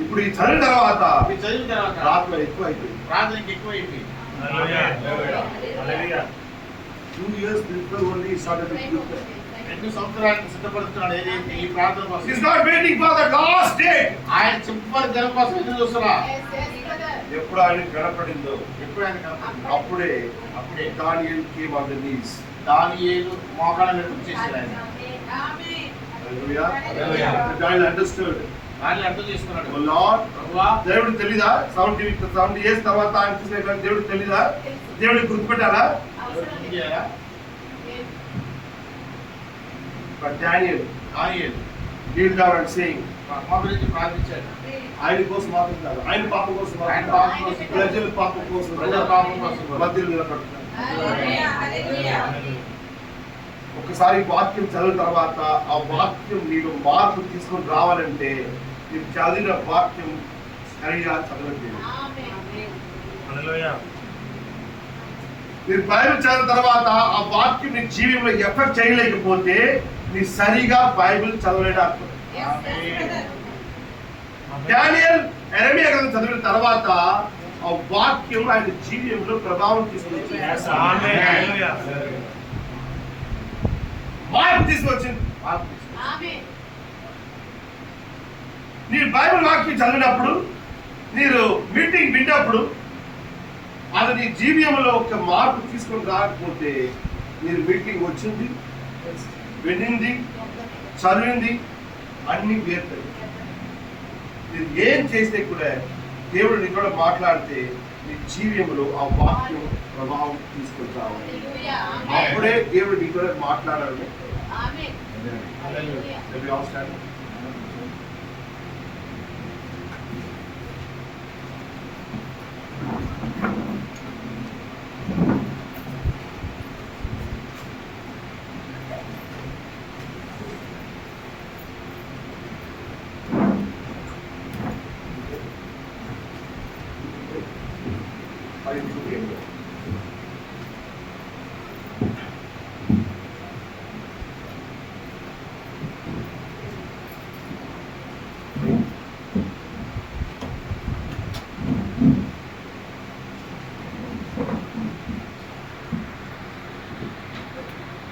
ఇప్పుడు ఈ చదివిన తర్వాత ఇది చదివిన తర్వాత ప్రార్థన ఎక్కువ అయిపోయింది. ప్రార్థన ఎక్కువ అయిపోయింది. హల్లెలూయా. 2 years before only he started to prepare. 2 సంవత్సరాలకు సిద్ధపడుతున్నాడు ఏదైతే ఈ ప్రార్థన కోసం. He is not waiting for the last day. ఆయన చివరి దినం కోసం ఎదురు చూస్తున్నా. ఎప్పుడు ఆయన కనపడిందో ఎప్పుడు ఆయన కనపడింది? అప్పుడే దానియేలు came on the knees. దానియేలు మోకాళ్ళ మీద వచ్చేసాడు ఆయన. Hallelujah. Hallelujah. Daniel understood. దాన్ని అర్థం చేసుకున్నాడు. Oh Lord, ప్రభువా, దేవుడికి తెలీదా 70 years తర్వాత ఆయన చూసిన దేవుడికి తెలీదా? దేవుడికి గుర్తుపెట్టాలా? ఏం చేయాలా? But Daniel దానియేలు kneel down and saying, మా గురించి ప్రార్థించాడు. ఆయన కోసం మాత్రం కాదు, ఆయన పాపం కోసం మాత్రం ఆయన కాదు, పాపం కోసం, ప్రజల పాపం కోసం, ప్రజల పాపం కోసం మధ్యలో నిలబడుతున్నాడు. ఒకసారి వాక్యం చదివిన తర్వాత ఆ వాక్యం నీకు మార్పు తీసుకొని రావాలంటే నీకు చదివిన వాక్యం సరిగా చదవండి. హల్లెలూయా. మీరు బైబిల్ చదివిన తర్వాత ఆ వాక్యం నీ జీవితంలో ఎఫెక్ట్ చేయలేకపోతే నీ సరిగా బైబిల్ చదవలేడు అర్థం. డానియల్ ఎరమియా గ్రంథం చదివిన తర్వాత ఆ వాక్యం ఆయన జీవితంలో ప్రభావం తీసుకొచ్చింది. Yes, amen. హల్లెలూయా. మార్పు తీసుకొచ్చింది. మార్పు తీసుకొచ్చింది. మీరు బైబిల్ వాక్యం చదివినప్పుడు, మీరు మీటింగ్ విన్నప్పుడు అది నీ జీవితంలో ఒక మార్పు తీసుకొని రాకపోతే మీరు మీటింగ్ వచ్చింది, వినింది, చదివింది అన్ని వేరుతాయి. మీరు ఏం చేస్తే కూడా దేవుడు నీ కూడా మాట్లాడితే నీ జీవితంలో ఆ వాక్యం ప్రభావం తీసుకొని రావాలి. అప్పుడే దేవుడు నీ కూడా మాట్లాడాలి. Let me all stand. Are you